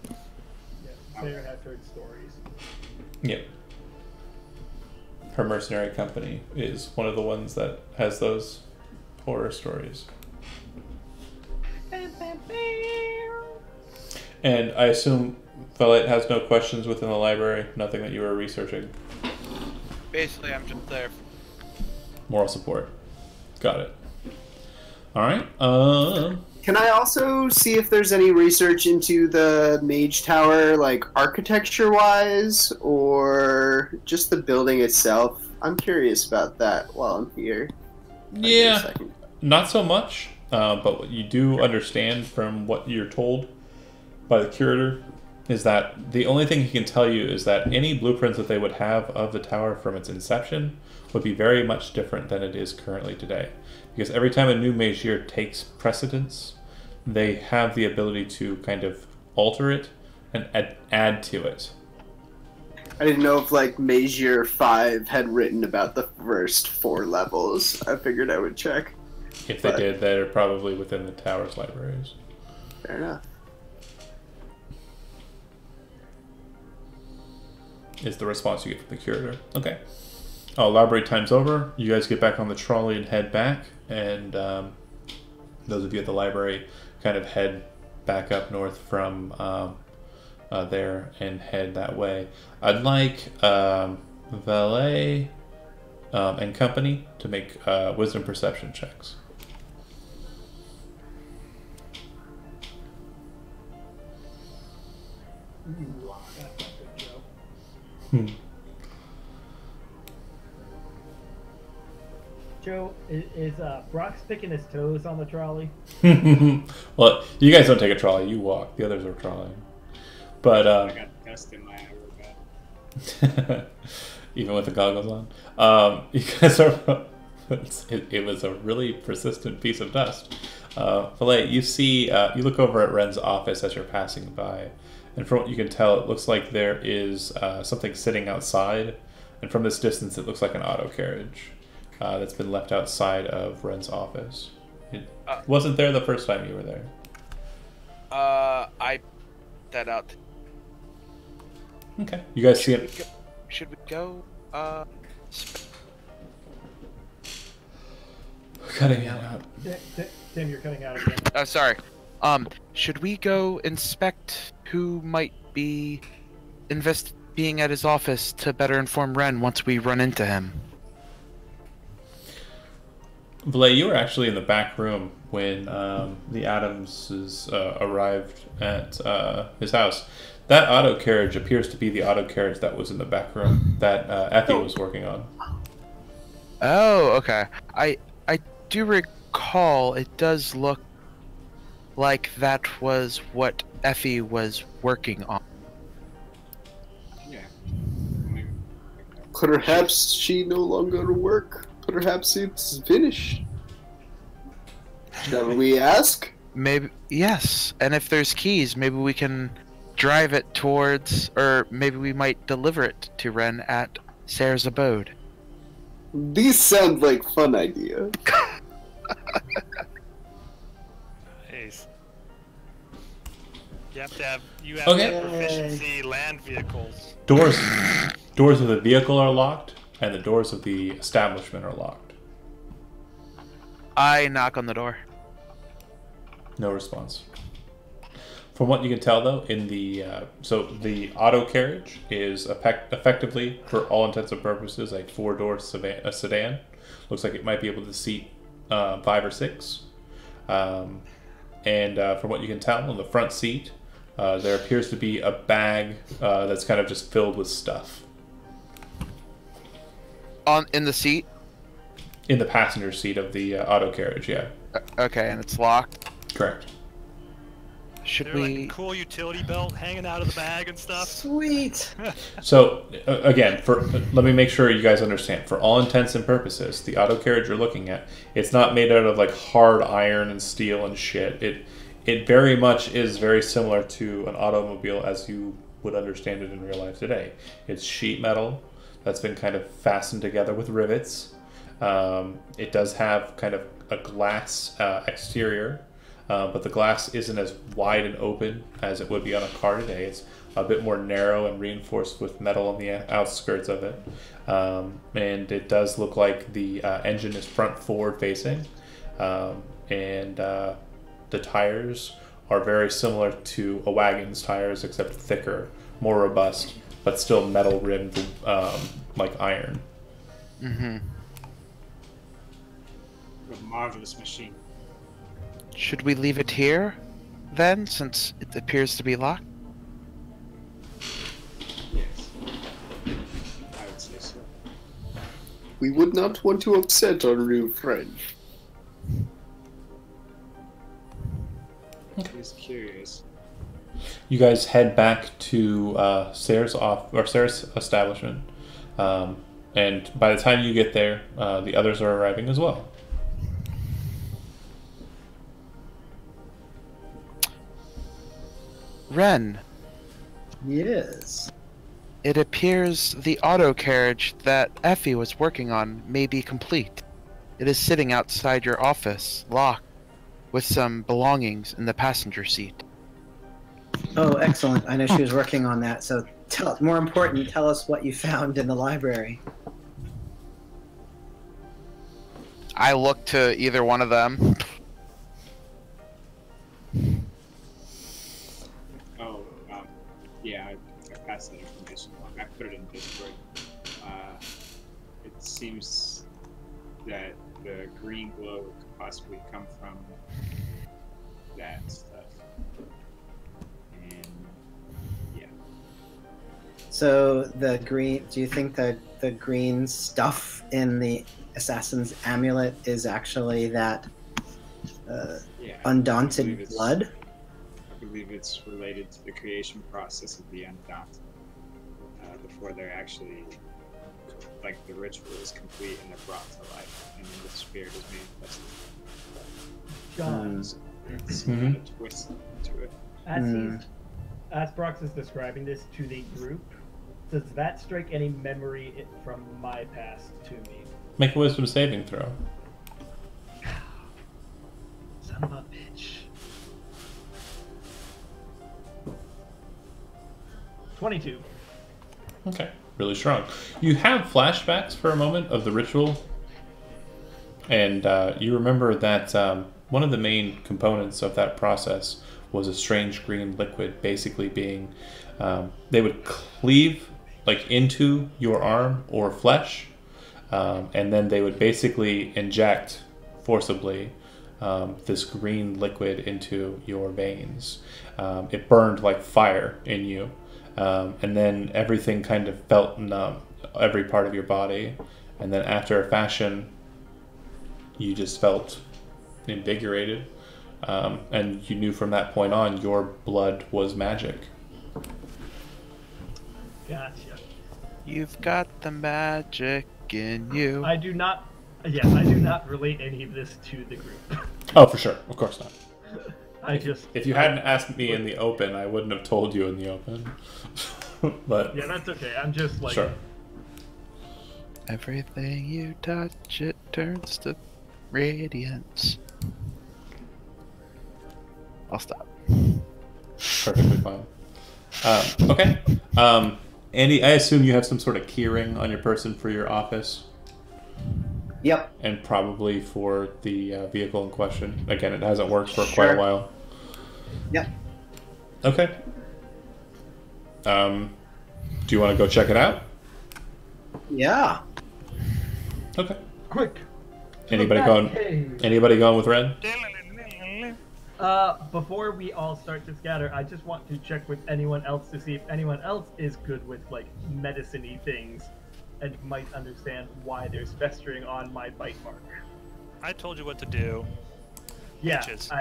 [SPEAKER 4] Yeah, Sayer has heard stories.
[SPEAKER 1] Yep. Her mercenary company is one of the ones that has those horror stories. And I assume Valet has no questions within the library, nothing that you were researching.
[SPEAKER 3] Basically, I'm just there.
[SPEAKER 1] Moral support. Got it. All right.
[SPEAKER 8] Can I also see if there's any research into the Mage Tower, like architecture-wise, or just the building itself? I'm curious about that while I'm here.
[SPEAKER 1] Yeah, not so much, but what you do understand from what you're told by the curator is that the only thing he can tell you is that any blueprints that they would have of the tower from its inception would be very much different than it is currently today. Because every time a new Magier takes precedence, they have the ability to kind of alter it and add to it.
[SPEAKER 8] I didn't know if like Magier 5 had written about the first 4 levels. I figured I would check.
[SPEAKER 1] If they did, they're probably within the tower's libraries.
[SPEAKER 8] Fair enough.
[SPEAKER 1] Is the response you get from the curator. Okay. Oh, library time's over. You guys get back on the trolley and head back. And those of you at the library kind of head back up north from there and head that way. I'd like Valet and company to make wisdom perception checks.
[SPEAKER 4] Joe, is Brock's picking his toes on the trolley?
[SPEAKER 1] Well, you guys don't take a trolley, you walk. The others are trolleying. But
[SPEAKER 7] I got dust in my eye.
[SPEAKER 1] even with the goggles on, you guys are. It was a really persistent piece of dust. Valet, you see, you look over at Ren's office as you're passing by, and from what you can tell, it looks like there is something sitting outside, and from this distance, it looks like an auto carriage that's been left outside of Ren's office. It wasn't there the first time you were there.
[SPEAKER 3] I that out.
[SPEAKER 1] Okay. You guys see it?
[SPEAKER 3] Should we go?
[SPEAKER 1] Cutting out.
[SPEAKER 4] Tim, you're cutting out again.
[SPEAKER 3] Oh, sorry. Should we go inspect who might be being at his office to better inform Ren once we run into him?
[SPEAKER 1] Valet, you were actually in the back room when the Adamses arrived at his house. That auto carriage appears to be the auto carriage that was in the back room that Effie was working on.
[SPEAKER 3] Oh, okay. I do recall it does look like that was what Effie was working on.
[SPEAKER 7] Yeah.
[SPEAKER 8] Perhaps she no longer work. Perhaps it's finished. Shall we ask?
[SPEAKER 3] Maybe, yes. And if there's keys, maybe we can drive it towards, or maybe we might deliver it to Ren at Sarah's abode.
[SPEAKER 8] These sound like fun idea.
[SPEAKER 6] Nice. You have to have
[SPEAKER 1] Okay.
[SPEAKER 6] proficiency land vehicles.
[SPEAKER 1] Doors of the vehicle are locked, and the doors of the establishment are locked.
[SPEAKER 3] I knock on the door.
[SPEAKER 1] No response. From what you can tell, though, in the so the auto carriage is effectively, for all intents and purposes, a 4-door sedan. Looks like it might be able to seat 5 or 6. And from what you can tell, on the front seat, there appears to be a bag that's kind of just filled with stuff.
[SPEAKER 3] In the seat?
[SPEAKER 1] In the passenger seat of the auto carriage, yeah.
[SPEAKER 3] Okay, and it's locked.
[SPEAKER 1] Correct.
[SPEAKER 3] Should
[SPEAKER 6] There's like a cool utility belt hanging out of the bag and stuff.
[SPEAKER 5] Sweet.
[SPEAKER 1] So again, let me make sure you guys understand. For all intents and purposes, the auto carriage you're looking at, it's not made out of like hard iron and steel and shit. It very much is very similar to an automobile as you would understand it in real life today. It's sheet metal that's been kind of fastened together with rivets. It does have kind of a glass exterior. But the glass isn't as wide and open as it would be on a car today. It's a bit more narrow and reinforced with metal on the outskirts of it. And it does look like the engine is front forward facing. And the tires are very similar to a wagon's tires, except thicker, more robust, but still metal rimmed like iron.
[SPEAKER 3] Mm-hmm.
[SPEAKER 7] A marvelous machine.
[SPEAKER 3] Should we leave it here, then, since it appears to be locked?
[SPEAKER 7] Yes. I would say so.
[SPEAKER 8] We would not want to upset our new friend.
[SPEAKER 7] Just curious.
[SPEAKER 1] You guys head back to Sarah's establishment, and by the time you get there, the others are arriving as well.
[SPEAKER 3] Ren,
[SPEAKER 5] Yes.
[SPEAKER 3] it appears the auto carriage that Effie was working on may be complete. It is sitting outside your office, locked, with some belongings in the passenger seat.
[SPEAKER 5] Oh, excellent. I know she was working on that. So, more important, tell us what you found in the library.
[SPEAKER 3] I look to either one of them.
[SPEAKER 7] Oh, yeah, I passed that information along. I put it in Discord. It seems that the green glow could possibly come from that stuff. And yeah.
[SPEAKER 5] So, the green. Do you think that the green stuff in the assassin's amulet is actually that
[SPEAKER 7] Yeah,
[SPEAKER 5] undaunted
[SPEAKER 7] I believe it's-
[SPEAKER 5] blood?
[SPEAKER 7] I believe it's related to the creation process of the Undaunted. Before they're actually, like, the ritual is complete and they're brought to life, and then the spirit is manifested.
[SPEAKER 4] John,
[SPEAKER 7] So it's
[SPEAKER 1] Mhm.
[SPEAKER 7] kind of twist to it.
[SPEAKER 4] as Brox is describing this to the group, does that strike any memory from my past to me?
[SPEAKER 1] Make a wisdom saving throw.
[SPEAKER 4] Son of a bitch. 22.
[SPEAKER 1] Okay, really strong. You have flashbacks for a moment of the ritual, and you remember that one of the main components of that process was a strange green liquid, basically being they would cleave like into your arm or flesh, and then they would basically inject forcibly this green liquid into your veins. It burned like fire in you. And then everything kind of felt numb, every part of your body. And then after a fashion, you just felt invigorated. And you knew from that point on your blood was magic.
[SPEAKER 4] Gotcha.
[SPEAKER 3] You've got the magic in you.
[SPEAKER 4] I do not relate any of this to the group.
[SPEAKER 1] Oh, for sure. Of course not.
[SPEAKER 4] If
[SPEAKER 1] you hadn't asked me in the open, I wouldn't have told you in the open. But
[SPEAKER 4] yeah, that's okay. I'm just like,
[SPEAKER 1] sure.
[SPEAKER 3] Everything you touch, it turns to radiance. I'll stop.
[SPEAKER 1] Perfectly fine. Okay. Andy, I assume you have some sort of keyring on your person for your office.
[SPEAKER 5] Yep.
[SPEAKER 1] And probably for the vehicle in question. Again, it hasn't worked for quite a
[SPEAKER 5] Sure.
[SPEAKER 1] while.
[SPEAKER 5] Yep.
[SPEAKER 1] Okay. Do you want to go check it out?
[SPEAKER 5] Yeah.
[SPEAKER 1] Okay.
[SPEAKER 4] quick.
[SPEAKER 1] Anybody going with Red?
[SPEAKER 4] Before we all start to scatter, I just want to check with anyone else to see if anyone else is good with like medicine-y things and might understand why there's festering on my bite mark.
[SPEAKER 6] I told you what to do.
[SPEAKER 4] Yeah,
[SPEAKER 6] Leeches.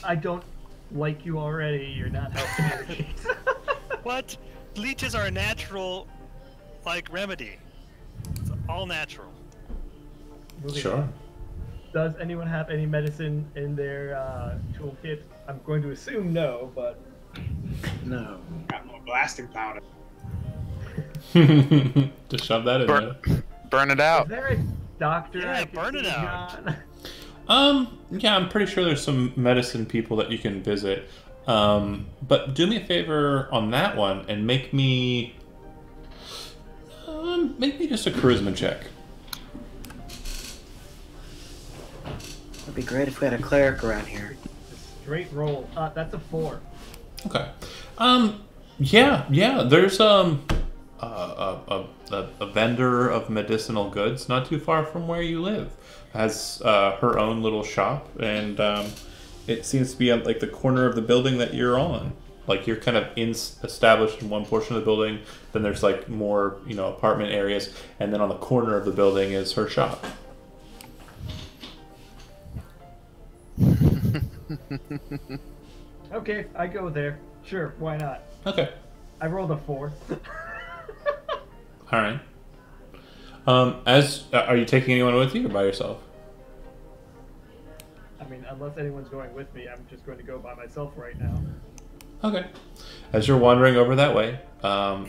[SPEAKER 4] I don't like you already. You're not helping me.
[SPEAKER 6] What? Leeches are a natural, like, remedy. It's all natural.
[SPEAKER 4] Moving
[SPEAKER 1] Sure.
[SPEAKER 4] on. Does anyone have any medicine in their toolkit? I'm going to assume no, but
[SPEAKER 5] No.
[SPEAKER 7] Got more blasting powder.
[SPEAKER 1] Just shove that in there.
[SPEAKER 3] Burn it
[SPEAKER 4] is
[SPEAKER 3] out.
[SPEAKER 4] there a doctor?
[SPEAKER 6] Yeah,
[SPEAKER 4] I can
[SPEAKER 6] burn it
[SPEAKER 4] see,
[SPEAKER 6] out.
[SPEAKER 4] John?
[SPEAKER 1] Yeah, I'm pretty sure there's some medicine people that you can visit. But do me a favor on that one and make me just a charisma check.
[SPEAKER 5] It'd be great if we had a cleric around here.
[SPEAKER 4] Straight roll. That's a 4.
[SPEAKER 1] Okay. Yeah, there's a vendor of medicinal goods not too far from where you live. Has her own little shop, and it seems to be at like the corner of the building that you're on. Like you're kind of established in one portion of the building, then there's like more, you know, apartment areas, and then on the corner of the building is her shop.
[SPEAKER 4] Okay, I go there. Sure, why not?
[SPEAKER 1] Okay.
[SPEAKER 4] I rolled a 4.
[SPEAKER 1] All right. Are you taking anyone with you or by yourself?
[SPEAKER 4] I mean, unless anyone's going with me, I'm just going to go by myself right now.
[SPEAKER 1] Okay. As you're wandering over that way,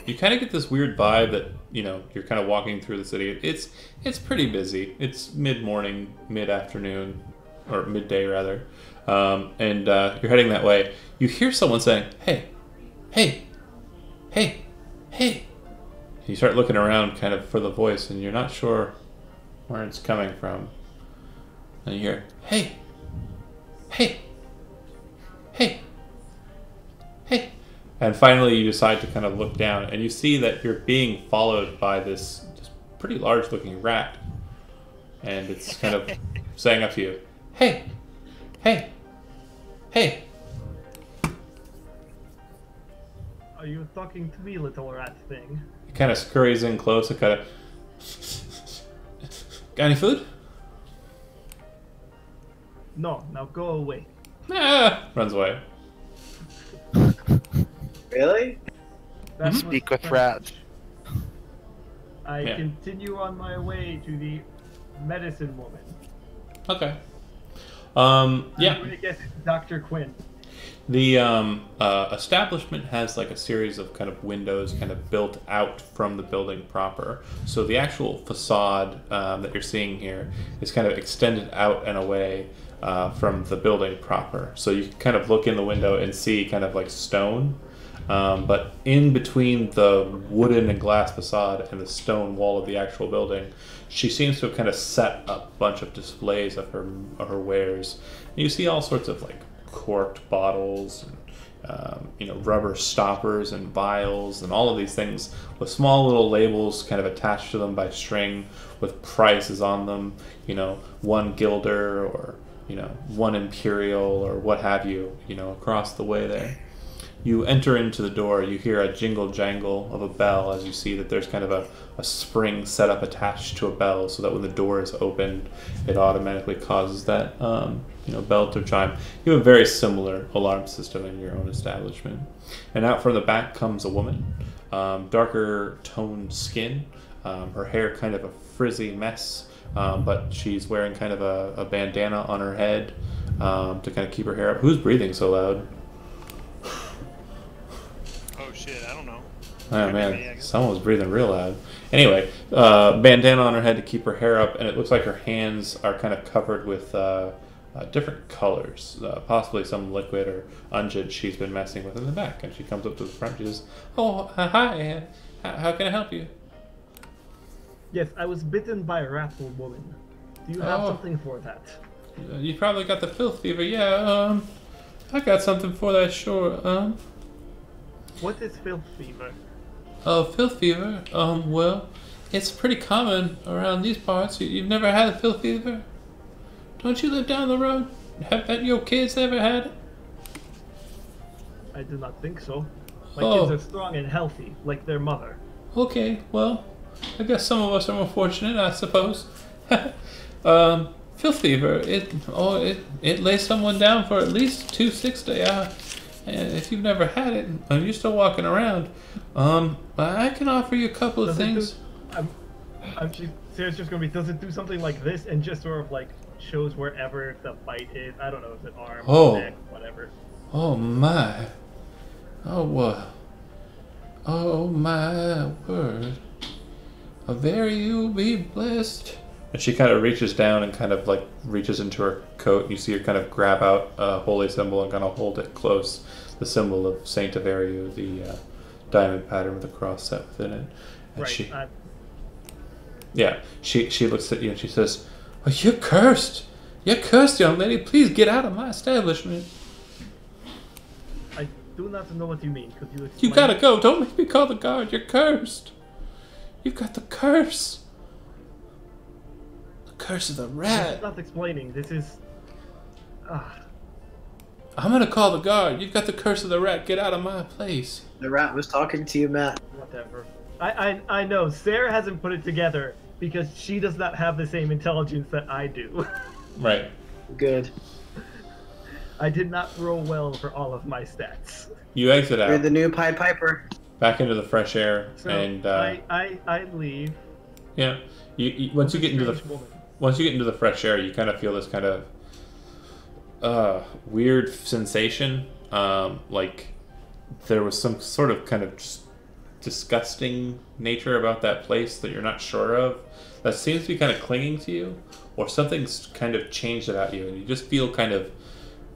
[SPEAKER 1] you kind of get this weird vibe that, you know, you're kind of walking through the city. It's pretty busy. It's mid-morning, mid-afternoon, or midday rather, and you're heading that way. You hear someone saying, "Hey, hey, hey, hey." And you start looking around kind of for the voice, and you're not sure where it's coming from. And you hear, "Hey, hey, hey, hey." And finally you decide to kind of look down, and you see that you're being followed by this pretty large looking rat. And it's kind of saying up to you, "Hey, hey, hey."
[SPEAKER 4] Are you talking to me, little rat thing?
[SPEAKER 1] It kind of scurries in close and kind of, "Got any food?"
[SPEAKER 4] No, now go away.
[SPEAKER 1] Ah, runs away.
[SPEAKER 5] Really?
[SPEAKER 4] That's
[SPEAKER 3] Speak
[SPEAKER 4] what's
[SPEAKER 3] with
[SPEAKER 4] funny.
[SPEAKER 3] rats.
[SPEAKER 4] I
[SPEAKER 1] Yeah.
[SPEAKER 4] continue on my way to the medicine woman.
[SPEAKER 1] Okay.
[SPEAKER 4] I'm
[SPEAKER 1] Yeah.
[SPEAKER 4] going to guess it's Dr. Quinn.
[SPEAKER 1] The establishment has like a series of kind of windows kind of built out from the building proper. So the actual facade that you're seeing here is kind of extended out and away from the building proper. So you can kind of look in the window and see kind of like stone. But in between the wooden and glass facade and the stone wall of the actual building, she seems to have kind of set up a bunch of displays of her wares. And you see all sorts of like corked bottles and you know, rubber stoppers and vials and all of these things with small little labels kind of attached to them by string with prices on them, you know, 1 guilder or, you know, 1 imperial or what have you, you know, across the way there. You enter into the door, you hear a jingle jangle of a bell as you see that there's kind of a spring set up attached to a bell so that when the door is opened, it automatically causes that you know, bell to chime. You have a very similar alarm system in your own establishment. And out from the back comes a woman, darker toned skin, her hair kind of a frizzy mess, but she's wearing kind of a bandana on her head to kind of keep her hair up. Who's breathing so loud?
[SPEAKER 6] Oh shit, I don't know.
[SPEAKER 1] Oh man, someone was breathing real loud. Anyway, bandana on her head to keep her hair up, and it looks like her hands are kind of covered with different colors, possibly some liquid or unguent she's been messing with in the back. And she comes up to the front. She says, "Oh, hi. How can I help you?"
[SPEAKER 4] Yes, I was bitten by a rat woman. Do you have
[SPEAKER 1] Oh.
[SPEAKER 4] something for that?
[SPEAKER 1] You probably got the filth fever. Yeah, I got something for that, sure.
[SPEAKER 4] What is filth fever?
[SPEAKER 1] Oh, filth fever? Well, it's pretty common around these parts. You've never had a filth fever? Don't you live down the road? Have your kids ever had it?
[SPEAKER 4] I do not think so. My
[SPEAKER 1] Oh.
[SPEAKER 4] kids are strong and healthy, like their mother.
[SPEAKER 1] Okay, well, I guess some of us are more fortunate, I suppose. Filth fever, it lays someone down for at least 2 6 days. And if you've never had it and you're still walking around, I can offer you a couple of
[SPEAKER 4] Does it
[SPEAKER 1] things.
[SPEAKER 4] Sarah's just gonna be, does it do something like this and just sort of like shows wherever the bite is? I don't know, is it arm,
[SPEAKER 1] Oh.
[SPEAKER 4] neck, whatever.
[SPEAKER 1] Oh my. Oh what? Oh my word. A very you be blessed. And she kind of reaches down and kind of like reaches into her coat, and you see her kind of grab out a holy symbol and kind of hold it close. The symbol of Saint Averiu, the diamond pattern with a cross set within it. And
[SPEAKER 4] Right.
[SPEAKER 1] she looks at you and she says, "Oh, you're cursed. You're cursed, young lady. Please get out of my establishment.
[SPEAKER 4] I do not know what you mean. Could you explain?
[SPEAKER 1] You gotta go. Don't make me call the guard. You're cursed." You've got the curse. The curse of the
[SPEAKER 4] This
[SPEAKER 1] rat.
[SPEAKER 4] is not explaining. This is.
[SPEAKER 1] I'm gonna call the guard. You've got the curse of the rat. Get out of my place.
[SPEAKER 5] The rat was talking to you, Matt.
[SPEAKER 4] Whatever. I know. Sarah hasn't put it together because she does not have the same intelligence that I do.
[SPEAKER 1] Right.
[SPEAKER 5] Good.
[SPEAKER 4] I did not roll well for all of my stats.
[SPEAKER 1] You exit
[SPEAKER 5] You're
[SPEAKER 1] out
[SPEAKER 5] the new Pied Piper.
[SPEAKER 1] back into the fresh air,
[SPEAKER 4] So
[SPEAKER 1] and
[SPEAKER 4] I leave.
[SPEAKER 1] yeah. You once you get into the
[SPEAKER 4] Strange woman.
[SPEAKER 1] once you get into the fresh air, you kind of feel this kind of weird sensation, like there was some sort of kind of just disgusting nature about that place that you're not sure of, that seems to be kind of clinging to you, or something's kind of changed about you, and you just feel kind of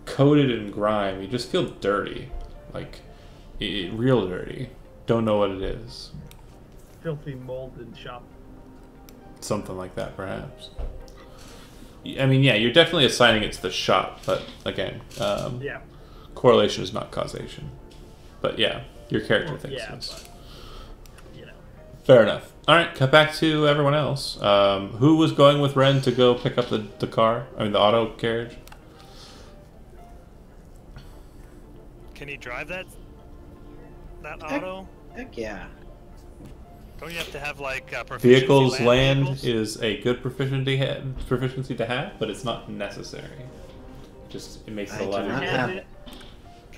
[SPEAKER 1] coated in grime. You just feel dirty, like real dirty. Don't know what it is.
[SPEAKER 4] Filthy mold in shop.
[SPEAKER 1] Something like that, perhaps. I mean, yeah, you're definitely assigning it to the shop, but again,
[SPEAKER 4] Yeah.
[SPEAKER 1] correlation is not causation. But yeah, your character
[SPEAKER 4] Well,
[SPEAKER 1] thinks
[SPEAKER 4] yeah,
[SPEAKER 1] this.
[SPEAKER 4] but, you know.
[SPEAKER 1] Fair enough. All right, cut back to everyone else. Who was going with Ren to go pick up the car? I mean, the auto carriage.
[SPEAKER 6] Can he drive that auto?
[SPEAKER 5] Heck yeah.
[SPEAKER 6] Don't you have to have like proficiency
[SPEAKER 1] Vehicles land
[SPEAKER 6] vehicles?
[SPEAKER 1] is a good proficiency to have, but it's not necessary. Just it makes it a
[SPEAKER 5] I
[SPEAKER 1] lot
[SPEAKER 5] do not
[SPEAKER 1] easier.
[SPEAKER 5] have it.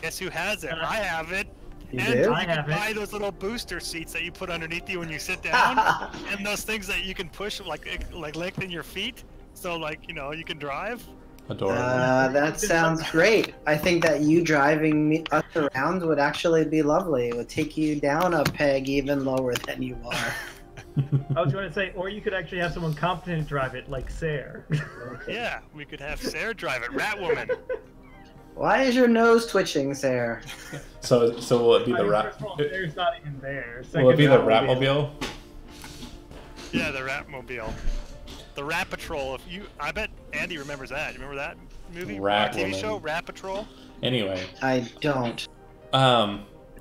[SPEAKER 6] Guess who has it? I have it.
[SPEAKER 5] You
[SPEAKER 6] And
[SPEAKER 5] do?
[SPEAKER 6] you
[SPEAKER 4] I
[SPEAKER 6] can
[SPEAKER 4] have it.
[SPEAKER 6] buy those little booster seats that you put underneath you when you sit down, and those things that you can push like lengthen your feet, so like you can drive.
[SPEAKER 1] Adorable.
[SPEAKER 5] That sounds great. I think that you driving us around would actually be lovely. It would take you down a peg even lower than you are.
[SPEAKER 4] I was going to say, or you could actually have someone competent drive it, like Sarah.
[SPEAKER 6] Yeah, we could have Sarah drive it, Ratwoman.
[SPEAKER 5] Why is your nose twitching, Sarah?
[SPEAKER 1] So will it be
[SPEAKER 4] I
[SPEAKER 1] the
[SPEAKER 4] mean,
[SPEAKER 1] rat?
[SPEAKER 4] first of all, Sarah's not even there.
[SPEAKER 1] Will it be the
[SPEAKER 4] Second,
[SPEAKER 1] Ratmobile?
[SPEAKER 6] Yeah, the Ratmobile. The Rat Patrol. I bet Andy remembers that. You remember that movie?
[SPEAKER 1] Rat
[SPEAKER 6] TV
[SPEAKER 1] Woman.
[SPEAKER 6] show, Rat Patrol.
[SPEAKER 1] Anyway,
[SPEAKER 5] I don't.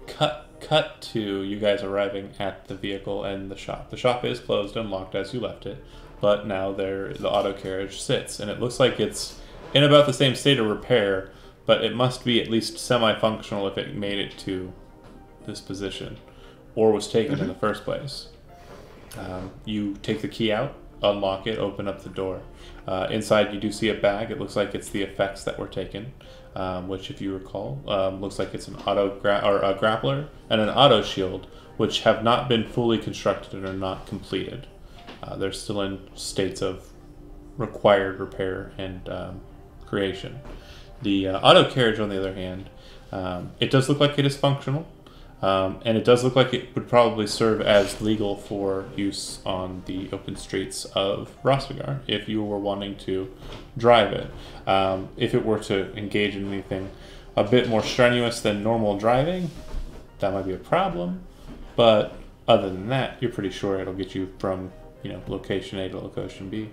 [SPEAKER 1] cut to you guys arriving at the vehicle and the shop. The shop is closed and locked as you left it, but now the auto carriage sits, and it looks like it's in about the same state of repair, but it must be at least semi-functional if it made it to this position, or was taken in the first place. You take the key out, unlock it, open up the door. Inside you do see a bag. It looks like it's the effects that were taken, which if you recall, looks like it's an a grappler and an auto shield, which have not been fully constructed and are not completed. They're still in states of required repair and creation. The auto carriage, on the other hand, it does look like it is functional. And it does look like it would probably serve as legal for use on the open streets of Rostigar if you were wanting to drive it. If it were to engage in anything a bit more strenuous than normal driving, that might be a problem. But other than that, you're pretty sure it'll get you from location A to location B.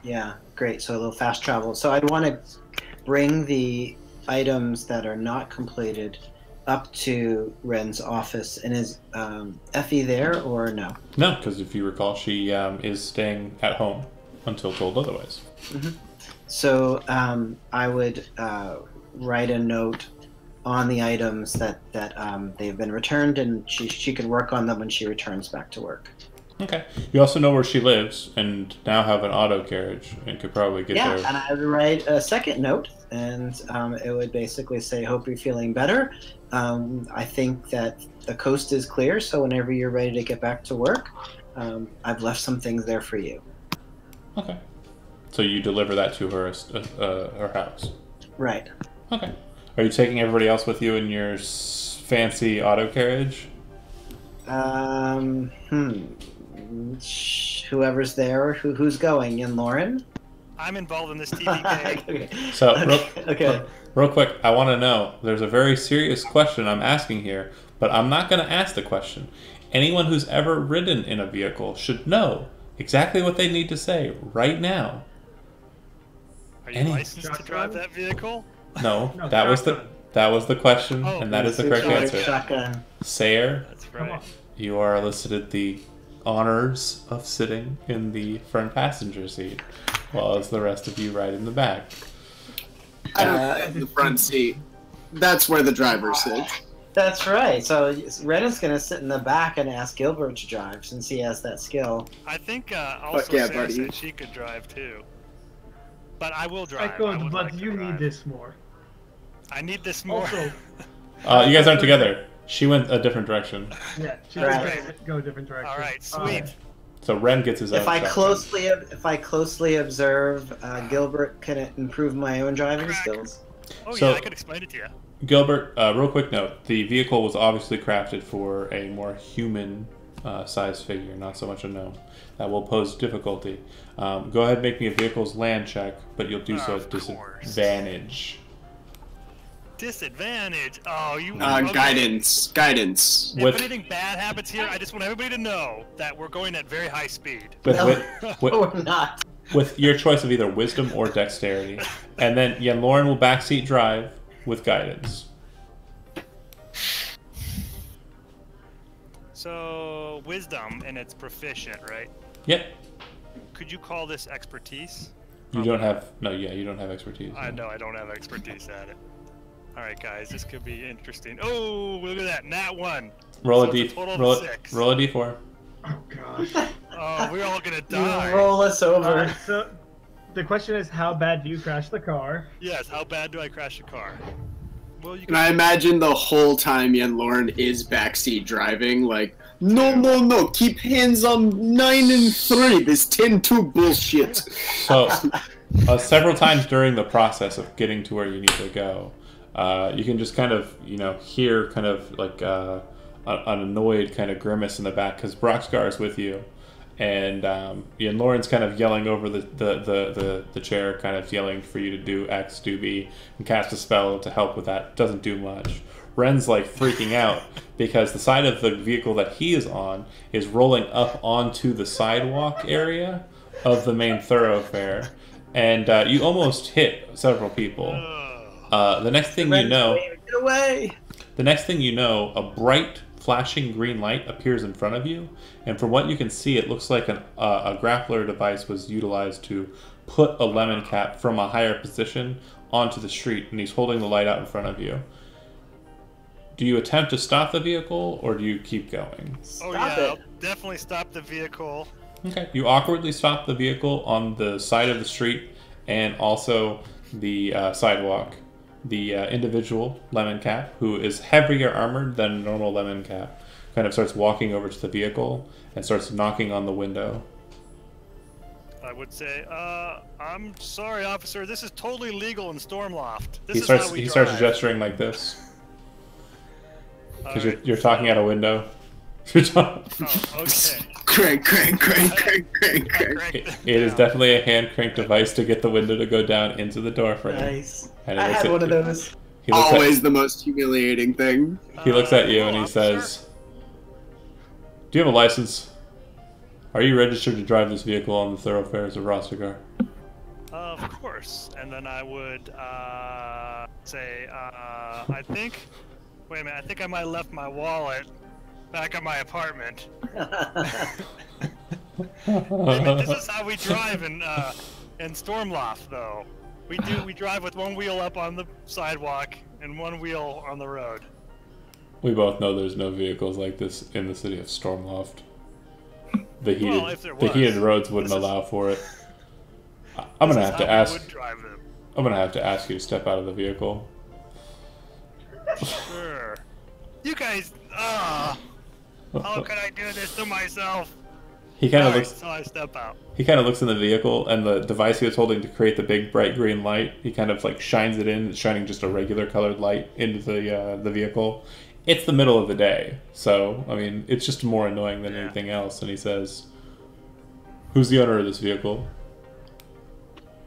[SPEAKER 5] Yeah, great. So a little fast travel. So I'd want to bring the items that are not completed up to Ren's office. And is Effie there or no?
[SPEAKER 1] No, because if you recall, she is staying at home until told otherwise.
[SPEAKER 5] Mm-hmm. So I would write a note on the items that they've been returned, and she can work on them when she returns back to work.
[SPEAKER 1] Okay. You also know where she lives, and now have an auto carriage, and could probably get there.
[SPEAKER 5] Yeah, and I would write a second note, and it would basically say, "Hope you're feeling better. I think that the coast is clear, so whenever you're ready to get back to work, I've left some things there for you."
[SPEAKER 1] Okay. So you deliver that to her house.
[SPEAKER 5] Right.
[SPEAKER 1] Okay. Are you taking everybody else with you in your fancy auto carriage?
[SPEAKER 5] Whoever's there, who's going? And Lauren?
[SPEAKER 6] I'm involved in this TVK.
[SPEAKER 5] Okay.
[SPEAKER 1] So,
[SPEAKER 5] Okay.
[SPEAKER 1] real quick, I want to know, there's a very serious question I'm asking here, but I'm not going to ask the question. Anyone who's ever ridden in a vehicle should know exactly what they need to say right now.
[SPEAKER 6] Are you licensed to drive that vehicle?
[SPEAKER 1] No,
[SPEAKER 4] No,
[SPEAKER 1] that was the question,
[SPEAKER 6] Oh,
[SPEAKER 1] and that is the correct answer.
[SPEAKER 5] Shotgun.
[SPEAKER 1] Sayer,
[SPEAKER 6] That's
[SPEAKER 4] Come
[SPEAKER 6] right.
[SPEAKER 4] on.
[SPEAKER 1] you are elicited the honors of sitting in the front passenger seat, while as the rest of you ride in the back.
[SPEAKER 8] I don't have the front seat. That's where the driver sits.
[SPEAKER 5] That's right. So Ren is going to sit in the back and ask Gilbert to drive since he has that skill.
[SPEAKER 6] I think also
[SPEAKER 8] yeah,
[SPEAKER 6] Sarah
[SPEAKER 8] buddy.
[SPEAKER 6] said she could drive too. But I will drive.
[SPEAKER 4] I
[SPEAKER 6] I
[SPEAKER 4] could,
[SPEAKER 6] would
[SPEAKER 4] but
[SPEAKER 6] like to
[SPEAKER 4] you
[SPEAKER 6] drive.
[SPEAKER 4] need this more.
[SPEAKER 6] I need this more.
[SPEAKER 4] Also,
[SPEAKER 1] You guys aren't together. She went a different direction.
[SPEAKER 4] yeah, she
[SPEAKER 5] Right.
[SPEAKER 4] could go a different direction.
[SPEAKER 6] All right, sweet.
[SPEAKER 1] So Ren gets his own
[SPEAKER 5] If I
[SPEAKER 1] shotgun.
[SPEAKER 5] closely observe, Gilbert can improve my own driving
[SPEAKER 6] Crack.
[SPEAKER 5] skills.
[SPEAKER 6] Oh
[SPEAKER 1] So-
[SPEAKER 6] yeah, I could explain it to you.
[SPEAKER 1] Gilbert, real quick note. The vehicle was obviously crafted for a more human sized figure, not so much a gnome. That will pose difficulty. Go ahead and make me a vehicle's land check, but you'll do so
[SPEAKER 6] Of
[SPEAKER 1] at
[SPEAKER 6] course.
[SPEAKER 1] disadvantage.
[SPEAKER 6] Disadvantage. Oh, you. okay.
[SPEAKER 8] Guidance.
[SPEAKER 6] If
[SPEAKER 1] With-
[SPEAKER 6] anything bad happens here, I just want everybody to know that we're going at very high speed.
[SPEAKER 1] With,
[SPEAKER 5] No.
[SPEAKER 1] with,
[SPEAKER 5] Or not.
[SPEAKER 1] with your choice of either wisdom or dexterity. And then Lauren will backseat drive with guidance.
[SPEAKER 6] So wisdom, and it's proficient, right?
[SPEAKER 1] Yep.
[SPEAKER 6] Could you call this expertise?
[SPEAKER 1] You don't have you don't have expertise.
[SPEAKER 6] I know I don't have expertise at it. All right, guys, this could be interesting. Oh, look at that, nat 1.
[SPEAKER 1] Roll
[SPEAKER 6] So
[SPEAKER 1] a
[SPEAKER 6] it's
[SPEAKER 1] d
[SPEAKER 6] total of
[SPEAKER 1] roll,
[SPEAKER 6] 6.
[SPEAKER 1] roll a d4.
[SPEAKER 4] Oh gosh.
[SPEAKER 6] Oh, we're all gonna
[SPEAKER 5] You
[SPEAKER 6] die.
[SPEAKER 5] roll us over.
[SPEAKER 4] So, the question is, how bad do you crash the car?
[SPEAKER 6] Yes. How bad do I crash a car? Well, you
[SPEAKER 8] And I imagine the whole time Yen Lauren is backseat driving, like, no, keep hands on 9 and 3. This 10-2 bullshit.
[SPEAKER 1] So, several times during the process of getting to where you need to go, you can just kind of, hear kind of like an annoyed kind of grimace in the back because Broxgar is with you, and Lauren's kind of yelling over the chair, kind of yelling for you to do X, do B, and cast a spell to help with that. Doesn't do much. Ren's like freaking out because the side of the vehicle that he is on is rolling up onto the sidewalk area of the main thoroughfare, and you almost hit several people. The next thing you know,
[SPEAKER 5] Get away!
[SPEAKER 1] the next thing you know, a bright flashing green light appears in front of you, and from what you can see, it looks like a grappler device was utilized to put a lemon cap from a higher position onto the street, and he's holding the light out in front of you. Do you attempt to stop the vehicle, or do you keep going?
[SPEAKER 6] Oh
[SPEAKER 5] Stop
[SPEAKER 6] yeah,
[SPEAKER 5] it.
[SPEAKER 6] I'll definitely stop the vehicle.
[SPEAKER 1] Okay. You awkwardly stop the vehicle on the side of the street and also the sidewalk. The individual lemon cap, who is heavier armored than a normal lemon cap, kind of starts walking over to the vehicle and starts knocking on the window.
[SPEAKER 6] I would say, I'm sorry, officer. This is totally legal in Stormloft. This
[SPEAKER 1] He
[SPEAKER 6] is
[SPEAKER 1] starts
[SPEAKER 6] how we
[SPEAKER 1] he starts
[SPEAKER 6] drive.
[SPEAKER 1] gesturing like this because
[SPEAKER 6] Alright,
[SPEAKER 1] you're talking out a window. You're talking-
[SPEAKER 6] Oh, okay.
[SPEAKER 8] Crank.
[SPEAKER 6] Crank
[SPEAKER 1] it is definitely a hand crank device to get the window to go down into the door frame.
[SPEAKER 5] Nice.
[SPEAKER 1] And
[SPEAKER 5] I
[SPEAKER 1] he looks
[SPEAKER 5] had
[SPEAKER 1] at
[SPEAKER 5] one of
[SPEAKER 1] you.
[SPEAKER 5] those.
[SPEAKER 1] He looks
[SPEAKER 8] Always the most humiliating thing.
[SPEAKER 1] He looks at you
[SPEAKER 6] hello,
[SPEAKER 1] and he
[SPEAKER 6] officer.
[SPEAKER 1] says, "Do you have a license? Are you registered to drive this vehicle on the thoroughfares of Rostigar?"
[SPEAKER 6] Of course. And then I would say, I think. Wait a minute. I think I might have left my wallet back at my apartment. This is how we drive in Stormloft, though. We drive with one wheel up on the sidewalk and one wheel on the road.
[SPEAKER 1] We both know there's no vehicles like this in the city of Stormloft. The heated,
[SPEAKER 6] if there
[SPEAKER 1] the heated
[SPEAKER 6] was.
[SPEAKER 1] roads wouldn't
[SPEAKER 6] This is-
[SPEAKER 1] allow for it. I'm gonna
[SPEAKER 6] This
[SPEAKER 1] have
[SPEAKER 6] is
[SPEAKER 1] to
[SPEAKER 6] how we
[SPEAKER 1] ask.
[SPEAKER 6] would drive them.
[SPEAKER 1] I'm gonna have to ask you to step out of the vehicle.
[SPEAKER 6] Sure. You guys, how could I do this to myself?
[SPEAKER 1] He kind of
[SPEAKER 6] Alright,
[SPEAKER 1] looks.
[SPEAKER 6] so I step out.
[SPEAKER 1] He kind of looks in the vehicle, and the device he was holding to create the big bright green light. He kind of like shines it in. It's shining just a regular colored light into the vehicle. It's the middle of the day, so I mean, it's just more annoying than anything else. And he says, "Who's the owner of this vehicle?"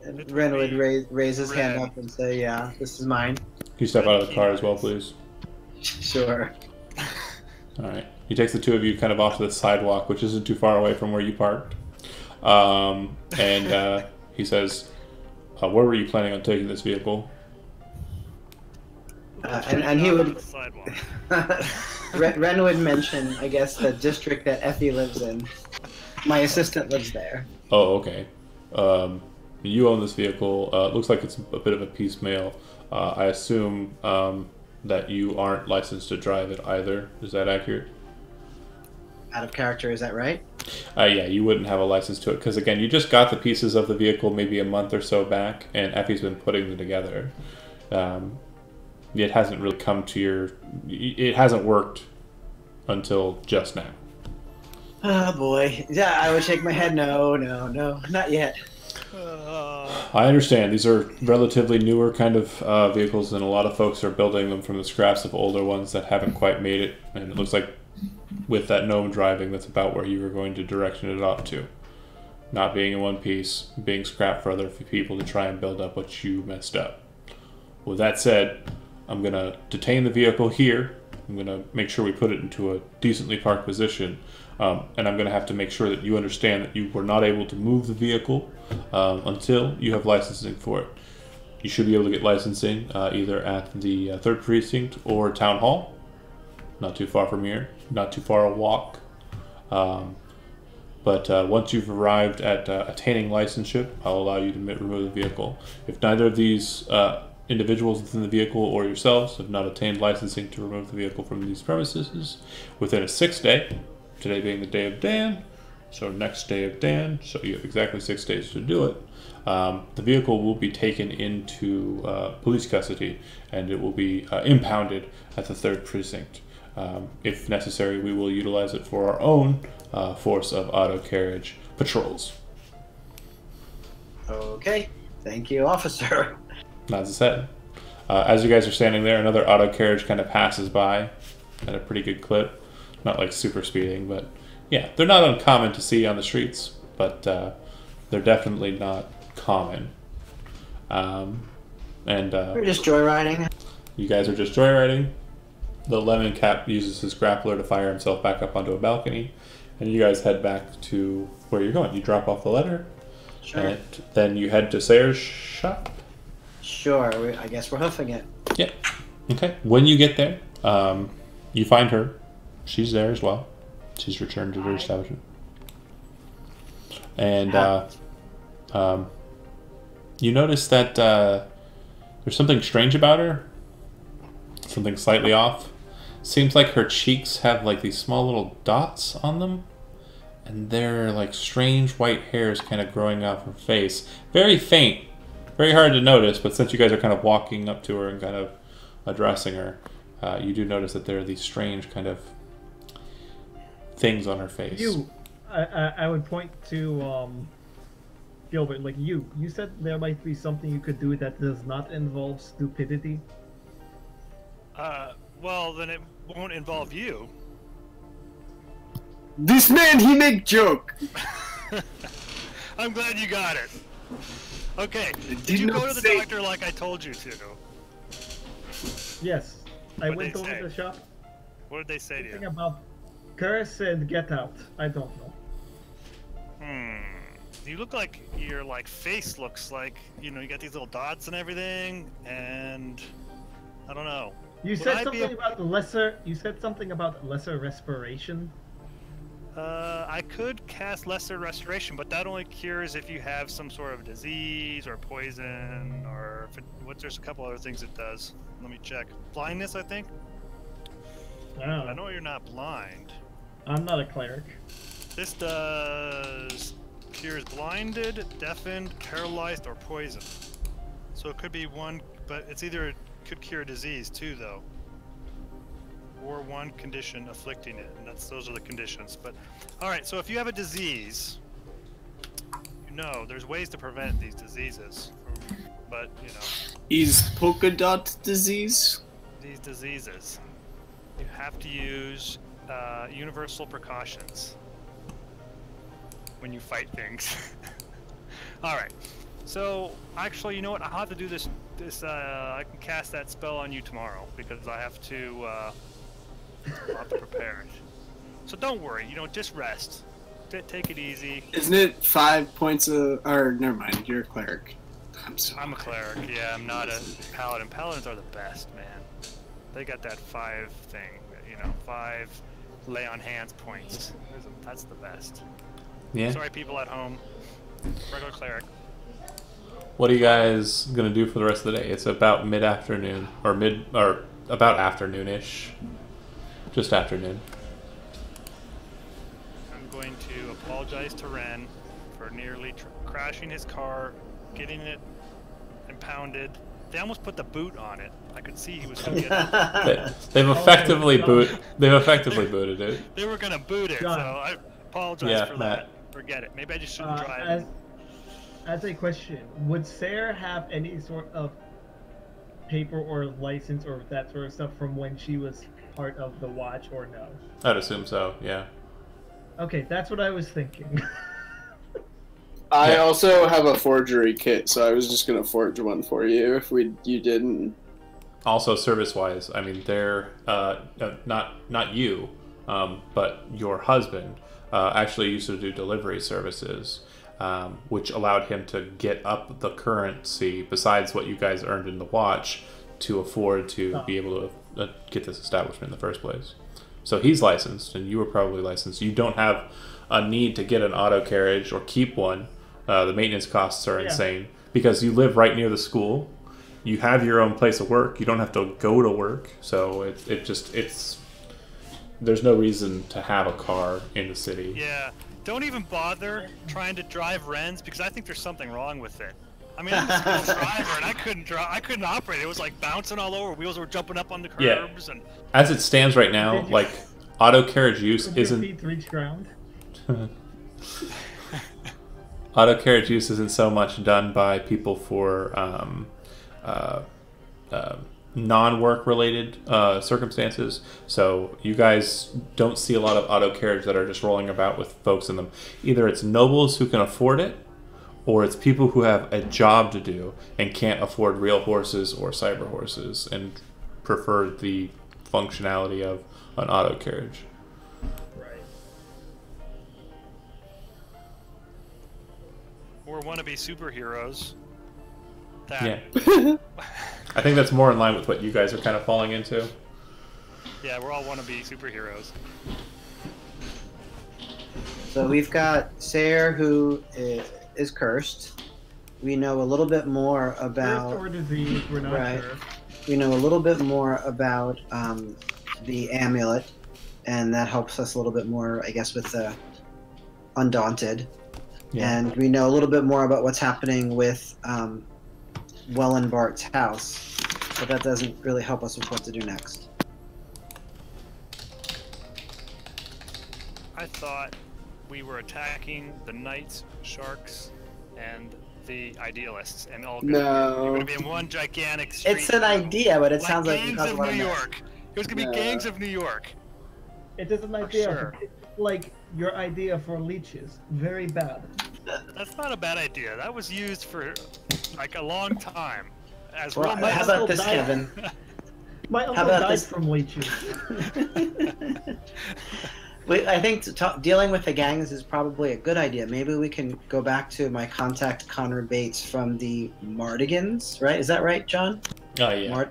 [SPEAKER 5] And Ren would raise his hand up and say, "Yeah, this is mine."
[SPEAKER 1] Can you step out of the car as well, please?
[SPEAKER 5] Sure.
[SPEAKER 1] All right. He takes the two of you kind of off to the sidewalk, which isn't too far away from where you parked. And he says, "Where were you planning on taking this vehicle?"
[SPEAKER 5] And he would
[SPEAKER 6] Sidewalk.
[SPEAKER 5] Ren would mention, I guess, the district that Effie lives in. My assistant lives there.
[SPEAKER 1] Oh, okay. You own this vehicle. Looks like it's a bit of a piecemeal. I assume that you aren't licensed to drive it either. Is that accurate?
[SPEAKER 5] Out of character, is that right?
[SPEAKER 1] Yeah, you wouldn't have a license to it because, again, you just got the pieces of the vehicle maybe a month or so back, and Effie's been putting them together. It hasn't really come to your... It hasn't worked until just now.
[SPEAKER 5] Oh, boy. Yeah, I would shake my head. No, not yet.
[SPEAKER 1] I understand. These are relatively newer kind of vehicles, and a lot of folks are building them from the scraps of older ones that haven't quite made it. And it looks like with that gnome driving, that's about where you were going to direction it off to. Not being in one piece, being scrapped for other people to try and build up what you messed up. With that said, I'm going to detain the vehicle here. I'm going to make sure we put it into a decently parked position. And I'm going to have to make sure that you understand that you were not able to move the vehicle until you have licensing for it. You should be able to get licensing either at the 3rd Precinct or Town Hall. Not too far from here. Not too far a walk. But once you've arrived at attaining licensure, I'll allow you to remove the vehicle. If neither of these individuals within the vehicle or yourselves have not attained licensing to remove the vehicle from these premises within a 6th day, today being the day of Dan, so next day of Dan, so you have exactly 6 days to do it, the vehicle will be taken into police custody and it will be impounded at the 3rd Precinct. If necessary, we will utilize it for our own force of auto carriage patrols.
[SPEAKER 5] Okay. Thank you, officer.
[SPEAKER 1] Nods his head. As you guys are standing there, another auto carriage kind of passes by at a pretty good clip. Not like super speeding, but yeah, they're not uncommon to see on the streets, but they're definitely not common.
[SPEAKER 5] We're just joyriding.
[SPEAKER 1] You guys are just joyriding. The lemon cap uses his grappler to fire himself back up onto a balcony, and you guys head back to where you're going. You drop off the letter,
[SPEAKER 5] Sure.
[SPEAKER 1] and then you head to Sayre's shop.
[SPEAKER 5] Sure, I guess we're hoofing it.
[SPEAKER 1] Yeah. Okay. When you get there, you find her. She's there as well. She's returned to her establishment. And you notice that there's something strange about her. Something slightly off. Seems like her cheeks have like these small little dots on them. And they're like strange white hairs kind of growing off her face. Very faint. Very hard to notice, but since you guys are kind of walking up to her and kind of addressing her, you do notice that there are these strange kind of things on her face.
[SPEAKER 4] I would point to Gilbert, like you said there might be something you could do that does not involve stupidity.
[SPEAKER 6] Well, then it won't involve you.
[SPEAKER 8] This man, he make joke.
[SPEAKER 6] I'm glad you got it. Okay,
[SPEAKER 8] Did
[SPEAKER 6] did you
[SPEAKER 8] not
[SPEAKER 6] go to the
[SPEAKER 8] say-
[SPEAKER 6] doctor like I told you to?
[SPEAKER 4] Yes, I
[SPEAKER 6] What'd
[SPEAKER 4] went
[SPEAKER 6] they
[SPEAKER 4] over
[SPEAKER 6] say?
[SPEAKER 4] the shop.
[SPEAKER 6] What did they say to
[SPEAKER 4] Something
[SPEAKER 6] you?
[SPEAKER 4] about curse and get out. I don't know.
[SPEAKER 6] You look like your face looks like, you got these little dots and everything, and I don't know.
[SPEAKER 4] You
[SPEAKER 6] Would
[SPEAKER 4] said
[SPEAKER 6] I be
[SPEAKER 4] something about lesser. You said something about lesser respiration.
[SPEAKER 6] I could cast Lesser Restoration, but that only cures if you have some sort of disease or poison, or there's a couple other things it does. Let me check. Blindness, I think? I know you're not blind.
[SPEAKER 4] I'm not a cleric.
[SPEAKER 6] This cures blinded, deafened, paralyzed, or poison. So it could be one, but it's either could cure disease too, though, or one condition afflicting it, and those are the conditions. But all right, so if you have a disease, there's ways to prevent these diseases, but
[SPEAKER 8] Is polka dot disease?
[SPEAKER 6] these diseases, you have to use universal precautions when you fight things. All right. So actually, you know what? I'll have to do this. I can cast that spell on you tomorrow because I have to. I'll have to prepare it. So don't worry. Just rest. Take it easy.
[SPEAKER 8] Isn't it 5 points of... Or, never mind, you're a cleric. I'm sorry.
[SPEAKER 6] I'm a cleric. Yeah, I'm not a paladin. Paladins are the best, man. They got that 5 thing. 5 lay on hands points. That's the best.
[SPEAKER 1] Yeah.
[SPEAKER 6] Sorry, people at home. Regular cleric.
[SPEAKER 1] What are you guys gonna do for the rest of the day? It's about mid-afternoon, or about afternoon-ish. Just afternoon.
[SPEAKER 6] I'm going to apologize to Ren for nearly crashing his car, getting it impounded. They almost put the boot on it. I could see he was going to get it.
[SPEAKER 1] They've effectively booted it.
[SPEAKER 6] They were going to boot it, so I apologize for that. Forget it. Maybe I just shouldn't drive.
[SPEAKER 4] As a question, would Sarah have any sort of paper or license or that sort of stuff from when she was part of the watch, or no?
[SPEAKER 1] I'd assume so, yeah.
[SPEAKER 4] Okay, that's what I was thinking.
[SPEAKER 8] I also have a forgery kit, so I was just gonna forge one for you if you didn't.
[SPEAKER 1] Also, service-wise, I mean, they're not you, but your husband actually used to do delivery services, which allowed him to get up the currency besides what you guys earned in the watch to afford to be able to get this establishment in the first place. So he's licensed, and you were probably licensed. You don't have a need to get an auto carriage or keep one. The maintenance costs are insane because you live right near the school. You have your own place of work. You don't have to go to work. So it's there's no reason to have a car in the city.
[SPEAKER 6] Yeah, don't even bother trying to drive Ren's because I think there's something wrong with it. I mean, I'm a school driver and I couldn't operate. It was like bouncing all over. Wheels were jumping up on the curbs. And
[SPEAKER 1] as it stands right now, like auto carriage use isn't.
[SPEAKER 4] Your feet reach ground?
[SPEAKER 1] Auto carriage use isn't so much done by people for non-work related circumstances. So you guys don't see a lot of auto carriage that are just rolling about with folks in them. Either it's nobles who can afford it, or it's people who have a job to do and can't afford real horses or cyber horses and prefer the functionality of an auto carriage.
[SPEAKER 6] or wannabe superheroes.
[SPEAKER 1] Yeah. I think that's more in line with what you guys are kind of falling into.
[SPEAKER 6] Yeah, we're all wannabe superheroes.
[SPEAKER 5] So we've got Sayre, who is cursed. We know a little bit more about...
[SPEAKER 4] Cursed or disease, we're not sure.
[SPEAKER 5] We know a little bit more about the amulet, and that helps us a little bit more, I guess, with the Undaunted. Yeah. And we know a little bit more about what's happening with Wellenbart's house, but that doesn't really help us with what to do next.
[SPEAKER 6] I thought we were attacking the Knights, Sharks, and the Idealists, and all
[SPEAKER 8] no.
[SPEAKER 6] We're gonna be in one gigantic street.
[SPEAKER 5] It's an idea, but it
[SPEAKER 6] like
[SPEAKER 5] sounds like
[SPEAKER 6] gangs of New York. It was gonna be gangs of New York.
[SPEAKER 4] It is an idea,
[SPEAKER 6] sure.
[SPEAKER 4] Like your idea for leeches. Very bad.
[SPEAKER 6] That's not a bad idea. That was used for like a long time. As
[SPEAKER 5] well, how about this, Kevin?
[SPEAKER 4] My uncle died from leeches.
[SPEAKER 5] I think dealing with the gangs is probably a good idea. Maybe we can go back to my contact Connor Bates from the Mardigans, right? Is that right, John?
[SPEAKER 1] Oh, yeah.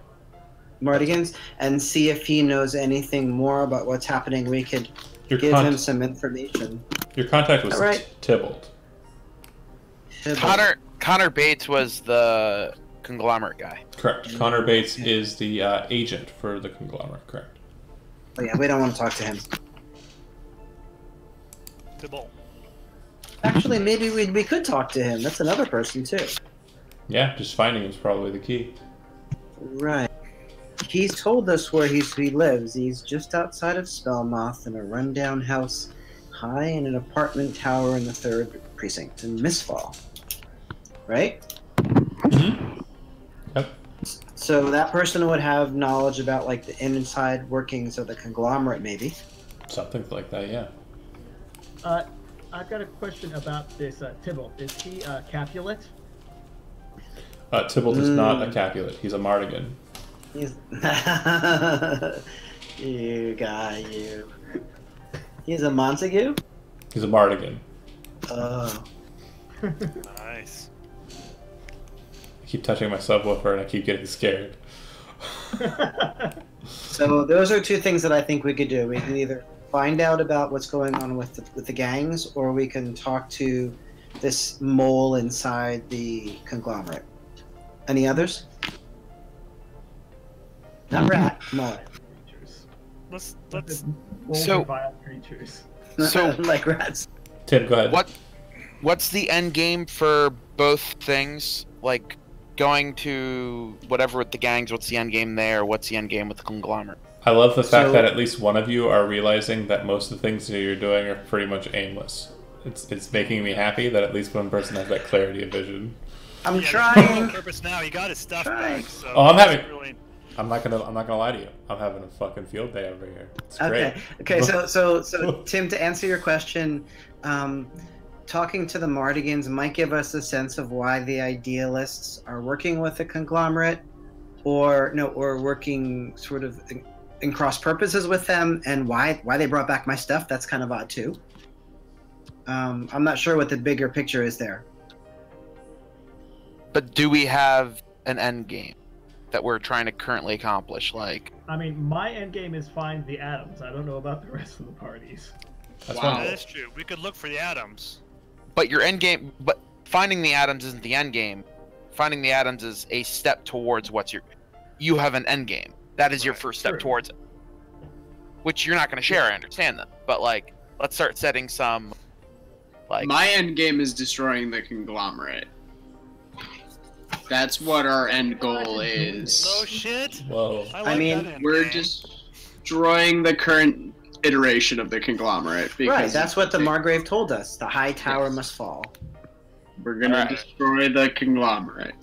[SPEAKER 5] Mardigans, and see if he knows anything more about what's happening. We could give him some information.
[SPEAKER 1] Your contact was Tybalt.
[SPEAKER 3] Connor Bates was the conglomerate guy.
[SPEAKER 1] Correct. Connor Bates is the agent for the conglomerate, correct.
[SPEAKER 5] Oh, yeah, we don't want to talk to him. Actually, maybe we could talk to him. That's another person, too.
[SPEAKER 1] Yeah, just finding him is probably the key.
[SPEAKER 5] Right. He's told us where he lives. He's just outside of Spellmoth in a rundown house high in an apartment tower in the 3rd precinct in Mistfall. Right?
[SPEAKER 1] Mm-hmm. Yep.
[SPEAKER 5] So that person would have knowledge about, like, the inside workings of the conglomerate, maybe.
[SPEAKER 1] Something like that, yeah.
[SPEAKER 4] I've got a question about this Tybalt. Is he a Capulet?
[SPEAKER 1] Tybalt is not a Capulet. He's a Mardigan.
[SPEAKER 5] He's... you guy, you. He's a Montague?
[SPEAKER 1] He's a Mardigan.
[SPEAKER 5] Oh.
[SPEAKER 6] Nice.
[SPEAKER 1] I keep touching my subwoofer and I keep getting scared.
[SPEAKER 5] So those are two things that I think we could do. We can either find out about what's going on with the gangs, or we can talk to this mole inside the conglomerate. Any others? Not rat, mole.
[SPEAKER 6] Let's
[SPEAKER 3] So-
[SPEAKER 4] violent creatures.
[SPEAKER 3] So-
[SPEAKER 5] like rats.
[SPEAKER 1] Tim, go ahead.
[SPEAKER 3] What's the end game for both things? Like going to whatever with the gangs, what's the end game there? What's the end game with the conglomerate?
[SPEAKER 1] I love the fact
[SPEAKER 5] So-
[SPEAKER 1] that at least one of you are realizing that most of the things that you're doing are pretty much aimless. It's making me happy that at least one person has that clarity of vision.
[SPEAKER 5] I'm
[SPEAKER 6] Yeah,
[SPEAKER 5] trying.
[SPEAKER 6] Purpose now. He got his stuff
[SPEAKER 5] Trying.
[SPEAKER 6] back. So
[SPEAKER 1] Oh, I'm having-
[SPEAKER 6] really-
[SPEAKER 1] I'm not gonna lie to you. I'm having a fucking field day over here. It's great.
[SPEAKER 5] Okay. So Tim, to answer your question, talking to the Mardigans might give us a sense of why the idealists are working with the conglomerate, or working sort of in cross purposes with them, and why they brought back my stuff. That's kind of odd too. I'm not sure what the bigger picture is there.
[SPEAKER 3] But do we have an end game that we're trying to currently accomplish? Like,
[SPEAKER 4] I mean, my end game is find the atoms. I don't know about the rest of the parties.
[SPEAKER 1] That's
[SPEAKER 7] Wow.
[SPEAKER 1] one.
[SPEAKER 6] That is true. We could look for the atoms.
[SPEAKER 3] but your end game, but finding the atoms isn't the end game. Finding the atoms is a step towards you have an end game. That is your first step
[SPEAKER 4] True.
[SPEAKER 3] towards it. Which you're not going to share, I understand that. But like, let's start setting some, like,
[SPEAKER 2] My end game is destroying the conglomerate. That's what our end goal is.
[SPEAKER 6] No shit.
[SPEAKER 1] Whoa.
[SPEAKER 6] I
[SPEAKER 5] mean,
[SPEAKER 6] that end
[SPEAKER 2] We're
[SPEAKER 6] game.
[SPEAKER 2] destroying the current iteration of the conglomerate because
[SPEAKER 5] Right. That's what the Margrave told us. The high tower
[SPEAKER 2] Yes.
[SPEAKER 5] must fall.
[SPEAKER 2] we're gonna
[SPEAKER 3] Alright.
[SPEAKER 2] destroy the conglomerate.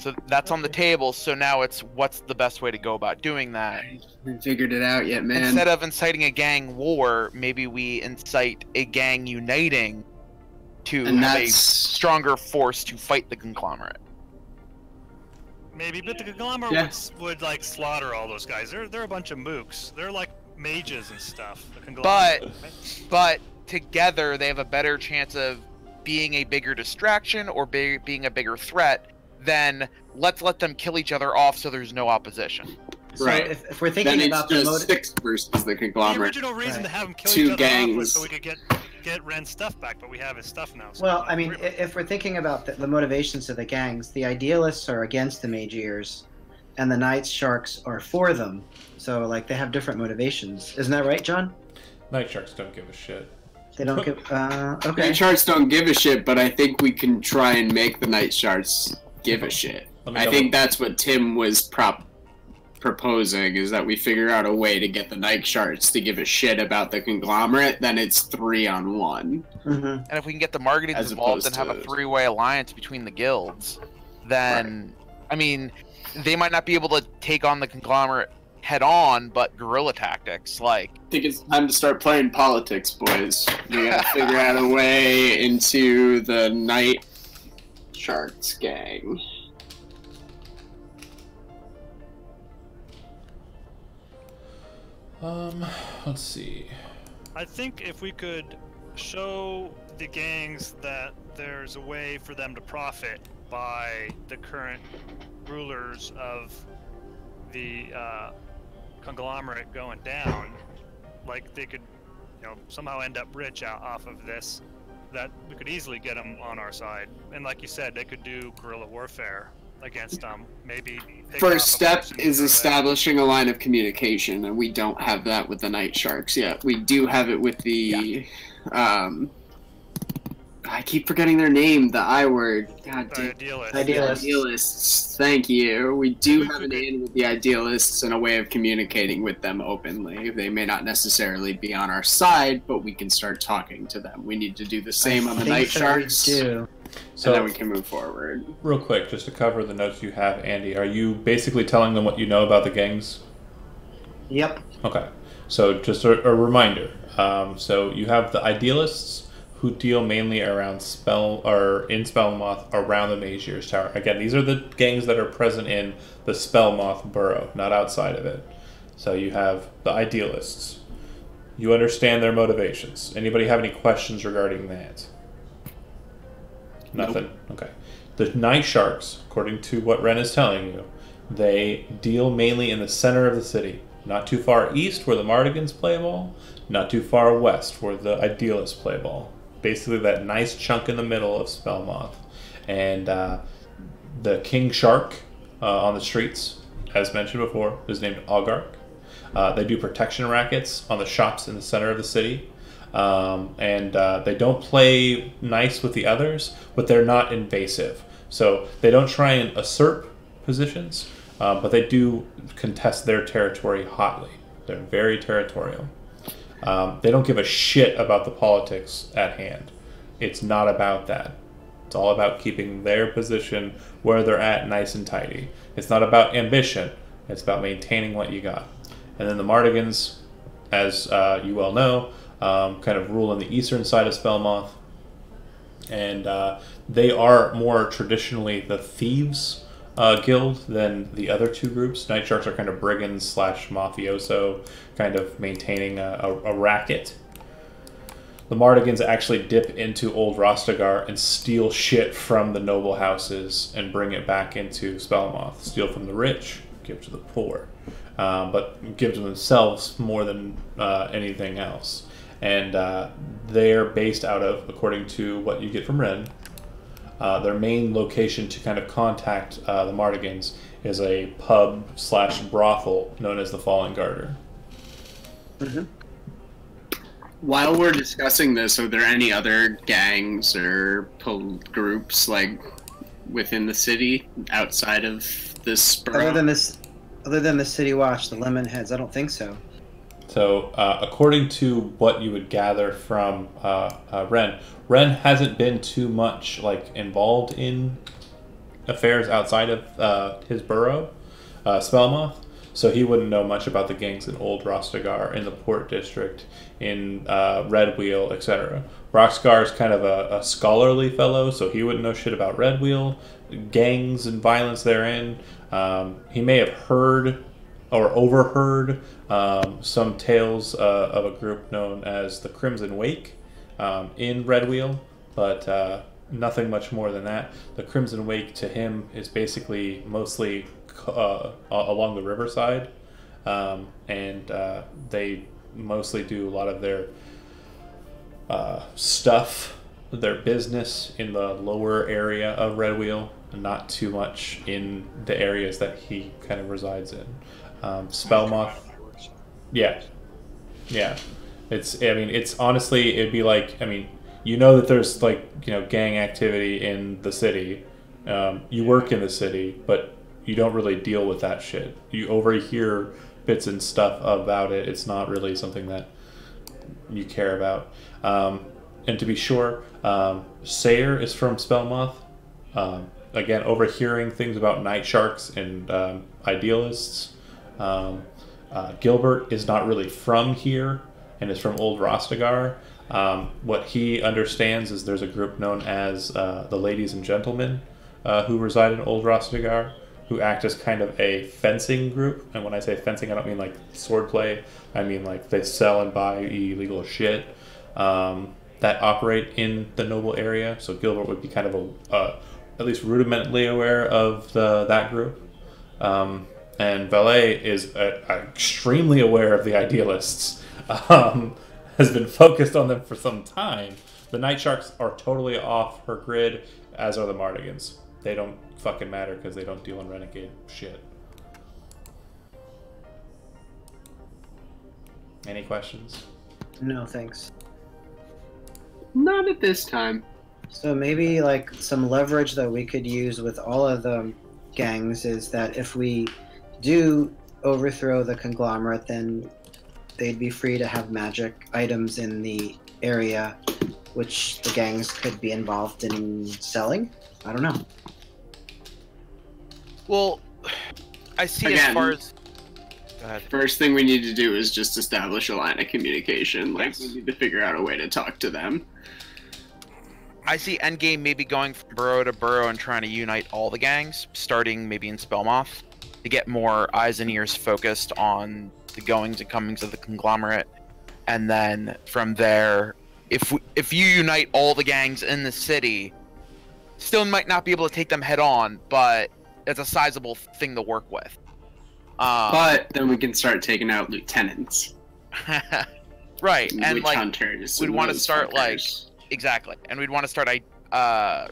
[SPEAKER 3] so that's on the table. So now it's what's the best way to go about doing that?
[SPEAKER 2] Haven't figured it out yet, man.
[SPEAKER 3] Instead of inciting a gang war, maybe we incite a gang uniting to
[SPEAKER 2] And
[SPEAKER 3] have a
[SPEAKER 2] that's-
[SPEAKER 3] stronger force to fight the conglomerate.
[SPEAKER 6] Maybe, but the conglomerate
[SPEAKER 2] Yeah.
[SPEAKER 6] would like slaughter all those guys. They're a bunch of mooks. They're like mages and stuff. The conglomerate.
[SPEAKER 3] But together they have a better chance of being a bigger distraction or being a bigger threat than let's let them kill each other off so there's no opposition.
[SPEAKER 5] So
[SPEAKER 2] Right.
[SPEAKER 5] if we're
[SPEAKER 2] Then
[SPEAKER 5] thinking
[SPEAKER 2] it's
[SPEAKER 5] about the
[SPEAKER 2] just
[SPEAKER 5] motive,
[SPEAKER 2] 6 versus the
[SPEAKER 6] The
[SPEAKER 2] conglomerate.
[SPEAKER 6] original reason
[SPEAKER 5] Right.
[SPEAKER 6] to have them kill
[SPEAKER 2] Two
[SPEAKER 6] each other off was
[SPEAKER 2] gangs.
[SPEAKER 6] so we could get Ren's stuff back, but we have his stuff now. So
[SPEAKER 5] well, I mean,
[SPEAKER 6] agree with
[SPEAKER 5] if we're thinking about the motivations of the gangs, the idealists are against the mage ears, and the Night Sharks are for them. So, like, they have different motivations. Isn't that right, John?
[SPEAKER 1] Night sharks don't give a shit.
[SPEAKER 5] They don't give. Okay.
[SPEAKER 2] Night Sharks don't give a shit, but I think we can try and make the Night Sharks give a shit.
[SPEAKER 1] Let me
[SPEAKER 2] I
[SPEAKER 1] double-
[SPEAKER 2] think that's what Tim was proposing, is that we figure out a way to get the Night Sharks to give a shit about the conglomerate, then it's 3-on-1.
[SPEAKER 5] Mm-hmm.
[SPEAKER 3] And if we can get the Margotines
[SPEAKER 2] As
[SPEAKER 3] involved
[SPEAKER 2] opposed
[SPEAKER 3] and have a
[SPEAKER 2] to-
[SPEAKER 3] three-way alliance between the guilds, then I mean, they might not be able to take on the conglomerate head on, but guerrilla tactics like
[SPEAKER 2] I think it's time to start playing politics, boys. We gotta figure out a way into the Night Sharks gang.
[SPEAKER 1] Let's see.
[SPEAKER 6] I think if we could show the gangs that there's a way for them to profit by the current rulers of the conglomerate going down, like they could, somehow end up rich off of this, that we could easily get them on our side. And like you said, they could do guerrilla warfare against them. Maybe pick off
[SPEAKER 2] First
[SPEAKER 6] a
[SPEAKER 2] step
[SPEAKER 6] person
[SPEAKER 2] is
[SPEAKER 6] or
[SPEAKER 2] establishing a line of communication, and we don't have that with the Night Sharks yet. We do have it with the, I keep forgetting their name, the I word. God damn.
[SPEAKER 6] idealist.
[SPEAKER 5] Idealist.
[SPEAKER 2] Idealists. Thank you. We do
[SPEAKER 6] We
[SPEAKER 2] have an
[SPEAKER 6] could-
[SPEAKER 2] in with the idealists and a way of communicating with them openly. They may not necessarily be on our side, but we can start talking to them. We need to do the same on the Night Sharks, and
[SPEAKER 5] Do.
[SPEAKER 1] So,
[SPEAKER 2] then we can move forward.
[SPEAKER 1] real quick, just to cover the notes you have, Andy, are you basically telling them what you know about the gangs?
[SPEAKER 5] Yep.
[SPEAKER 1] Okay. So, just a reminder. So, you have the idealists who deal mainly around in Spellmoth around the Mage Ears Tower. Again, these are the gangs that are present in the Spellmoth Burrow, not outside of it. So, you have the idealists. You understand their motivations. Anybody have any questions regarding that? Nothing? Okay. The Night Sharks, according to what Ren is telling you, They deal mainly in the center of the city, not too far east where the Mardigans play ball, not too far west where the Idealists play ball. Basically that nice chunk in the middle of Spellmoth. And the King Shark on the streets, as mentioned before, is named Augark. They do protection rackets on the shops in the center of the city. They don't play nice with the others, but they're not invasive. So they don't try and usurp positions, but they do contest their territory hotly. They're very territorial. They don't give a shit about the politics at hand. It's not about that. It's all about keeping their position where they're at nice and tidy. It's not about ambition. It's about maintaining what you got. And then the Mardigans, as you well know, kind of rule on the eastern side of Spellmoth. And they are more traditionally the thieves guild than the other two groups. Night Sharks are kind of brigands slash mafioso, kind of maintaining a racket. The Mardigans actually dip into Old Rostagar and steal shit from the noble houses and bring it back into Spellmoth. Steal from the rich, give to the poor. But give to themselves more than anything else. And they're based out of, according to what you get from Ren, their main location to kind of contact the Mardigans is a pub slash brothel known as the Fallen Garter.
[SPEAKER 8] Mm-hmm. While we're discussing this, are there any other gangs or groups like within the city outside of this borough?
[SPEAKER 5] Other than the City Watch, the Lemonheads, I don't think so.
[SPEAKER 1] So, according to what you would gather from Ren hasn't been too much involved in affairs outside of his borough, Spellmoth. So he wouldn't know much about the gangs in Old Rostagar, in the Port District, in Redwheel, etc. Roxgar is kind of a scholarly fellow, so he wouldn't know shit about Redwheel, gangs and violence therein. He may have heard or overheard some tales of a group known as the Crimson Wake in Redwheel, but nothing much more than that. The Crimson Wake to him is basically mostly along the riverside, and they mostly do a lot of their stuff, their business in the lower area of Redwheel, and not too much in the areas that he kind of resides in. Spellmoth, yeah. It's honestly, it'd be like, you know that there's gang activity in the city. You work in the city, but you don't really deal with that shit. You overhear bits and stuff about it. It's not really something that you care about. And to be sure, Sayer is from Spellmoth. Again, overhearing things about Night Sharks and Idealists. Gilbert is not really from here and is from Old Rostagar. What he understands is there's a group known as the Ladies and Gentlemen who reside in Old Rostagar, who act as kind of a fencing group. And when I say fencing, I don't mean like swordplay. I mean like they sell and buy illegal shit that operate in the noble area. So Gilbert would be kind of at least rudimentally aware of that group. And Valet is extremely aware of the Idealists. Has been focused on them for some time. The Night Sharks are totally off her grid, as are the Mardigans. They don't fucking matter because they don't deal in renegade shit. Any questions?
[SPEAKER 5] No, thanks.
[SPEAKER 8] Not at this time.
[SPEAKER 5] So maybe some leverage that we could use with all of the gangs is that if we do overthrow the conglomerate, then they'd be free to have magic items in the area, which the gangs could be involved in selling. I don't know.
[SPEAKER 3] Well, I see.
[SPEAKER 8] Again,
[SPEAKER 3] as far as... Go ahead.
[SPEAKER 8] First thing we need to do is just establish a line of communication. We need to figure out a way to talk to them.
[SPEAKER 3] I see Endgame maybe going from borough to borough and trying to unite all the gangs, starting maybe in Spellmoth, to get more eyes and ears focused on the goings and comings of the conglomerate. And then from there, if you unite all the gangs in the city, still might not be able to take them head on, but it's a sizable thing to work with.
[SPEAKER 2] But then we can start taking out lieutenants.
[SPEAKER 3] Right, and
[SPEAKER 2] witch
[SPEAKER 3] like
[SPEAKER 2] hunters.
[SPEAKER 3] we'd
[SPEAKER 2] and
[SPEAKER 3] want to
[SPEAKER 2] those
[SPEAKER 3] start
[SPEAKER 2] fuckers.
[SPEAKER 3] exactly, and we'd want to start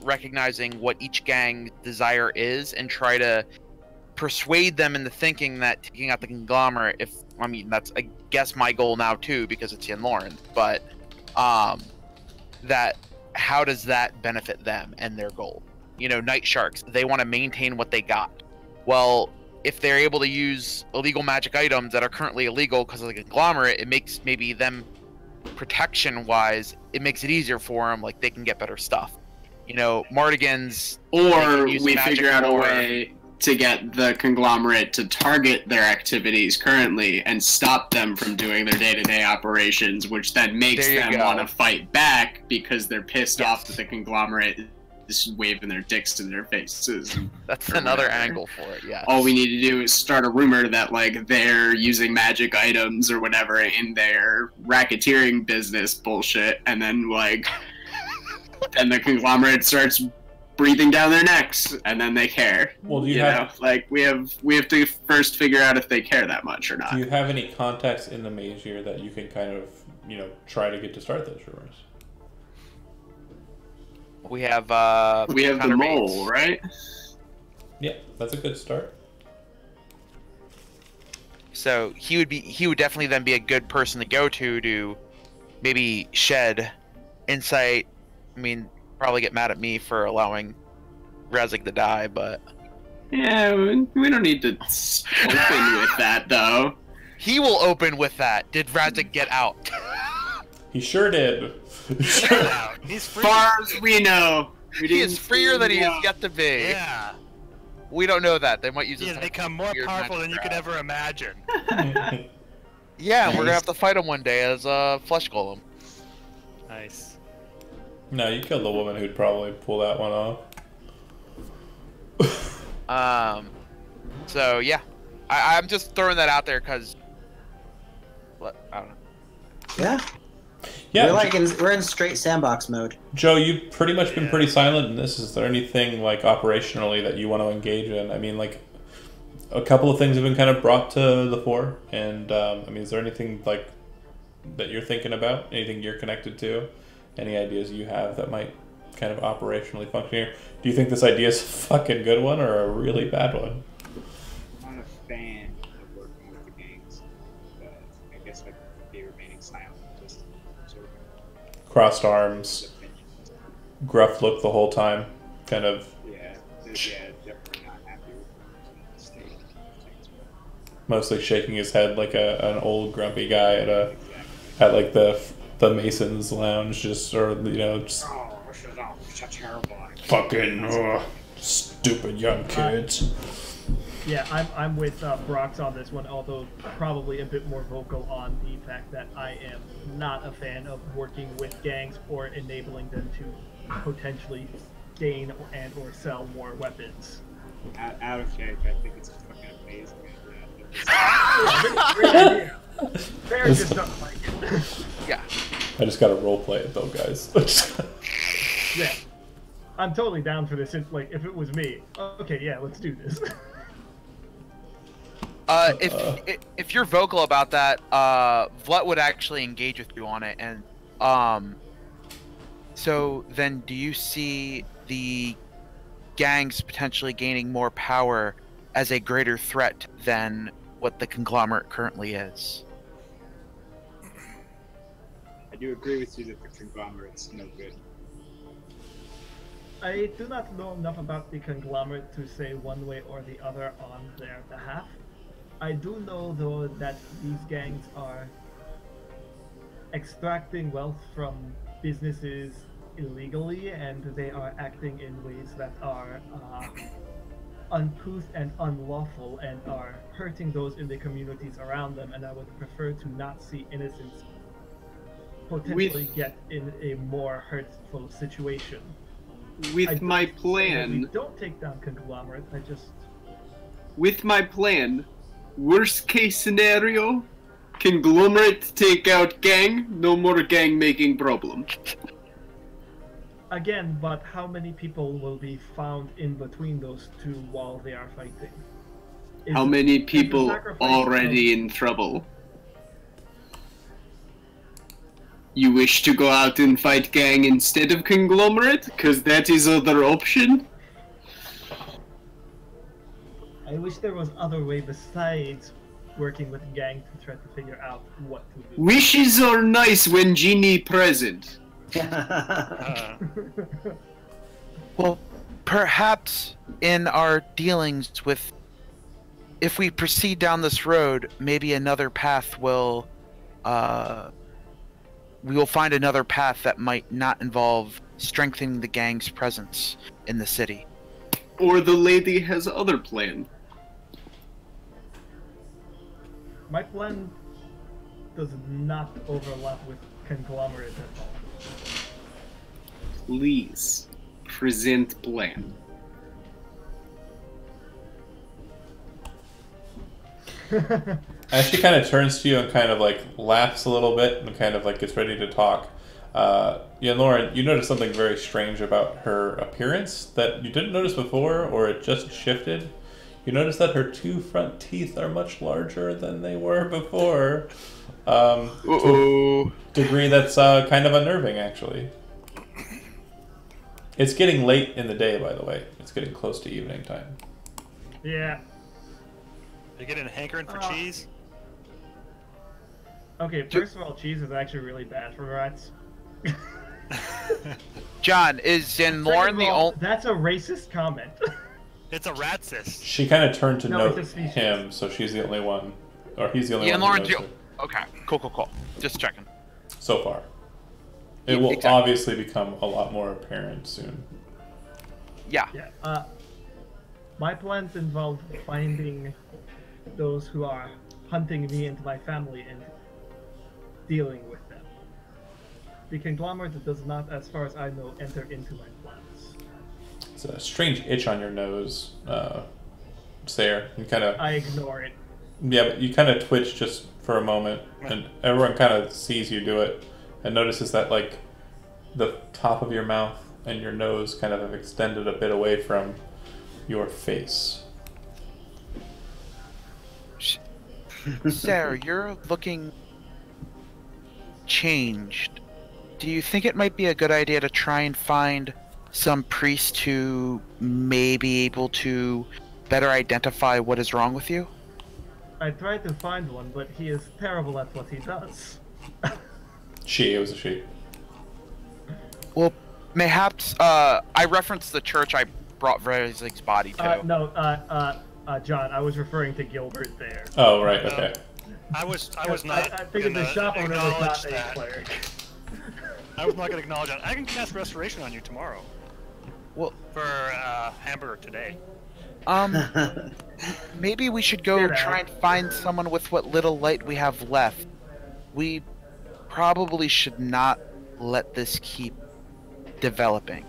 [SPEAKER 3] recognizing what each gang's desire is, and try to persuade them into thinking that taking out the conglomerate, that's I guess my goal now too, because it's in Lauren, but that how does that benefit them and their goal? You know, Night Sharks, they want to maintain what they got. Well, if they're able to use illegal magic items that are currently illegal because of the conglomerate, it makes maybe them protection-wise, it makes it easier for them, like they can get better stuff. You know, Mardigans...
[SPEAKER 2] Or we figure out a way to get the conglomerate to target their activities currently and stop them from doing their day-to-day operations, which then makes them want to fight back because they're pissed off that the conglomerate is waving their dicks to their faces.
[SPEAKER 3] That's another angle for it, yeah.
[SPEAKER 2] All we need to do is start a rumor that, like, they're using magic items or whatever in their racketeering business bullshit, and then, like, and the conglomerate starts breathing down their necks, and then they care.
[SPEAKER 1] Well, do
[SPEAKER 2] you know, like we have to first figure out if they care that much or not.
[SPEAKER 1] Do you have any contacts in the Mage here that you can kind of, you know, try to get to start those rumors?
[SPEAKER 3] We have
[SPEAKER 2] the mole, right?
[SPEAKER 1] Yeah, that's a good start.
[SPEAKER 3] So he would definitely then be a good person to go to maybe shed insight. I mean, probably get mad at me for allowing Razik to die, but
[SPEAKER 2] yeah, we don't need to open with that though.
[SPEAKER 3] He will open with that. Did Razik get out?
[SPEAKER 1] He sure did.
[SPEAKER 6] He's free.
[SPEAKER 2] Far as we know,
[SPEAKER 3] he is freer than he is yet to be.
[SPEAKER 6] Yeah.
[SPEAKER 3] We don't know that. They might use
[SPEAKER 6] He has become more powerful than you could ever imagine.
[SPEAKER 3] Yeah, we're gonna have to fight him one day as a flesh golem.
[SPEAKER 6] Nice.
[SPEAKER 1] No, you killed the woman who'd probably pull that one off.
[SPEAKER 3] So yeah, I'm just throwing that out there because, I don't know.
[SPEAKER 5] Yeah.
[SPEAKER 1] Yeah.
[SPEAKER 5] We're in straight sandbox mode.
[SPEAKER 1] Joe, you've pretty much been pretty silent in this. Is there anything like operationally that you want to engage in? I mean, like a couple of things have been kind of brought to the fore, and I mean, is there anything like that you're thinking about? Anything you're connected to? Any ideas you have that might kind of operationally function here? Do you think this idea is a fucking good one or a really bad one?
[SPEAKER 7] I'm not a fan of working with the gangs, but I guess I'd be remaining silent. Just observing.
[SPEAKER 1] Crossed arms, gruff look the whole time, kind of.
[SPEAKER 7] Yeah, definitely not happy with the state.
[SPEAKER 1] Mostly shaking his head like an old grumpy guy at like the Mason's Lounge, just or you know, just
[SPEAKER 7] this is all such terrible.
[SPEAKER 1] Fucking stupid young kids.
[SPEAKER 4] Yeah, I'm with Brox on this one, although probably a bit more vocal on the fact that I am not a fan of working with gangs or enabling them to potentially gain and or sell more weapons.
[SPEAKER 7] Out of character, I think it's fucking amazing.
[SPEAKER 4] Great idea. Fair just don't like it.
[SPEAKER 3] Yeah.
[SPEAKER 1] I just gotta roleplay it though, guys.
[SPEAKER 4] Yeah. I'm totally down for this. Like, if it was me, okay, yeah, let's do this.
[SPEAKER 3] If you're vocal about that, Vlut would actually engage with you on it, and so then do you see the gangs potentially gaining more power as a greater threat than what the conglomerate currently is?
[SPEAKER 7] I do agree with you that the conglomerate's no good.
[SPEAKER 4] I do not know enough about the conglomerate to say one way or the other on their behalf. I do know, though, that these gangs are extracting wealth from businesses illegally, and they are acting in ways that are uncouth and unlawful and are hurting those in the communities around them, and I would prefer to not see innocents potentially get in a more hurtful situation.
[SPEAKER 2] With my plan...
[SPEAKER 4] We don't take down conglomerate,
[SPEAKER 2] With my plan, worst case scenario, conglomerate take out gang, no more gang making problem.
[SPEAKER 4] Again, but how many people will be found in between those two while they are fighting?
[SPEAKER 2] How many
[SPEAKER 4] is the
[SPEAKER 2] people
[SPEAKER 4] sacrifice
[SPEAKER 2] already in trouble? You wish to go out and fight gang instead of conglomerate? Because that is other option.
[SPEAKER 4] I wish there was other way besides working with gang to try to figure out what to do.
[SPEAKER 2] Wishes are nice when genie present.
[SPEAKER 3] Well, perhaps in our dealings with, if we proceed down this road, maybe another path will, we will find another path that might not involve strengthening the gang's presence in the city.
[SPEAKER 2] Or the lady has other plan.
[SPEAKER 4] My plan does not overlap with conglomerate at all.
[SPEAKER 2] Please, present plan.
[SPEAKER 1] As she kind of turns to you and kind of like laughs a little bit and kind of like gets ready to talk, yeah, Lauren, you notice something very strange about her appearance that you didn't notice before, or it just shifted. You notice that her two front teeth are much larger than they were before. To a degree that's kind of unnerving, actually. It's getting late in the day, by the way. It's getting close to evening time.
[SPEAKER 4] Yeah.
[SPEAKER 6] You getting a hankering for cheese?
[SPEAKER 4] Okay, first of all, cheese is actually really bad for rats.
[SPEAKER 3] John, is Lauren the only...
[SPEAKER 4] That's a racist comment.
[SPEAKER 6] It's a ratcist.
[SPEAKER 1] She kind of turned to
[SPEAKER 4] No,
[SPEAKER 1] note
[SPEAKER 4] it's a species.
[SPEAKER 1] him, so she's the only one, or he's the only
[SPEAKER 3] Yeah,
[SPEAKER 1] one.
[SPEAKER 3] Lauren,
[SPEAKER 1] who knows her.
[SPEAKER 3] okay, cool. Just checking.
[SPEAKER 1] So far, it
[SPEAKER 3] Yeah,
[SPEAKER 1] will
[SPEAKER 3] exactly.
[SPEAKER 1] obviously become a lot more apparent soon.
[SPEAKER 3] Yeah.
[SPEAKER 4] Yeah. My plans involve finding those who are hunting me and my family and dealing with them. The conglomerate does not, as far as I know, enter into my plans.
[SPEAKER 1] It's a strange itch on your nose, Sayre. You kind of,
[SPEAKER 4] I ignore it.
[SPEAKER 1] yeah, but you kind of twitch just for a moment, and everyone kind of sees you do it and notices that like the top of your mouth and your nose kind of have extended a bit away from your face.
[SPEAKER 3] Sarah, you're looking changed. Do you think it might be a good idea to try and find some priest who may be able to better identify what is wrong with you?
[SPEAKER 4] I tried to find one, but he is terrible at what he does.
[SPEAKER 1] It was a she.
[SPEAKER 3] Well, mayhaps, I referenced the church I brought Verizig's body to.
[SPEAKER 4] No, John, I was referring to Gilbert there.
[SPEAKER 1] Oh, right, okay.
[SPEAKER 6] I was not.
[SPEAKER 4] I figured the
[SPEAKER 6] gonna
[SPEAKER 4] shop owner was
[SPEAKER 6] acknowledge
[SPEAKER 4] not a
[SPEAKER 6] that.
[SPEAKER 4] cleric.
[SPEAKER 6] I was not going to acknowledge that. I can cast restoration on you tomorrow.
[SPEAKER 3] Well,
[SPEAKER 6] for hamburger today.
[SPEAKER 3] Maybe we should go try and find someone with what little light we have left. We probably should not let this keep developing.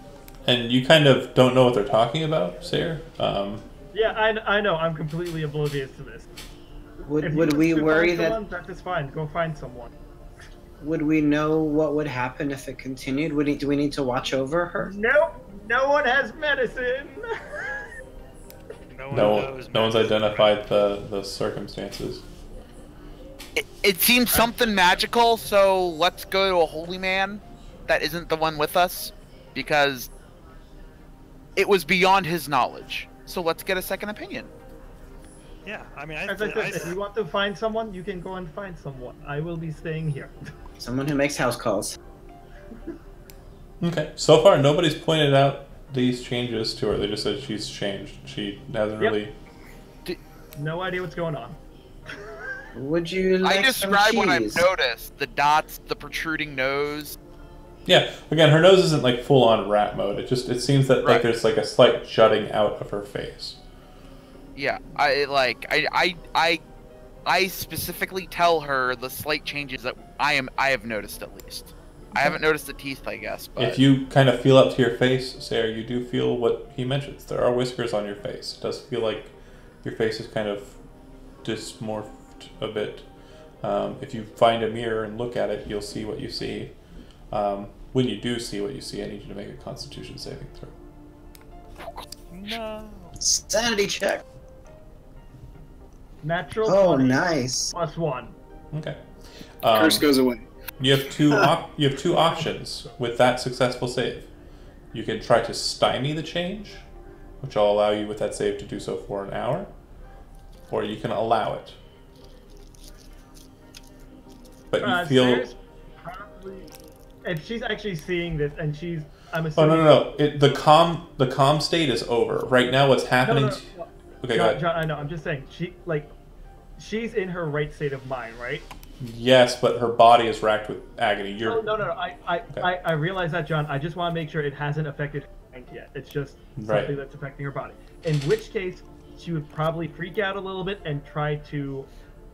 [SPEAKER 1] And you kind of don't know what they're talking about, Sayre?
[SPEAKER 4] Yeah, I know. I'm completely oblivious to this.
[SPEAKER 5] Would we worry that...
[SPEAKER 4] That is fine. Go find someone.
[SPEAKER 5] Would we know what would happen if it continued? Do we need to watch over her?
[SPEAKER 4] Nope. No one has medicine.
[SPEAKER 1] No one's identified the circumstances.
[SPEAKER 3] It seems something magical, so let's go to a holy man that isn't the one with us, because it was beyond his knowledge. So let's get a second opinion.
[SPEAKER 6] Yeah, I mean,
[SPEAKER 4] As I said, if you want to find someone, you can go and find someone. I will be staying here.
[SPEAKER 5] Someone who makes house calls.
[SPEAKER 1] Okay. So far, nobody's pointed out these changes to her. They just said she's changed. She hasn't really...
[SPEAKER 4] No idea what's going on.
[SPEAKER 5] Would you like
[SPEAKER 3] I describe what I've noticed. The dots, the protruding nose.
[SPEAKER 1] Yeah, again, her nose isn't like full-on rat mode. It seems that like there's like a slight jutting out of her face.
[SPEAKER 3] Yeah, I specifically tell her the slight changes that I have noticed at least. I haven't noticed the teeth, I guess. But...
[SPEAKER 1] If you kind of feel up to your face, Sayre, you do feel what he mentions. There are whiskers on your face. It does feel like your face is kind of dysmorphed a bit. If you find a mirror and look at it, you'll see what you see. When you do see what you see, I need you to make a Constitution saving throw.
[SPEAKER 6] No.
[SPEAKER 5] Sanity check.
[SPEAKER 4] Natural.
[SPEAKER 5] Oh,
[SPEAKER 4] 20
[SPEAKER 5] nice.
[SPEAKER 4] +1.
[SPEAKER 1] Okay.
[SPEAKER 2] Curse goes away.
[SPEAKER 1] You have two options with that successful save. You can try to stymie the change, which will allow you with that save to do so for an hour, or you can allow it. But you feel.
[SPEAKER 4] Sarah's probably, if she's actually seeing this, and I'm
[SPEAKER 1] Oh
[SPEAKER 4] assuming.
[SPEAKER 1] no! The calm state is over right now. What's happening?
[SPEAKER 4] No.
[SPEAKER 1] Okay, go ahead.
[SPEAKER 4] John, I know. I'm just saying. She's in her right state of mind, right?
[SPEAKER 1] Yes, but her body is racked with agony.
[SPEAKER 4] Oh, no. I realize that, John. I just want to make sure it hasn't affected her mind yet. It's just something that's affecting her body. In which case, she would probably freak out a little bit and try to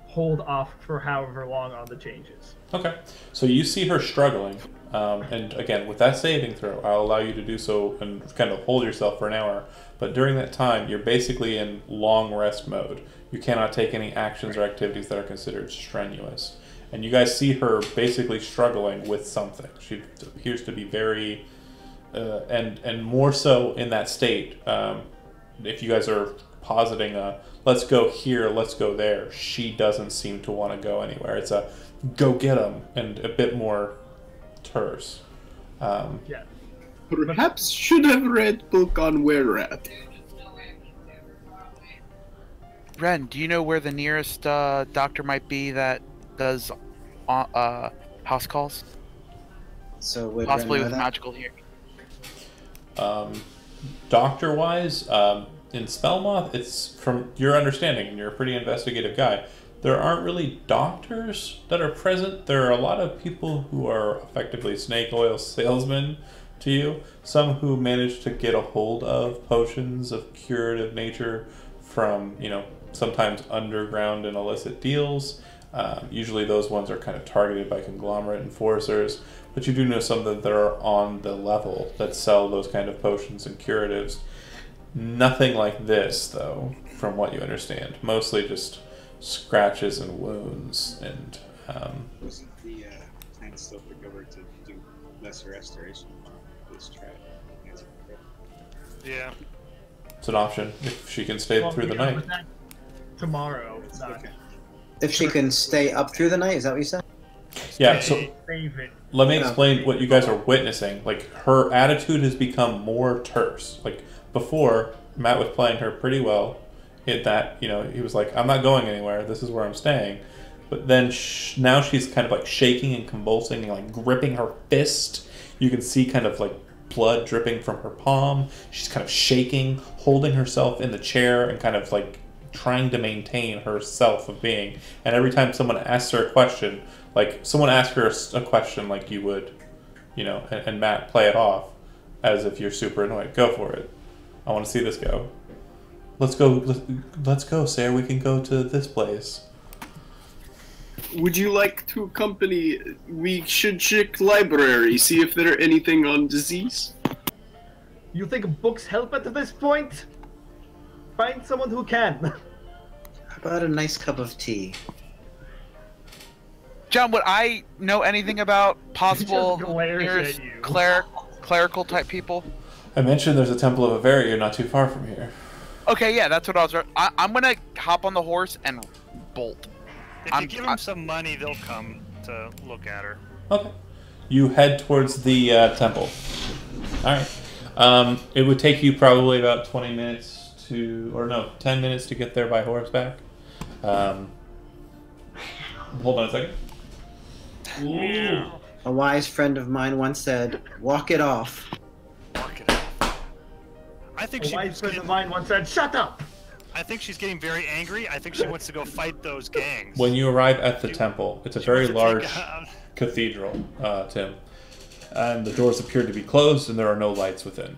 [SPEAKER 4] hold off for however long on the changes.
[SPEAKER 1] Okay, so you see her struggling, and again, with that saving throw, I'll allow you to do so and kind of hold yourself for an hour. But during that time, you're basically in long rest mode. You cannot take any actions or activities that are considered strenuous. And you guys see her basically struggling with something. She appears to be very, and more so in that state. If you guys are positing a, let's go here, let's go there, she doesn't seem to want to go anywhere. It's a, go get them, and a bit more terse.
[SPEAKER 4] Yeah.
[SPEAKER 2] Perhaps should have read book on were-rat.
[SPEAKER 3] Ren, do you know where the nearest doctor might be that does house calls?
[SPEAKER 5] So would
[SPEAKER 3] Possibly
[SPEAKER 5] Ren
[SPEAKER 3] with
[SPEAKER 5] know that?
[SPEAKER 3] magical hearing.
[SPEAKER 1] Doctor-wise, in Spellmoth, it's from your understanding, and you're a pretty investigative guy, there aren't really doctors that are present. There are a lot of people who are effectively snake oil salesmen to you. Some who manage to get a hold of potions of curative nature from, sometimes underground and illicit deals. Usually those ones are kind of targeted by conglomerate enforcers, but you do know some that are on the level that sell those kind of potions and curatives. Nothing like this, though, from what you understand. Mostly just scratches and wounds, and
[SPEAKER 7] Wasn't the plant still recovered to do lesser restoration? Let's try it.
[SPEAKER 6] Yeah.
[SPEAKER 1] it's an option if she can stay through the night.
[SPEAKER 4] But that's tomorrow. Not
[SPEAKER 7] Okay.
[SPEAKER 5] If she can stay up through the night, is that what you said?
[SPEAKER 1] Yeah, so
[SPEAKER 4] save it.
[SPEAKER 1] let me explain what you guys are witnessing. Like, her attitude has become more terse. Like, before, Matt was playing her pretty well. In that, he was like, I'm not going anywhere. This is where I'm staying. But then now she's kind of like shaking and convulsing and like gripping her fist. You can see kind of like blood dripping from her palm. She's kind of shaking, holding herself in the chair and kind of like trying to maintain her self of being. And every time someone asks her a question, like someone asks her a question like you would, and Matt play it off as if you're super annoyed. Go for it. I want to see this go. Let's go, Sarah. We can go to this place.
[SPEAKER 2] Would you like to accompany? We should check library, see if there are anything on disease.
[SPEAKER 4] You think books help at this point? Find someone who can.
[SPEAKER 5] How about a nice cup of tea?
[SPEAKER 3] John, would I know anything about possible
[SPEAKER 4] Just glares
[SPEAKER 3] nearest
[SPEAKER 4] at you.
[SPEAKER 3] clerical type people?
[SPEAKER 1] I mentioned there's a Temple of Averia not too far from here.
[SPEAKER 3] Okay, yeah, that's what I was. I'm gonna hop on the horse and bolt.
[SPEAKER 6] If you give them some money, they'll come to look at her.
[SPEAKER 1] Okay. You head towards the temple. Alright. It would take you probably about 10 minutes to get there by horseback. Hold on a second.
[SPEAKER 6] Yeah.
[SPEAKER 5] A wise friend of mine once said, walk it off.
[SPEAKER 6] Walk it off. I think
[SPEAKER 4] A wise friend of mine once said, "Shut up."
[SPEAKER 6] I think she's getting very angry. I think she wants to go fight those gangs.
[SPEAKER 1] When you arrive at the temple, it's a
[SPEAKER 6] She
[SPEAKER 1] very
[SPEAKER 6] wants to
[SPEAKER 1] large
[SPEAKER 6] take out-
[SPEAKER 1] cathedral, Tim. And the doors appear to be closed and there are no lights within.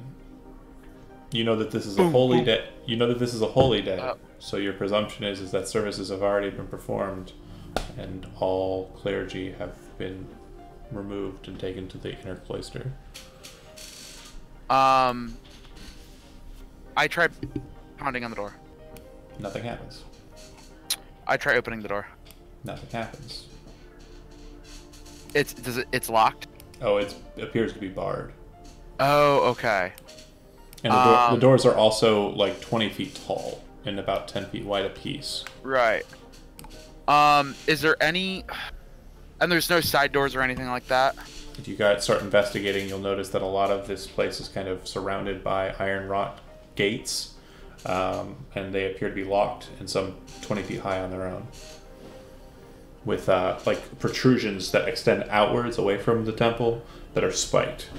[SPEAKER 1] You know that this is a holy day. You know that this is a holy day. So your presumption is that services have already been performed and all clergy have been removed and taken to the inner cloister.
[SPEAKER 3] I try pounding on the door.
[SPEAKER 1] Nothing happens.
[SPEAKER 3] I try opening the door.
[SPEAKER 1] Nothing happens.
[SPEAKER 3] It's locked.
[SPEAKER 1] Oh, it appears to be barred.
[SPEAKER 3] Oh, okay.
[SPEAKER 1] And the doors are also like 20 feet tall and about 10 feet wide apiece.
[SPEAKER 3] Right. Is there any... And there's no side doors or anything like that?
[SPEAKER 1] If you guys start investigating, you'll notice that a lot of this place is kind of surrounded by iron wrought gates, and they appear to be locked and some 20 feet high on their own, with like protrusions that extend outwards away from the temple that are spiked.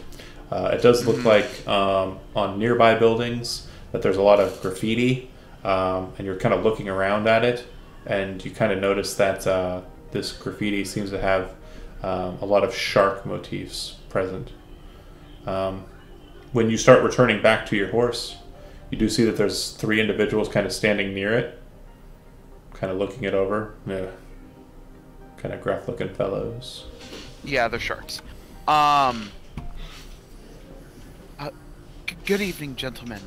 [SPEAKER 1] It does look like on nearby buildings that there's a lot of graffiti, and you're kind of looking around at it, and you kind of notice that this graffiti seems to have a lot of shark motifs present. When you start returning back to your horse, you do see that there's 3 individuals kind of standing near it, kind of looking it over. Yeah. Kind of gruff-looking fellows.
[SPEAKER 3] Yeah, they're sharks. Good evening, gentlemen.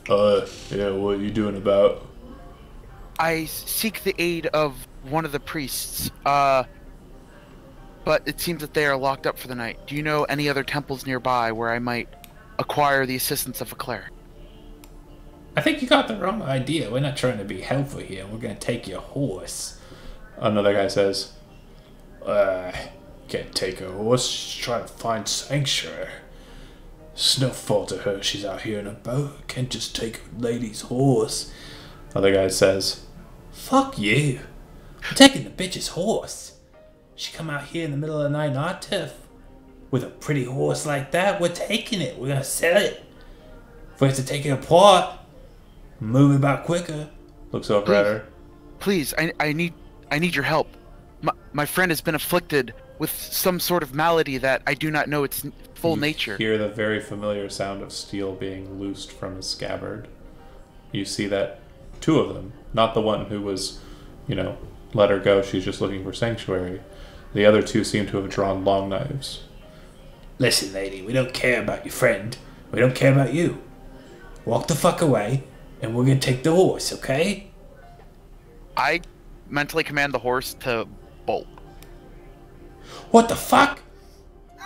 [SPEAKER 1] Yeah, what are you doing about?
[SPEAKER 3] I seek the aid of one of the priests, but it seems that they are locked up for the night. Do you know any other temples nearby where I might acquire the assistance of a cleric?
[SPEAKER 9] I think you got the wrong idea. We're not trying to be helpful here. We're going to take your horse.
[SPEAKER 1] Another guy says,
[SPEAKER 9] Can't take her horse. She's trying to find sanctuary. It's no fault of her. She's out here in a boat. Can't just take a lady's horse.
[SPEAKER 1] Other guy says,
[SPEAKER 9] Fuck you. I'm taking the bitch's horse. She come out here in the middle of the night in our turf. With a pretty horse like that, we're taking it. We're going to sell it. If we have to take it apart, move it back quicker.
[SPEAKER 1] Looks over at her.
[SPEAKER 3] Please, I need your help. My friend has been afflicted with some sort of malady that I do not know its full nature.
[SPEAKER 1] You hear the very familiar sound of steel being loosed from his scabbard. You see that 2 of them, not the one who was, let her go, she's just looking for sanctuary. The other 2 seem to have drawn long knives.
[SPEAKER 9] Listen, lady, we don't care about your friend. We don't care about you. Walk the fuck away, and we're gonna take the horse, okay?
[SPEAKER 3] I mentally command the horse to bolt.
[SPEAKER 9] What the fuck?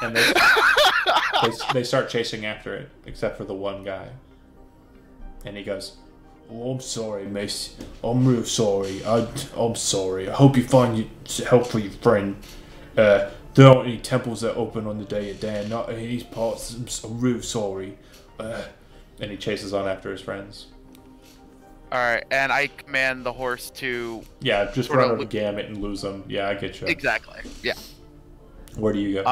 [SPEAKER 1] And they start chasing after it, except for the one guy. And he goes,
[SPEAKER 9] Oh, I'm sorry, miss. I'm real sorry. I'm sorry. I hope you find help for your friend. There aren't any temples that open on the day of Dan. Not in these parts. I'm real sorry.
[SPEAKER 1] And he chases on after his friends.
[SPEAKER 3] Alright, and I command the horse to...
[SPEAKER 1] Yeah, just run over the gamut and lose them. Yeah, I get you.
[SPEAKER 3] Exactly, yeah.
[SPEAKER 1] Where do you go?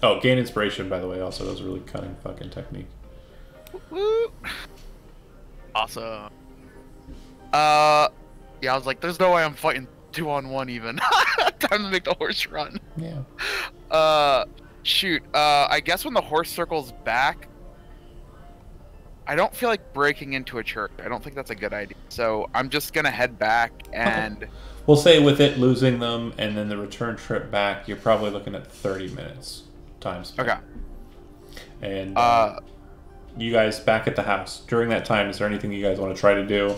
[SPEAKER 1] Oh, gain inspiration, by the way, also. That was a really cunning fucking technique.
[SPEAKER 3] Woo! Awesome. Yeah, I was like, there's no way I'm fighting 2-on-1 even. Time to make the horse run.
[SPEAKER 1] Yeah.
[SPEAKER 3] Shoot. I guess when the horse circles back, I don't feel like breaking into a church. I don't think that's a good idea. So I'm just gonna head back and...
[SPEAKER 1] Okay. We'll say with it losing them and then the return trip back, you're probably looking at 30 minutes time spent.
[SPEAKER 3] Okay.
[SPEAKER 1] And you guys back at the house. During that time, is there anything you guys want to try to do?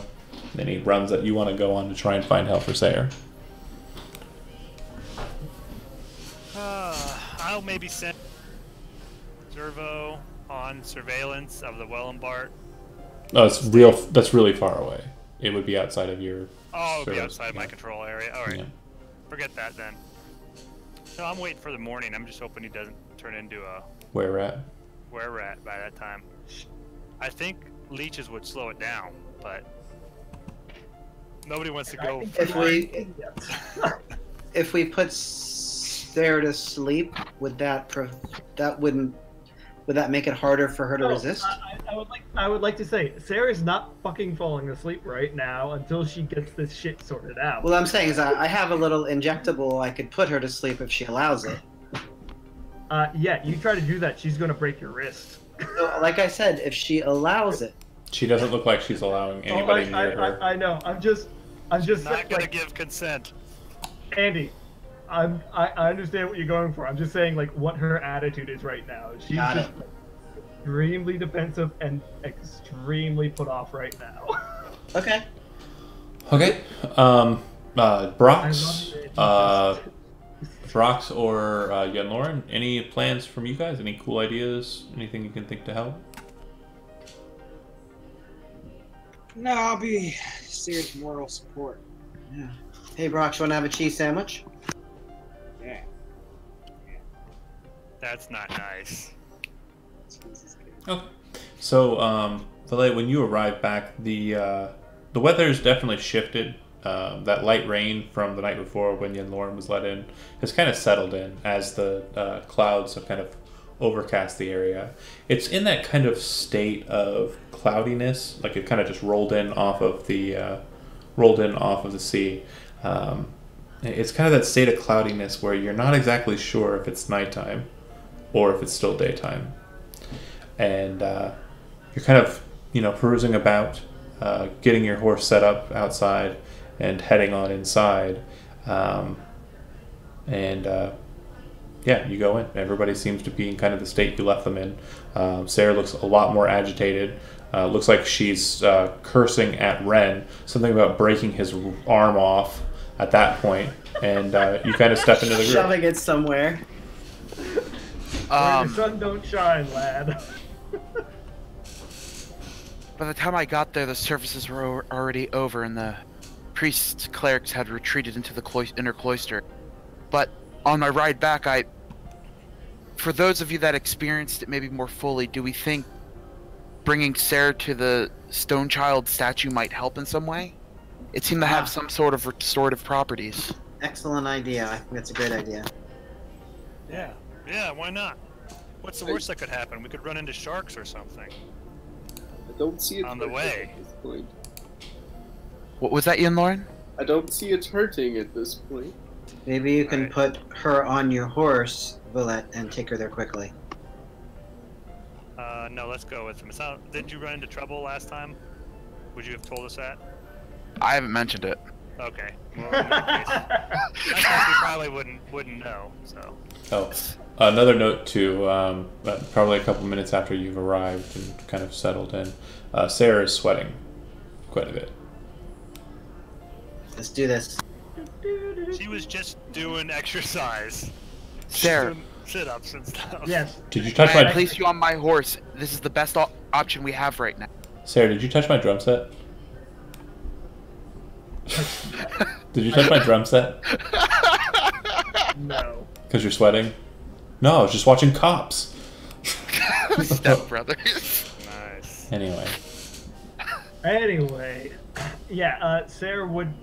[SPEAKER 1] Any runs that you want to go on to try and find help for Sayer?
[SPEAKER 6] I'll maybe send Zervo on surveillance of the Wellenbart.
[SPEAKER 1] Oh, that's really far away. It would be outside of your...
[SPEAKER 6] Oh, it would be outside my control area. Alright.
[SPEAKER 1] Yeah.
[SPEAKER 6] Forget that then. No, I'm waiting for the morning. I'm just hoping he doesn't turn into a...
[SPEAKER 1] Where we're at?
[SPEAKER 6] Where we're at by that time. I think leeches would slow it down, but... Nobody wants to go...
[SPEAKER 5] If we put Sarah to sleep, would that make it harder for her to resist?
[SPEAKER 4] I would like to say, Sarah's not fucking falling asleep right now until she gets this shit sorted out.
[SPEAKER 5] Well, I'm saying is I have a little injectable I could put her to sleep if she allows it.
[SPEAKER 4] Yeah, you try to do that, she's gonna break your wrist.
[SPEAKER 5] So, like I said, if she allows it.
[SPEAKER 1] She doesn't look like she's allowing anybody near her.
[SPEAKER 4] I know. I'm just
[SPEAKER 6] not gonna give consent.
[SPEAKER 4] Andy, I understand what you're going for. I'm just saying like what her attitude is right now. She's just extremely defensive and extremely put off right now.
[SPEAKER 5] Okay.
[SPEAKER 1] Okay. Brox. Brox or Yenloren, any plans from you guys? Any cool ideas? Anything you can think to help?
[SPEAKER 7] No, I'll be serious moral support.
[SPEAKER 5] Yeah. Hey, Brock, you want to have a cheese sandwich?
[SPEAKER 7] Yeah.
[SPEAKER 6] That's not nice.
[SPEAKER 1] Okay. So, Valet, when you arrive back, the weather's definitely shifted. That light rain from the night before when Yenloren was let in has kind of settled in as the clouds have kind of overcast the area. It's in that kind of state of cloudiness, like it kind of just rolled in off of the sea. It's kind of that state of cloudiness where you're not exactly sure if it's nighttime or if it's still daytime, and you're kind of perusing about, getting your horse set up outside and heading on inside, yeah, you go in. Everybody seems to be in kind of the state you left them in. Sarah looks a lot more agitated. Looks like she's cursing at Ren, something about breaking his arm off at that point, and you kind of step into the group.
[SPEAKER 5] Shoving it somewhere.
[SPEAKER 4] Where the sun don't shine, lad.
[SPEAKER 3] By the time I got there, the services were already over, and the priests, clerics had retreated into the inner cloister. But on my ride back, for those of you that experienced it maybe more fully, do we think bringing Sarah to the Stone Child statue might help in some way? It seemed to have some sort of restorative properties.
[SPEAKER 5] Excellent idea. I think that's a great idea.
[SPEAKER 6] Yeah, why not? What's the worst that could happen? We could run into sharks or something.
[SPEAKER 2] I don't see it
[SPEAKER 6] on the way.
[SPEAKER 2] at this point.
[SPEAKER 3] What was that, Yenloren?
[SPEAKER 2] I don't see it hurting at this point.
[SPEAKER 5] Maybe you can put her on your horse, Villette, and take her there quickly.
[SPEAKER 6] No, let's go with him. Didn't you run into trouble last time? Would you have told us that?
[SPEAKER 3] I haven't mentioned it.
[SPEAKER 6] Okay. Well, in that case, we probably wouldn't know. So.
[SPEAKER 1] Oh, another note too. Probably a couple minutes after you've arrived and kind of settled in, Sarah is sweating quite a bit.
[SPEAKER 5] Let's do this.
[SPEAKER 6] She was just doing exercise.
[SPEAKER 3] Sarah.
[SPEAKER 6] Sit-ups and stuff.
[SPEAKER 4] Yes.
[SPEAKER 1] Did you touch
[SPEAKER 3] I
[SPEAKER 1] my?
[SPEAKER 3] place you on my horse. This is the best option we have right now.
[SPEAKER 1] Sarah, did you touch my drum set? Did you touch my drum set?
[SPEAKER 4] No.
[SPEAKER 1] Because you're sweating? No, I was just watching Cops.
[SPEAKER 3] Step Brothers.
[SPEAKER 6] Nice.
[SPEAKER 4] Anyway, yeah, Sarah would,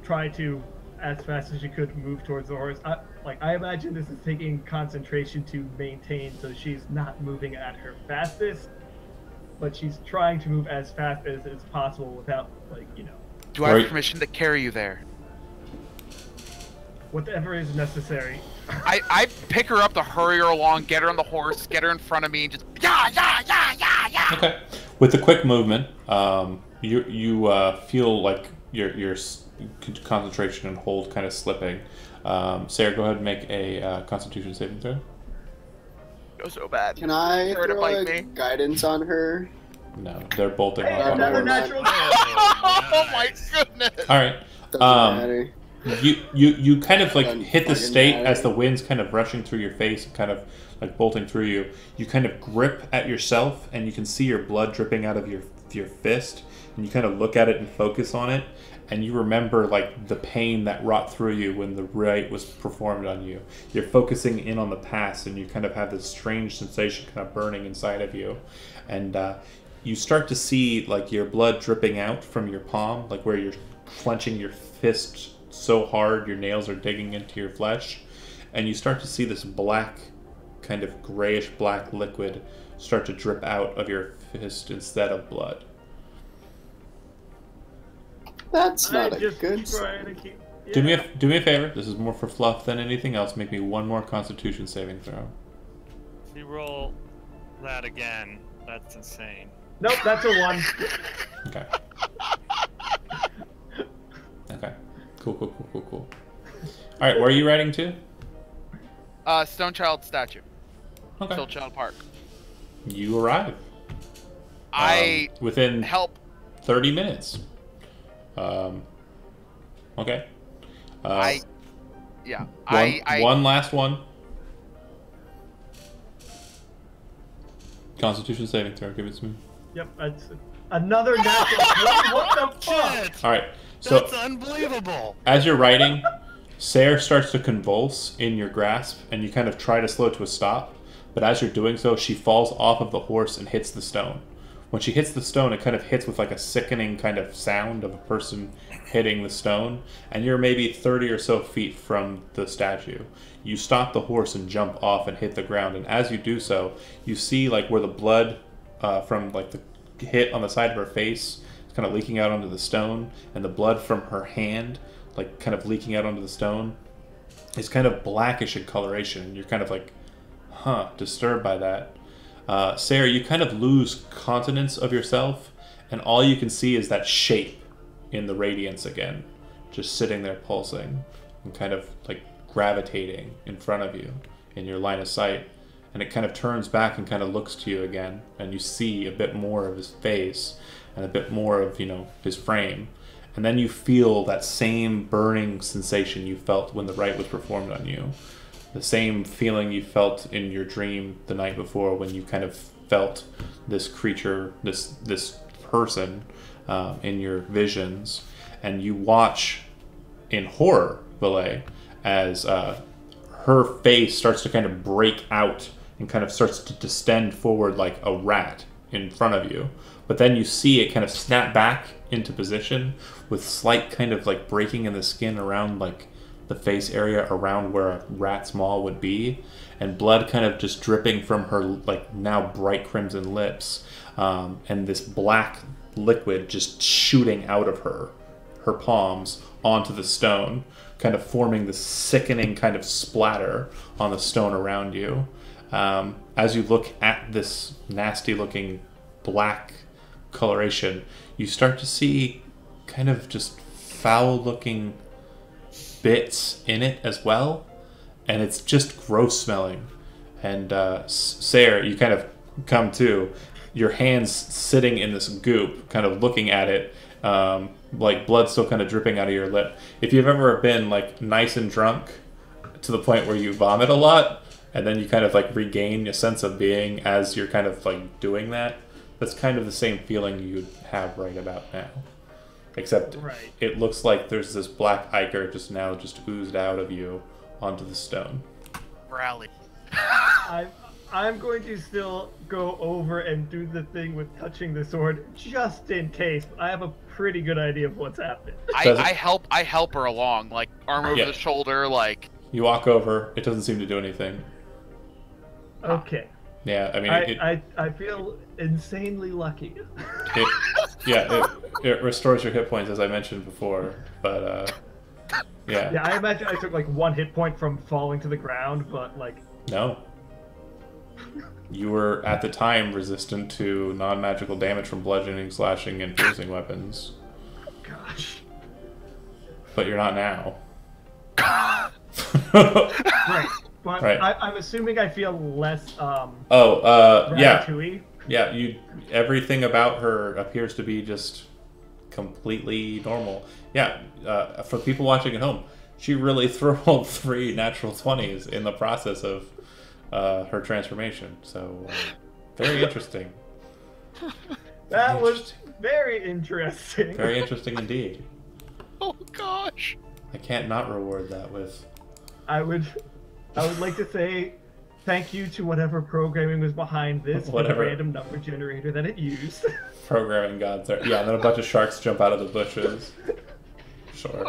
[SPEAKER 4] try to, as fast as she could, move towards the horse. I imagine this is taking concentration to maintain, so she's not moving at her fastest, but she's trying to move as fast as is possible without,
[SPEAKER 3] Do I have permission to carry you there?
[SPEAKER 4] Whatever is necessary.
[SPEAKER 3] I pick her up to hurry her along, get her on the horse, get her in front of me, and just yeah.
[SPEAKER 1] Okay. With the quick movement, you feel like your concentration and hold kind of slipping. Sarah, go ahead and make a Constitution saving throw.
[SPEAKER 3] Go so bad.
[SPEAKER 2] Can I
[SPEAKER 3] Try to
[SPEAKER 2] throw
[SPEAKER 3] bite
[SPEAKER 2] a
[SPEAKER 3] me?
[SPEAKER 2] guidance on her?
[SPEAKER 1] No, they're bolting off on
[SPEAKER 4] Another
[SPEAKER 1] the horse.
[SPEAKER 4] natural.
[SPEAKER 3] Oh my goodness!
[SPEAKER 1] All right.
[SPEAKER 2] Doesn't matter.
[SPEAKER 1] You kind of like
[SPEAKER 2] Doesn't
[SPEAKER 1] hit the
[SPEAKER 2] fucking
[SPEAKER 1] stake
[SPEAKER 2] matter.
[SPEAKER 1] as the wind's kind of rushing through your face and kind of like bolting through you. You kind of grip at yourself and you can see your blood dripping out of your fist, and you kind of look at it and focus on it, and you remember like the pain that wrought through you when the rite was performed on you. You're focusing in on the past, and you kind of have this strange sensation kind of burning inside of you, and you start to see like your blood dripping out from your palm, like where you're clenching your fist so hard your nails are digging into your flesh, and you start to see this black, kind of grayish black liquid start to drip out of your fist instead of blood.
[SPEAKER 2] That's not a
[SPEAKER 4] just
[SPEAKER 2] good
[SPEAKER 4] trying to keep.
[SPEAKER 1] Do me a favor. This is more for fluff than anything else. Make me one more Constitution saving throw.
[SPEAKER 6] If you roll that again, that's insane.
[SPEAKER 4] Nope, that's a 1.
[SPEAKER 1] Okay. Okay. Cool. All right, where are you riding to?
[SPEAKER 3] Stone Child statue.
[SPEAKER 1] Okay.
[SPEAKER 3] Stone Child Park.
[SPEAKER 1] You arrive. Within
[SPEAKER 3] help
[SPEAKER 1] 30 minutes. Okay. One last one. Constitution saving throw. Give it to me.
[SPEAKER 4] Yep, that's another natural. What the fuck?
[SPEAKER 1] All right. So
[SPEAKER 6] That's unbelievable.
[SPEAKER 1] as you're writing, Sayre starts to convulse in your grasp, and you kind of try to slow it to a stop. But as you're doing so, she falls off of the horse and hits the stone. When she hits the stone, it kind of hits with like a sickening kind of sound of a person hitting the stone, and you're maybe 30 or so feet from the statue. You stop the horse and jump off and hit the ground, and as you do so, you see like where the blood from like the hit on the side of her face is kind of leaking out onto the stone, and the blood from her hand like kind of leaking out onto the stone is kind of blackish in coloration, and you're kind of like, disturbed by that. Sayre, you kind of lose continence of yourself, and all you can see is that shape in the radiance again, just sitting there pulsing and kind of like gravitating in front of you in your line of sight. And it kind of turns back and kind of looks to you again, and you see a bit more of his face and a bit more of, his frame. And then you feel that same burning sensation you felt when the rite was performed on you. The same feeling you felt in your dream the night before when you kind of felt this creature, this person in your visions. And you watch in horror, Valet, as her face starts to kind of break out and kind of starts to distend forward like a rat in front of you. But then you see it kind of snap back into position with slight kind of like breaking in the skin around like the face area around where a rat's maw would be, and blood kind of just dripping from her like now bright crimson lips, and this black liquid just shooting out of her palms onto the stone, kind of forming this sickening kind of splatter on the stone around you. As you look at this nasty looking black coloration, you start to see kind of just foul looking bits in it as well, and it's just gross smelling. And Sayre, you kind of come to, your hands sitting in this goop, kind of looking at it, like blood still kind of dripping out of your lip. If you've ever been like nice and drunk to the point where you vomit a lot, and then you kind of like regain your sense of being as you're kind of like doing that, that's kind of the same feeling you'd have right about now. Except it looks like there's this black ichor just oozed out of you onto the stone.
[SPEAKER 3] Rally.
[SPEAKER 4] I'm going to still go over and do the thing with touching the sword just in case. I have a pretty good idea of what's happening.
[SPEAKER 3] I help her along, like arm over the shoulder, like.
[SPEAKER 1] You walk over. It doesn't seem to do anything.
[SPEAKER 4] Okay.
[SPEAKER 1] Yeah, I mean,
[SPEAKER 4] I feel insanely lucky.
[SPEAKER 1] It restores your hit points, as I mentioned before, but yeah.
[SPEAKER 4] Yeah, I imagine I took like 1 hit point from falling to the ground, but like.
[SPEAKER 1] No. You were at the time resistant to non-magical damage from bludgeoning, slashing, and piercing weapons.
[SPEAKER 4] Gosh.
[SPEAKER 1] But you're not now.
[SPEAKER 4] Right. But
[SPEAKER 1] right.
[SPEAKER 4] I'm assuming I feel less.
[SPEAKER 1] Yeah. Yeah. Everything about her appears to be just completely normal. Yeah. For people watching at home, she really rolled 3 natural 20s in the process of her transformation. So very interesting.
[SPEAKER 4] That was very interesting.
[SPEAKER 1] Very interesting indeed.
[SPEAKER 3] Oh gosh.
[SPEAKER 1] I can't not reward that with.
[SPEAKER 4] I would like to say thank you to whatever programming was behind this,
[SPEAKER 1] whatever
[SPEAKER 4] random number generator that it used.
[SPEAKER 1] Programming gods there. Yeah, and then a bunch of sharks jump out of the bushes. Sure.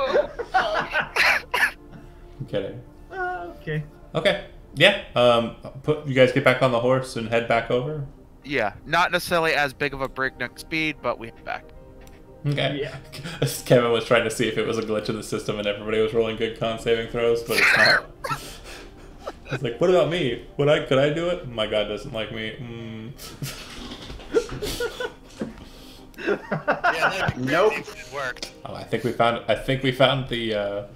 [SPEAKER 1] I'm kidding.
[SPEAKER 4] Okay.
[SPEAKER 1] Okay. Yeah. You guys get back on the horse and head back over?
[SPEAKER 3] Yeah. Not necessarily as big of a breakneck speed, but we head back.
[SPEAKER 1] Okay.
[SPEAKER 4] Yeah.
[SPEAKER 1] Kevin was trying to see if it was a glitch in the system and everybody was rolling good con saving throws, but it's not. It's like, what about me? Could I do it? My god doesn't like me.
[SPEAKER 6] Yeah,
[SPEAKER 8] nope.
[SPEAKER 6] It worked.
[SPEAKER 1] Oh, I think we found the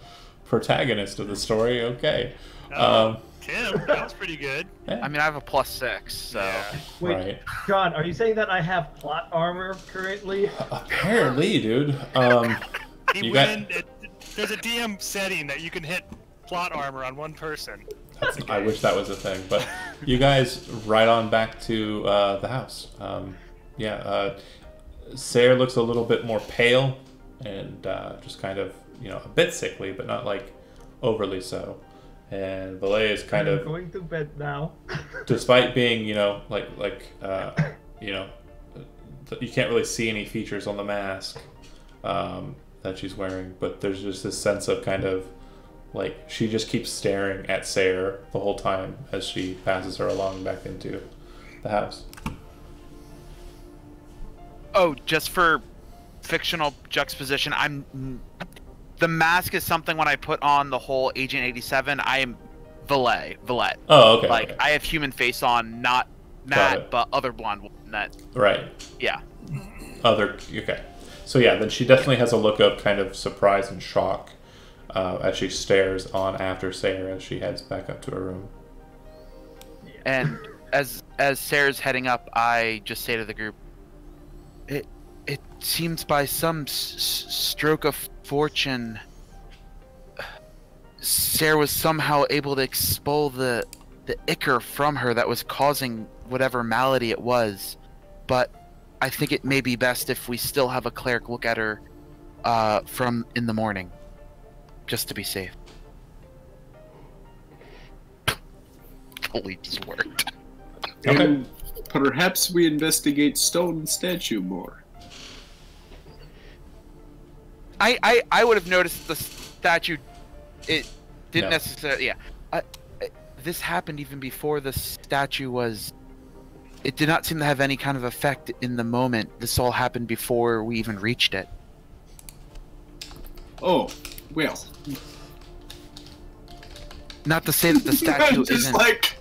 [SPEAKER 1] protagonist of the story. Okay.
[SPEAKER 6] Tim, that was pretty good.
[SPEAKER 1] Yeah.
[SPEAKER 3] I mean, I have a +6, so.
[SPEAKER 6] Yeah.
[SPEAKER 4] Wait,
[SPEAKER 1] Right.
[SPEAKER 4] John, are you saying that I have plot armor currently?
[SPEAKER 1] Apparently, dude.
[SPEAKER 6] He
[SPEAKER 1] You
[SPEAKER 6] went There's a DM setting that you can hit plot armor on one person.
[SPEAKER 1] I wish that was a thing, but you guys ride on back to the house. Sayre looks a little bit more pale and just kind of, a bit sickly, but not like overly so. And Valet is kind of
[SPEAKER 4] going to bed now.
[SPEAKER 1] Despite being, you can't really see any features on the mask that she's wearing, but there's just this sense of kind of like she just keeps staring at Sayre the whole time as she passes her along back into the house.
[SPEAKER 3] Oh, just for fictional juxtaposition, the mask is something when I put on the whole Agent 87, I am Valet.
[SPEAKER 1] Oh, okay.
[SPEAKER 3] Like,
[SPEAKER 1] okay.
[SPEAKER 3] I have human face on, not Nat, but other blonde woman.
[SPEAKER 1] Right.
[SPEAKER 3] Yeah.
[SPEAKER 1] Okay. So yeah, then she definitely has a look of kind of surprise and shock as she stares on after Sayre as she heads back up to her room.
[SPEAKER 3] And as Sayre's heading up, I just say to the group, It seems by some stroke of fortune, Sayre was somehow able to expel the ichor from her that was causing whatever malady it was. But I think it may be best if we still have a cleric look at her from in the morning, just to be safe. Holy just worked.
[SPEAKER 1] Okay.
[SPEAKER 2] And perhaps we investigate stone statue more.
[SPEAKER 3] I would have noticed the statue. It didn't
[SPEAKER 1] No.
[SPEAKER 3] necessarily. Yeah. This happened even before the statue was. It did not seem to have any kind of effect in the moment. This all happened before we even reached it.
[SPEAKER 2] Oh, well.
[SPEAKER 3] Not to say that the statue
[SPEAKER 2] just
[SPEAKER 3] isn't.
[SPEAKER 2] like,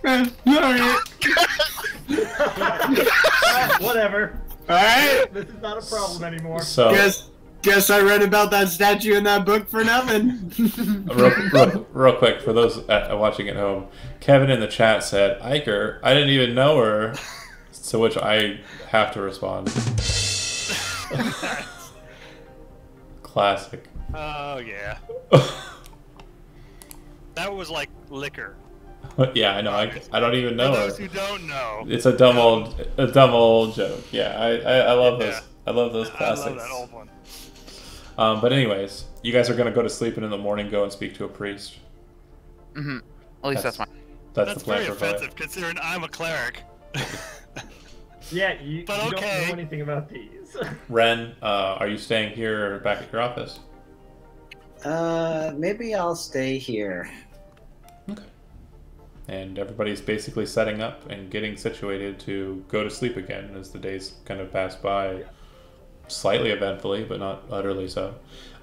[SPEAKER 4] Whatever.
[SPEAKER 2] alright.
[SPEAKER 4] This is not a problem anymore.
[SPEAKER 1] So
[SPEAKER 2] Guess I read about that statue in that book for nothing.
[SPEAKER 1] real quick for those watching at home, Kevin in the chat said, "Iker, I didn't even know her," to which I have to respond. Classic.
[SPEAKER 6] Oh yeah. That was like liquor.
[SPEAKER 1] Yeah, I know. I don't even know
[SPEAKER 6] For
[SPEAKER 1] her.
[SPEAKER 6] those who don't know,
[SPEAKER 1] It's a dumb old joke. Yeah, I love those.
[SPEAKER 6] Yeah.
[SPEAKER 1] I love those classics.
[SPEAKER 6] I love that old one.
[SPEAKER 1] But anyways, you guys are gonna go to sleep and in the morning go and speak to a priest.
[SPEAKER 3] Mm-hmm. At least that's my.
[SPEAKER 1] That's
[SPEAKER 6] That's
[SPEAKER 1] the plan
[SPEAKER 6] very
[SPEAKER 1] for Valet.
[SPEAKER 6] offensive considering I'm a cleric.
[SPEAKER 4] Yeah, you
[SPEAKER 6] But
[SPEAKER 4] don't
[SPEAKER 6] okay.
[SPEAKER 4] know anything about these.
[SPEAKER 1] Ren, are you staying here or back at your office?
[SPEAKER 5] Maybe I'll stay here.
[SPEAKER 1] Okay. And everybody's basically setting up and getting situated to go to sleep again as the days kind of pass by, slightly eventfully, but not utterly so.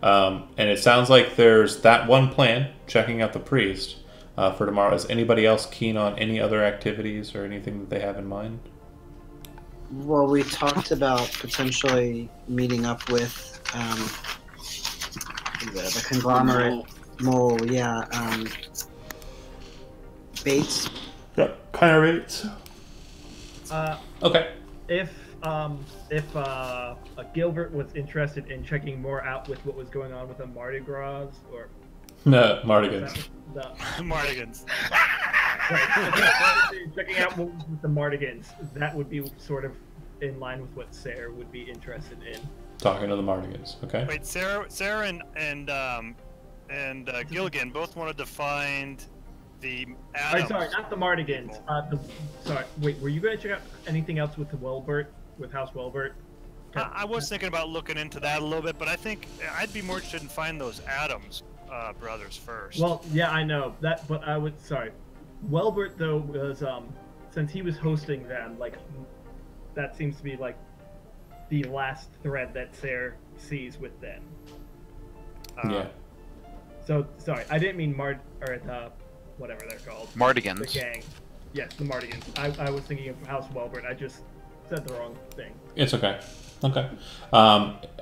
[SPEAKER 1] And it sounds like there's that one plan, checking out the priest, for tomorrow. Is anybody else keen on any other activities or anything that they have in mind?
[SPEAKER 5] Well, we talked about potentially meeting up with the conglomerate mole. Yeah, Bates.
[SPEAKER 1] Yeah, kind of rates. Okay.
[SPEAKER 4] If Gilbert was interested in checking more out with what was going on with the Mardi Gras, or
[SPEAKER 1] No, Mardigans.
[SPEAKER 6] Mardigans.
[SPEAKER 4] checking out what was with the Mardigans, that would be sort of in line with what Sayre would be interested in.
[SPEAKER 1] Talking to the Mardigans. Okay.
[SPEAKER 6] Wait, Sarah and Gilligan both wanted to find the Adams.
[SPEAKER 4] Sorry, not the Mardigans. Sorry, wait, were you going to check out anything else with the Welbert, with House Welbert?
[SPEAKER 6] I was thinking about looking into that a little bit, but I think I'd be more interested in finding those Adams brothers first.
[SPEAKER 4] Well, yeah, I know that, but I would. Sorry, Welbert though was since he was hosting them, like that seems to be like the last thread that Sayre sees with them.
[SPEAKER 1] Yeah.
[SPEAKER 4] So sorry, I didn't mean whatever they're called.
[SPEAKER 3] Mardigans.
[SPEAKER 4] The gang. Yes, the Mardigans. I was thinking of House Welbert. I just said the wrong thing.
[SPEAKER 1] It's okay. Okay.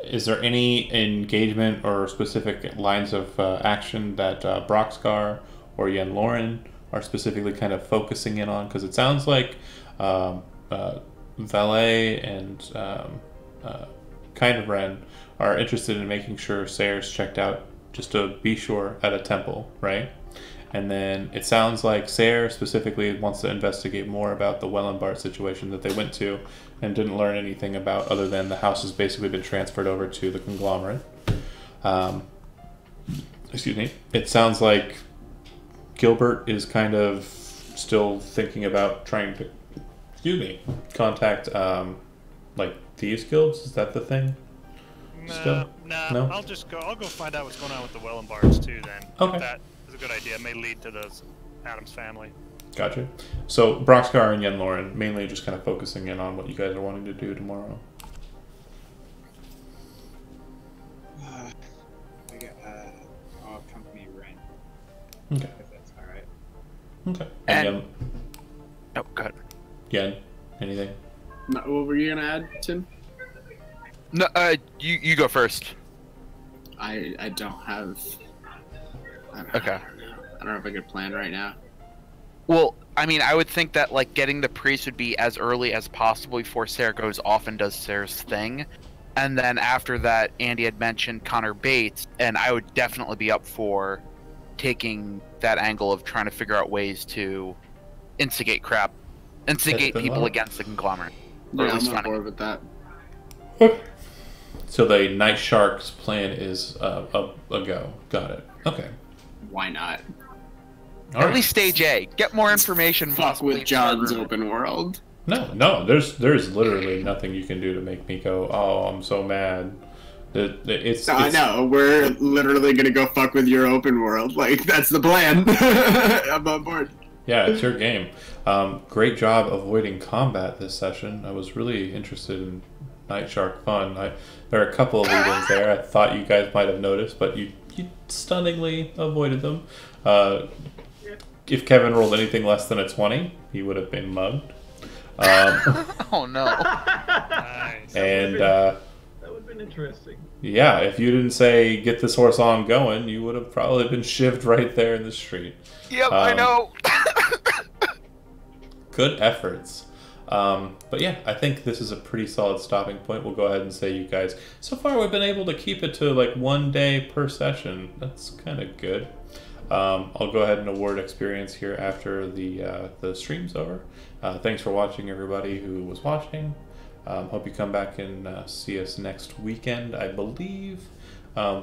[SPEAKER 1] Is there any engagement or specific lines of action that Broxgar or Yen Lauren are specifically kind of focusing in on? Because it sounds like Valet and kind of Ren are interested in making sure Sayre's checked out just to be sure, at a temple, right? And then it sounds like Sayre specifically wants to investigate more about the Wellenbart situation that they went to and didn't learn anything about, other than the house has basically been transferred over to the conglomerate. Excuse me. It sounds like Gilbert is kind of still thinking about trying to, contact like thieves guilds. Is that the thing? No.
[SPEAKER 6] I'll go find out what's going on with the Wellenbarts too. Then.
[SPEAKER 1] Okay.
[SPEAKER 6] That is a good idea. It may lead to those Adams family.
[SPEAKER 1] Gotcha. So Broxgar and Yenloren mainly just kind of focusing in on what you guys are wanting to do tomorrow.
[SPEAKER 7] I got I'll accompany Ren.
[SPEAKER 1] Okay.
[SPEAKER 7] If that's all right.
[SPEAKER 1] Okay.
[SPEAKER 3] And oh, go ahead.
[SPEAKER 1] Yen, anything?
[SPEAKER 2] What were you gonna add, Tim?
[SPEAKER 3] No, you go first.
[SPEAKER 2] I don't have.
[SPEAKER 3] Okay.
[SPEAKER 2] I don't have a good plan right now.
[SPEAKER 3] Well, I mean, I would think that like getting the priest would be as early as possible before Sayre goes off and does Sayre's thing, and then after that, Andy had mentioned Connor Bates, and I would definitely be up for taking that angle of trying to figure out ways to instigate people against the conglomerate. Or
[SPEAKER 2] Yeah,
[SPEAKER 3] at least
[SPEAKER 2] I'm on
[SPEAKER 3] finding-
[SPEAKER 2] board with that.
[SPEAKER 1] So the Night Shark's plan is a go. Got it. Okay.
[SPEAKER 2] Why not?
[SPEAKER 1] All
[SPEAKER 3] At
[SPEAKER 1] right.
[SPEAKER 3] least stage A. Get more information.
[SPEAKER 2] Fuck
[SPEAKER 3] possibly
[SPEAKER 2] with John's
[SPEAKER 3] further.
[SPEAKER 2] open world.
[SPEAKER 1] No. There's literally nothing you can do to make me go, oh, I'm so mad.
[SPEAKER 2] I know. We're literally gonna go fuck with your open world. Like, that's the plan. I'm on board.
[SPEAKER 1] Yeah, it's your game. Great job avoiding combat this session. I was really interested in Night Shark fun. There are a couple of lead-ins there. I thought you guys might have noticed, but you stunningly avoided them. If Kevin rolled anything less than a 20, he would have been mugged.
[SPEAKER 3] Oh no.
[SPEAKER 6] Nice.
[SPEAKER 1] And
[SPEAKER 4] That would have been interesting.
[SPEAKER 1] yeah, if you didn't say get this horse on going, you would have probably been shivved right there in the street.
[SPEAKER 3] Yep, I know.
[SPEAKER 1] Good efforts. But yeah, I think this is a pretty solid stopping point. We'll go ahead and say, you guys, so far we've been able to keep it to like 1 day per session. That's kind of good. I'll go ahead and award experience here after the stream's over. Thanks for watching, everybody who was watching. Hope you come back and see us next weekend. I believe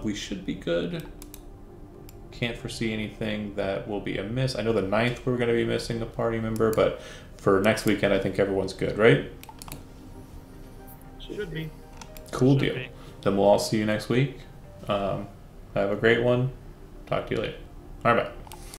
[SPEAKER 1] we should be good. Can't foresee anything that will be amiss. I know the 9th we're going to be missing a party member, but for next weekend I think everyone's good, right?
[SPEAKER 4] Should be.
[SPEAKER 1] Cool
[SPEAKER 6] Should
[SPEAKER 1] deal.
[SPEAKER 6] be.
[SPEAKER 1] Then we'll all see you next week. Have a great one. Talk to you later. All right, bye.